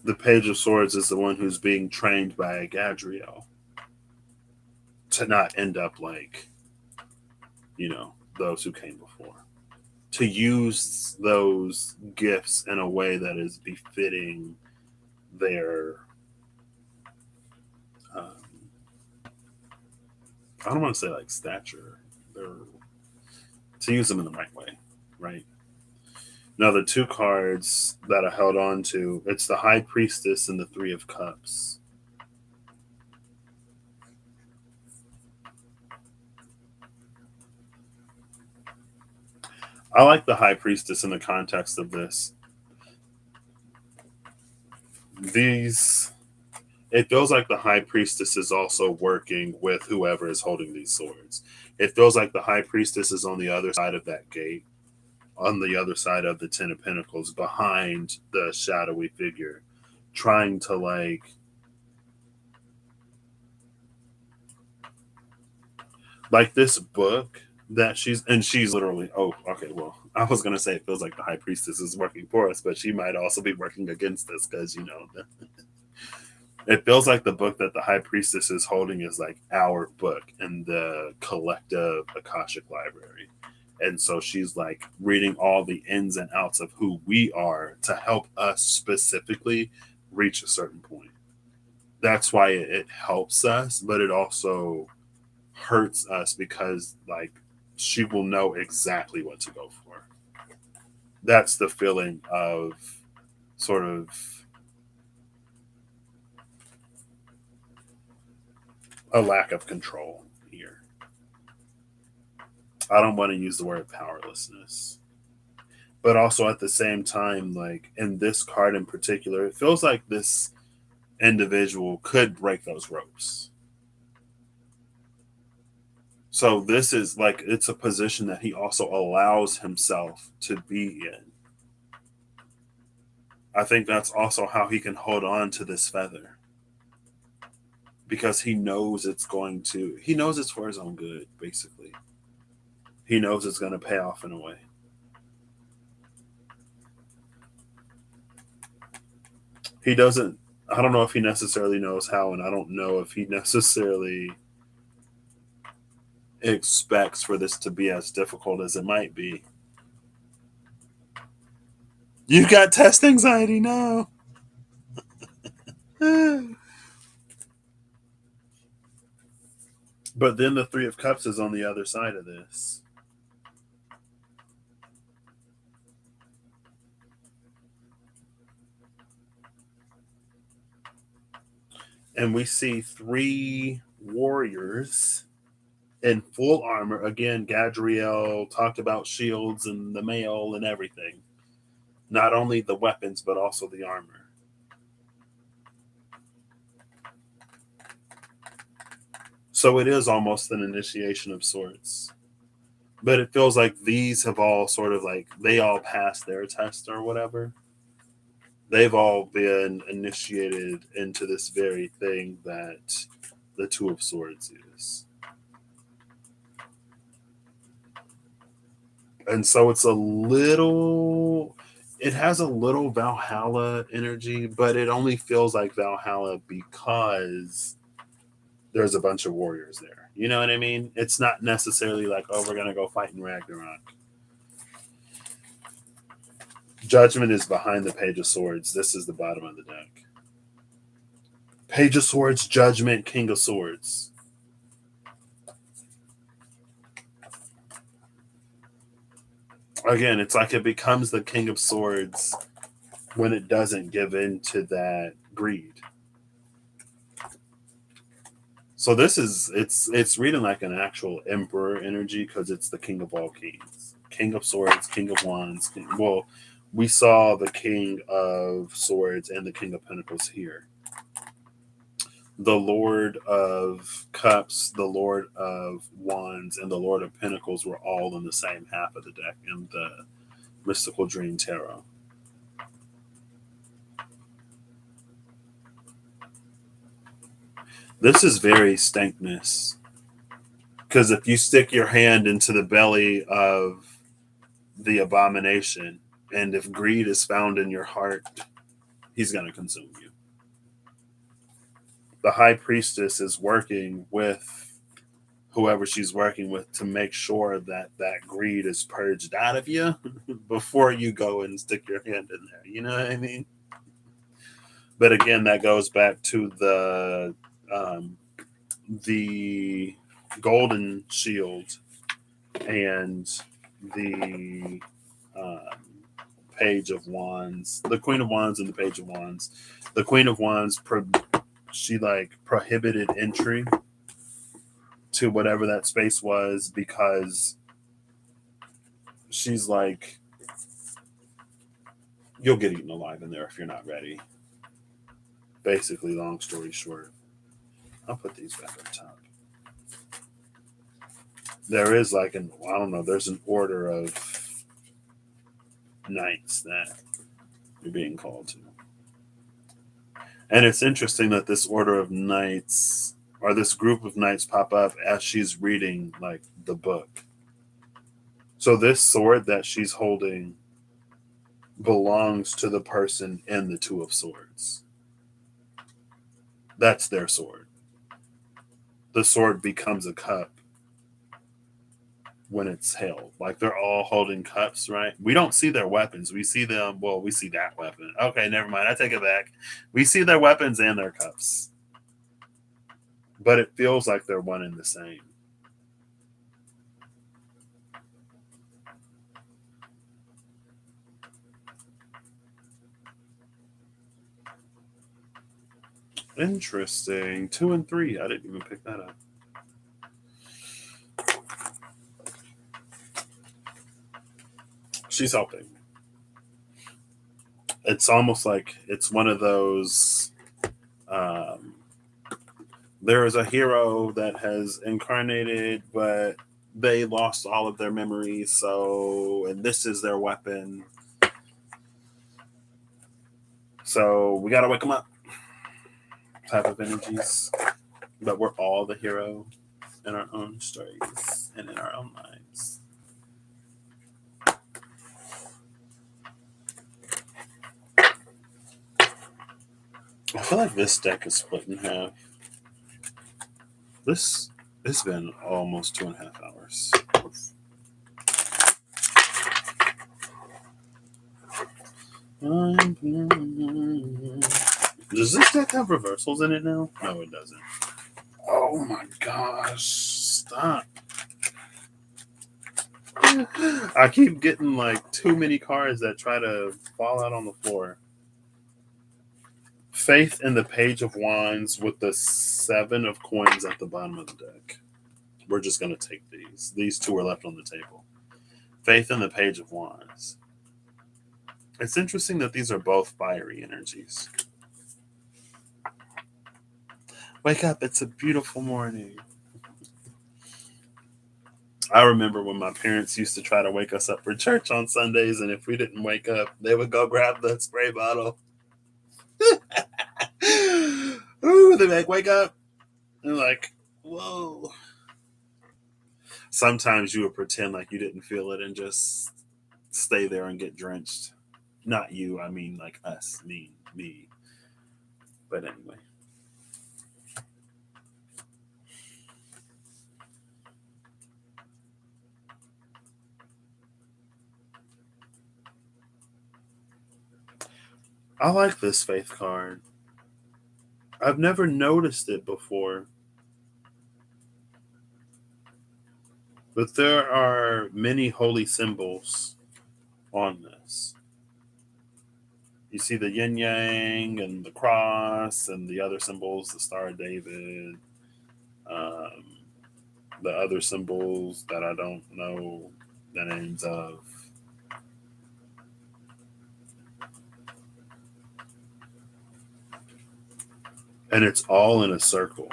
The Page of Swords is the one who's being trained by a Gadriel to not end up like, those who came before. To use those gifts in a way that is befitting their, I don't want to say like stature, their, to use them in the right way, right? Now, the two cards that I held on to, it's the High Priestess and the Three of Cups. I like the High Priestess in the context of this. It feels like the High Priestess is also working with whoever is holding these swords. It feels like the High Priestess is on the other side of that gate, on the other side of the Ten of Pentacles, behind the shadowy figure, trying to like this book that she's literally, oh, okay, well, I was gonna say it feels like the High Priestess is working for us, but she might also be working against us because it feels like the book that the High Priestess is holding is like our book in the collective Akashic library. And so she's like reading all the ins and outs of who we are to help us specifically reach a certain point. That's why it helps us, but it also hurts us because like she will know exactly what to go for. That's the feeling of sort of a lack of control here. I don't want to use the word powerlessness, but also at the same time, like in this card in particular, it feels like this individual could break those ropes. So this is like it's a position that he also allows himself to be in. I think that's also how he can hold on to this feather, because he knows he knows it's for his own good, basically. He knows it's going to pay off in a way. He doesn't, I don't know if he necessarily knows how, and I don't know if he necessarily expects for this to be as difficult as it might be. You got test anxiety now. But then the Three of Cups is on the other side of this. And we see three warriors in full armor. Again, Gadriel talked about shields and the mail and everything. Not only the weapons, but also the armor. So it is almost an initiation of sorts. But it feels like these have all sort of like, they all passed their test or whatever. They've all been initiated into this very thing that the Two of Swords is. And so it has a little Valhalla energy, but it only feels like Valhalla because there's a bunch of warriors there. You know what I mean? It's not necessarily like, oh, we're going to go fight in Ragnarok. Judgment is behind the Page of Swords. This is the bottom of the deck. Page of Swords, Judgment, King of Swords. Again, it's like it becomes the King of Swords when it doesn't give in to that greed. So this is it's reading like an actual emperor energy because it's the king of all kings, king of swords, king of wands. Well, we saw the king of swords and the king of pentacles here. The Lord of Cups, the Lord of Wands, and the Lord of Pentacles were all in the same half of the deck in the Mystical Dream Tarot. This is very stankness. Because if you stick your hand into the belly of the abomination, and if greed is found in your heart, he's going to consume you. The high priestess is working with whoever she's working with to make sure that that greed is purged out of you before you go and stick your hand in there. You know what I mean? But again, that goes back to the golden shield and the page of wands, the queen of wands and the page of wands. The queen of wands, she like prohibited entry to whatever that space was because she's like, you'll get eaten alive in there if you're not ready. Basically, long story short, I'll put these back up top. There is like I don't know, there's an order of knights that you're being called to. And it's interesting that this order of knights or this group of knights pop up as she's reading like the book. So this sword that she's holding belongs to the person in the Two of Swords. That's their sword. The sword becomes a cup when it's held. Like they're all holding cups, right? We don't see their weapons. We see them, well, we see that weapon. Okay, never mind. I take it back. We see their weapons and their cups. But it feels like they're one and the same. Interesting. 2 and 3. I didn't even pick that up. She's helping. It's almost like it's one of those. There is a hero that has incarnated, but they lost all of their memories. So, and this is their weapon. So we gotta wake them up. Type of energies, but we're all the hero in our own stories and in our own lives. I feel like this deck is split in half. This has been almost 2.5 hours. Does this deck have reversals in it now? No, it doesn't. Oh my gosh. Stop. I keep getting like too many cards that try to fall out on the floor. Faith in the Page of Wands with the 7 of coins at the bottom of the deck. We're just going to take these. These two are left on the table. Faith in the Page of Wands. It's interesting that these are both fiery energies. Wake up, it's a beautiful morning. I remember when my parents used to try to wake us up for church on Sundays, and if we didn't wake up, they would go grab the spray bottle. Ooh, they're like, wake up. And like, whoa. Sometimes you would pretend like you didn't feel it and just stay there and get drenched. Not you, I mean like us, me. But anyway. I like this faith card. I've never noticed it before, but there are many holy symbols on this. You see the yin yang and the cross and the other symbols, the Star of David, um, the other symbols that I don't know the names of. And it's all in a circle.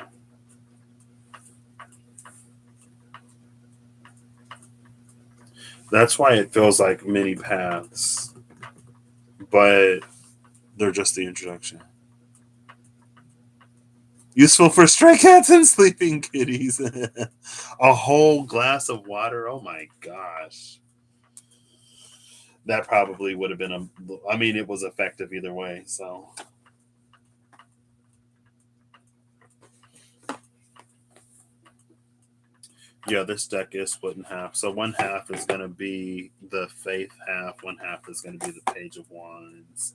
That's why it feels like many paths, but they're just the introduction. Useful for stray cats and sleeping kitties. A whole glass of water. Oh my gosh. That probably would have been I mean, it was effective either way. So, yeah, this deck is split in half. So, one half is going to be the faith half, one half is going to be the Page of Wands.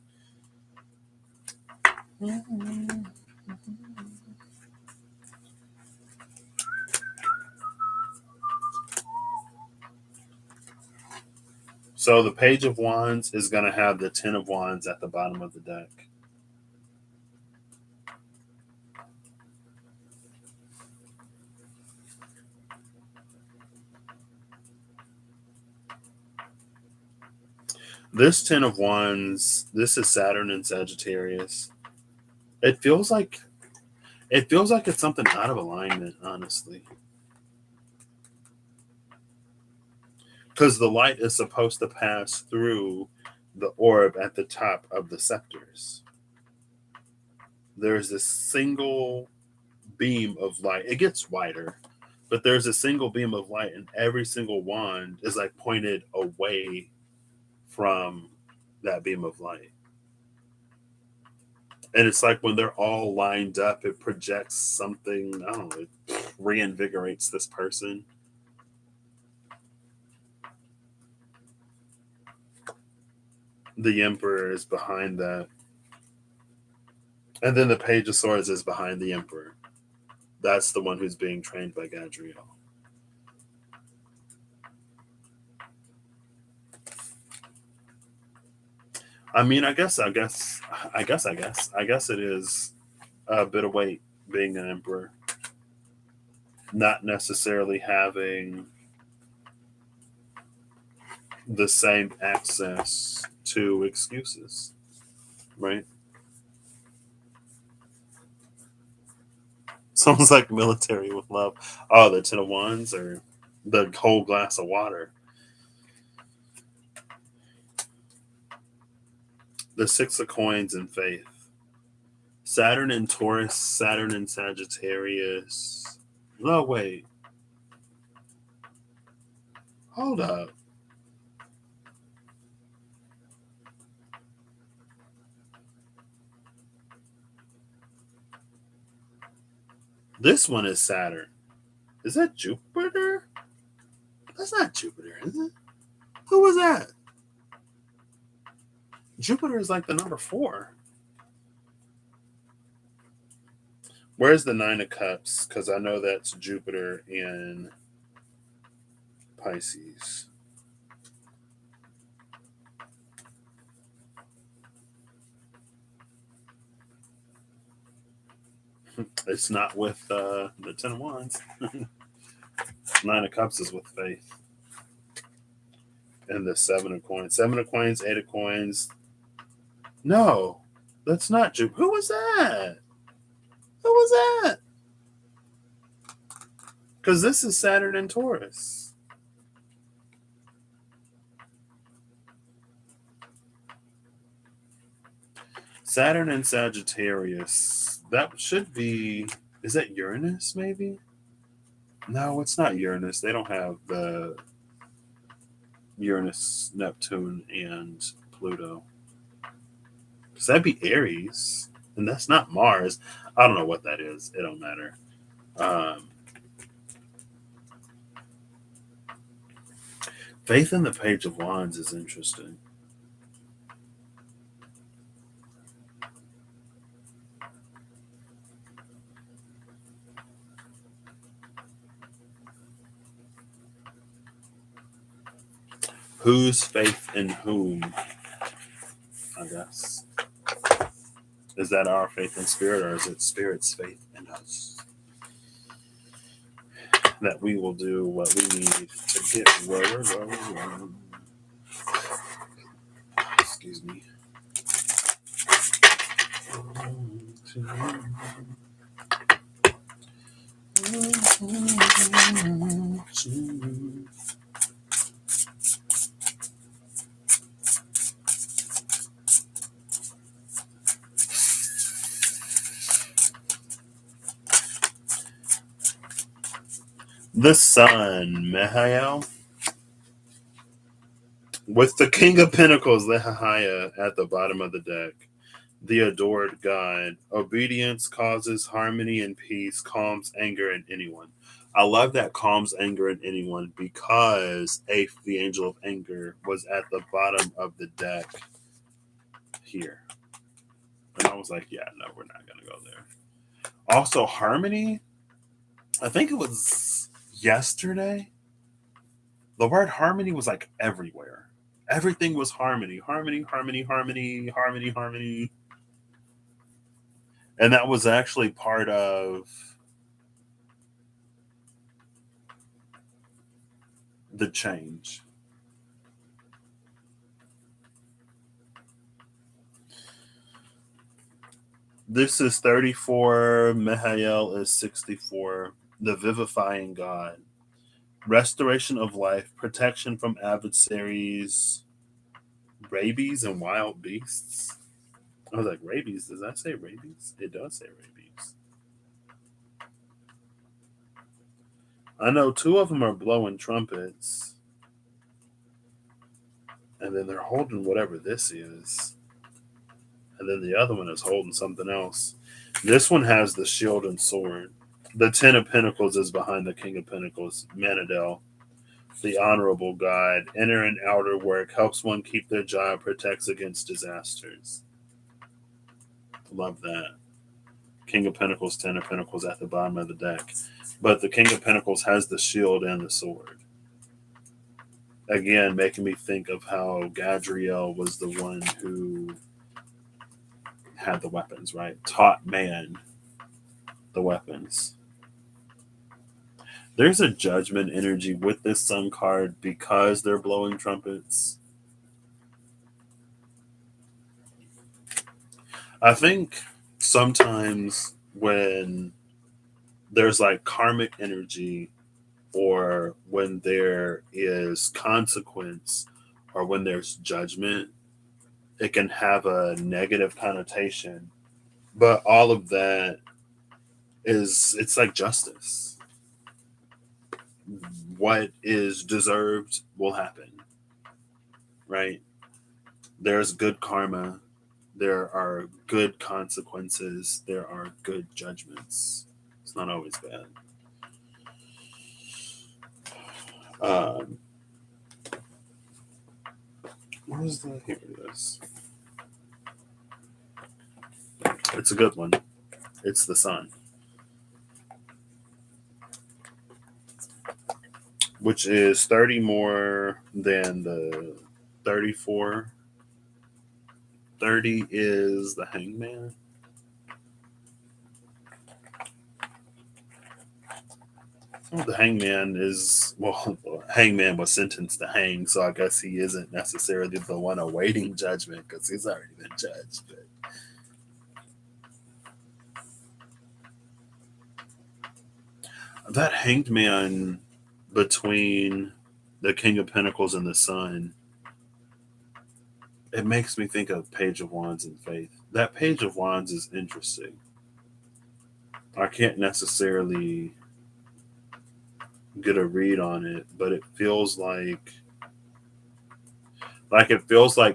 So the Page of Wands is going to have the Ten of Wands at the bottom of the deck. This Ten of Wands, this is Saturn and Sagittarius. It feels like it's something out of alignment, honestly. Because the light is supposed to pass through the orb at the top of the scepters. There's this single beam of light. It gets wider, but there's a single beam of light, and every single wand is like pointed away from that beam of light. And it's like when they're all lined up, it projects something, I don't know, it reinvigorates this person. The Emperor is behind that. And then the Page of Swords is behind the Emperor. That's the one who's being trained by Gadriel. I mean, I guess it is a bit of weight being an emperor. Not necessarily having the same access to excuses, right? Sounds like military with love. Oh, the Ten of Wands or the whole glass of water. The Six of Coins and Faith. Saturn and Taurus, Saturn and Sagittarius. No, wait. Hold up. This one is Saturn. Is that Jupiter? That's not Jupiter, is it? Who was that? Jupiter is like the number 4. Where's the Nine of Cups? Because I know that's Jupiter in Pisces. It's not with the Ten of Wands. Nine of Cups is with Faith. And the Seven of Coins. Seven of Coins, Eight of Coins. No, that's not Jupiter. Who was that? Who was that? Because this is Saturn and Taurus. Saturn and Sagittarius. That should be. Is that Uranus, maybe? No, it's not Uranus. They don't have the Uranus, Neptune, and Pluto. Because that'd be Aries. And that's not Mars. I don't know what that is. It don't matter. Faith in the Page of Wands is interesting. Whose faith in whom, I guess. Is that our faith in spirit, or is it spirit's faith in us? That we will do what we need to get where we're going. Excuse me. The sun, Mihail, with the King of Pentacles, Lehiah, at the bottom of the deck. The adored God. Obedience causes harmony and peace, calms anger in anyone. I love that calms anger in anyone because Aeth, the angel of anger, was at the bottom of the deck here. And I was like, yeah, no, we're not going to go there. Also, harmony, I think it was yesterday. The word harmony was like everywhere. Everything was harmony, harmony, harmony, harmony, harmony, harmony. And that was actually part of the change. This is 34. Mihail is 64. The vivifying God. Restoration of life, protection from adversaries, rabies, and wild beasts. I was like, rabies? Does that say rabies? It does say rabies. I know 2 of them are blowing trumpets. And then they're holding whatever this is. And then the other one is holding something else. This one has the shield and sword. The 10 of Pentacles is behind the King of Pentacles, Manadel, the honorable God. Inner and outer work helps one keep their job, protects against disasters. Love that. King of Pentacles, 10 of Pentacles at the bottom of the deck. But the King of Pentacles has the shield and the sword. Again, making me think of how Gadriel was the one who had the weapons, right? Taught man the weapons. There's a judgment energy with this sun card because they're blowing trumpets. I think sometimes when there's like karmic energy, or when there is consequence, or when there's judgment, it can have a negative connotation. But all of that it's like justice. What is deserved will happen, right? There's good karma. There are good consequences. There are good judgments. It's not always bad. What is that? Here it is. It's a good one. It's the sun, which is 30 more than the 34. 30 is the hangman. Well, the hangman is, well, hangman was sentenced to hang, so I guess he isn't necessarily the one awaiting judgment because he's already been judged. But that hanged man between the King of Pentacles and the Sun, it makes me think of Page of Wands and Faith. That Page of Wands is interesting. I can't necessarily get a read on it, but it feels like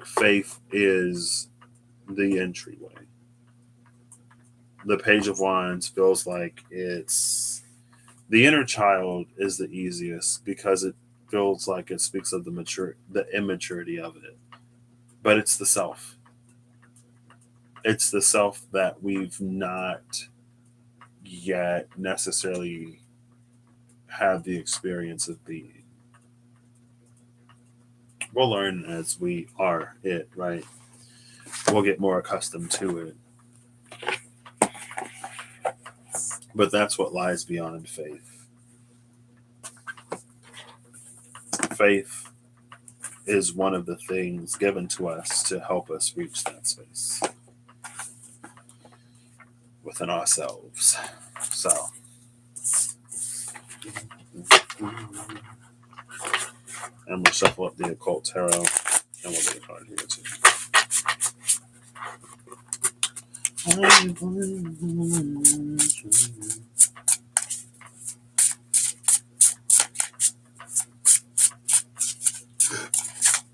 Faith is the entryway. The Page of Wands feels like it's the inner child is the easiest because it feels like it speaks of the immaturity of it. But it's the self. It's the self that we've not yet necessarily had the experience of being. We'll learn as we are it, right? We'll get more accustomed to it. But that's what lies beyond faith. Faith is one of the things given to us to help us reach that space within ourselves. So, and we'll shuffle up the occult tarot, and we'll get a card here too.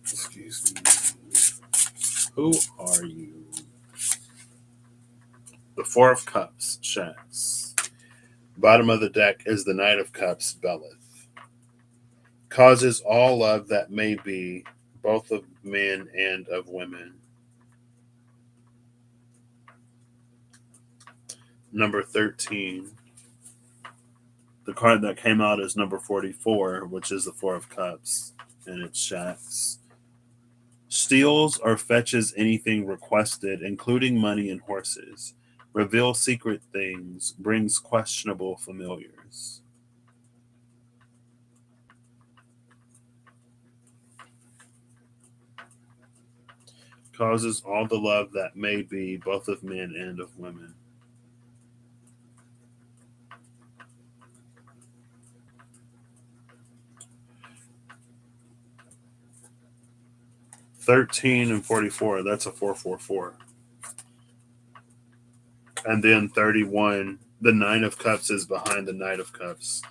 Excuse me. Who are you? The Four of Cups, Shax. Bottom of the deck is the Knight of Cups, Belith. Causes all love that may be, both of men and of women. Number 13. The card that came out is number 44, which is the Four of Cups, and it's Shax. Steals or fetches anything requested, including money and horses. Reveals secret things, brings questionable familiars. Causes all the love that may be, both of men and of women. $13 and 44, that's a 444. And then 31, the Nine of Cups is behind the Knight of Cups.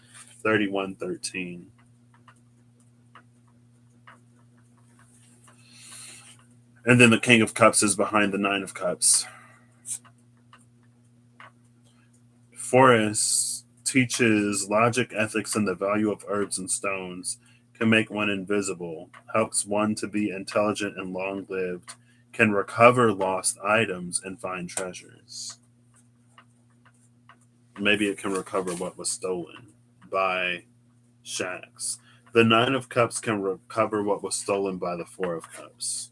31-13. And then the King of Cups is behind the Nine of Cups. Forest teaches logic, ethics, and the value of herbs and stones. Can make one invisible. Helps one to be intelligent and long-lived. Can recover lost items and find treasures. Maybe it can recover what was stolen by Shax. The Nine of Cups can recover what was stolen by the Four of Cups.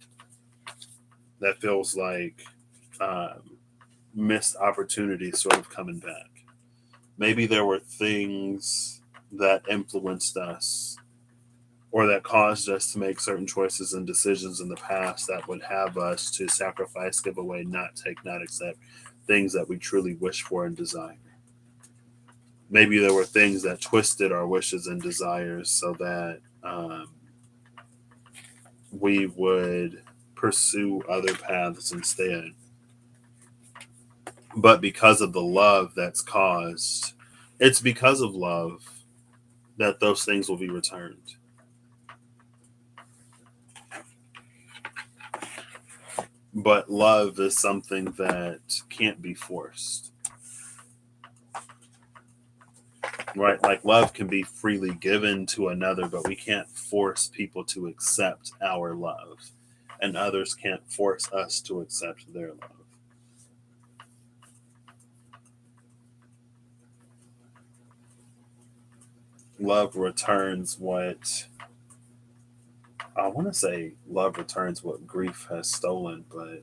That feels like missed opportunities sort of coming back. Maybe there were things that influenced us or that caused us to make certain choices and decisions in the past that would have us to sacrifice, give away, not take, not accept things that we truly wish for and desire. Maybe there were things that twisted our wishes and desires so that we would pursue other paths instead. But because of the love that's caused, it's because of love that those things will be returned. But love is something that can't be forced. Right? Like love can be freely given to another, but we can't force people to accept our love. And others can't force us to accept their love. Love returns what I want to say love returns what grief has stolen, but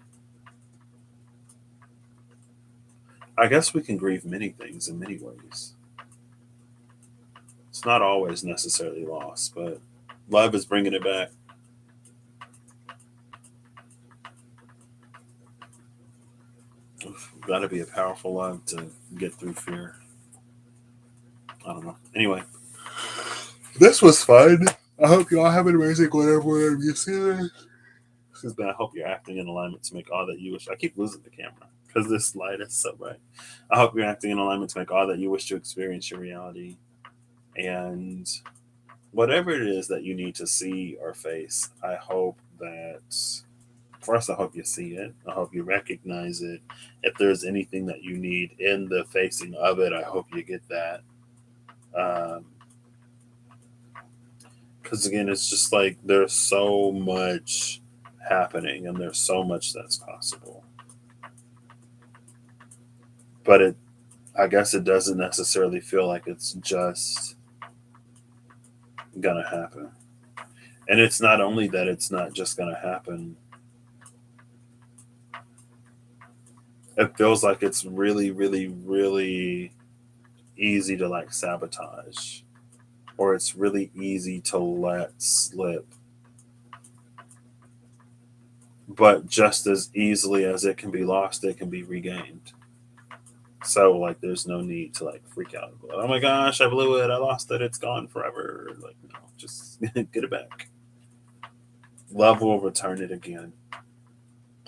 I guess we can grieve many things in many ways. It's not always necessarily lost, but love is bringing it back. Got to be a powerful love to get through fear. I don't know. Anyway, this was fun. I hope you all have an amazing whatever you see this. Excuse me. I hope you're acting in alignment to make all that you wish. I keep losing the camera because this light is so bright. I hope you're acting in alignment to make all that you wish to experience your reality. And whatever it is that you need to see or face, I hope that first, I hope you see it. I hope you recognize it. If there's anything that you need in the facing of it, I hope you get that. Because again, it's just like there's so much happening and there's so much that's possible. But I guess it doesn't necessarily feel like it's just gonna happen. And it's not only that it's not just going to happen, it feels like it's really, really, really easy to like sabotage, or it's really easy to let slip. But just as easily as it can be lost, it can be regained. So like there's no need to like freak out. Oh my gosh, I blew it, I lost it, it's gone forever. Like no, just get it back. Love will return it again.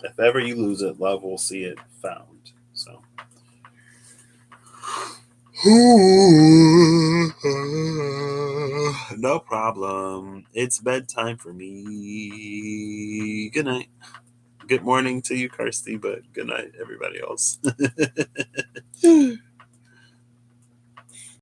If ever you lose it, love will see it found. So no problem. It's bedtime for me. Good night. Good morning to you, Kirsty, but good night, everybody else.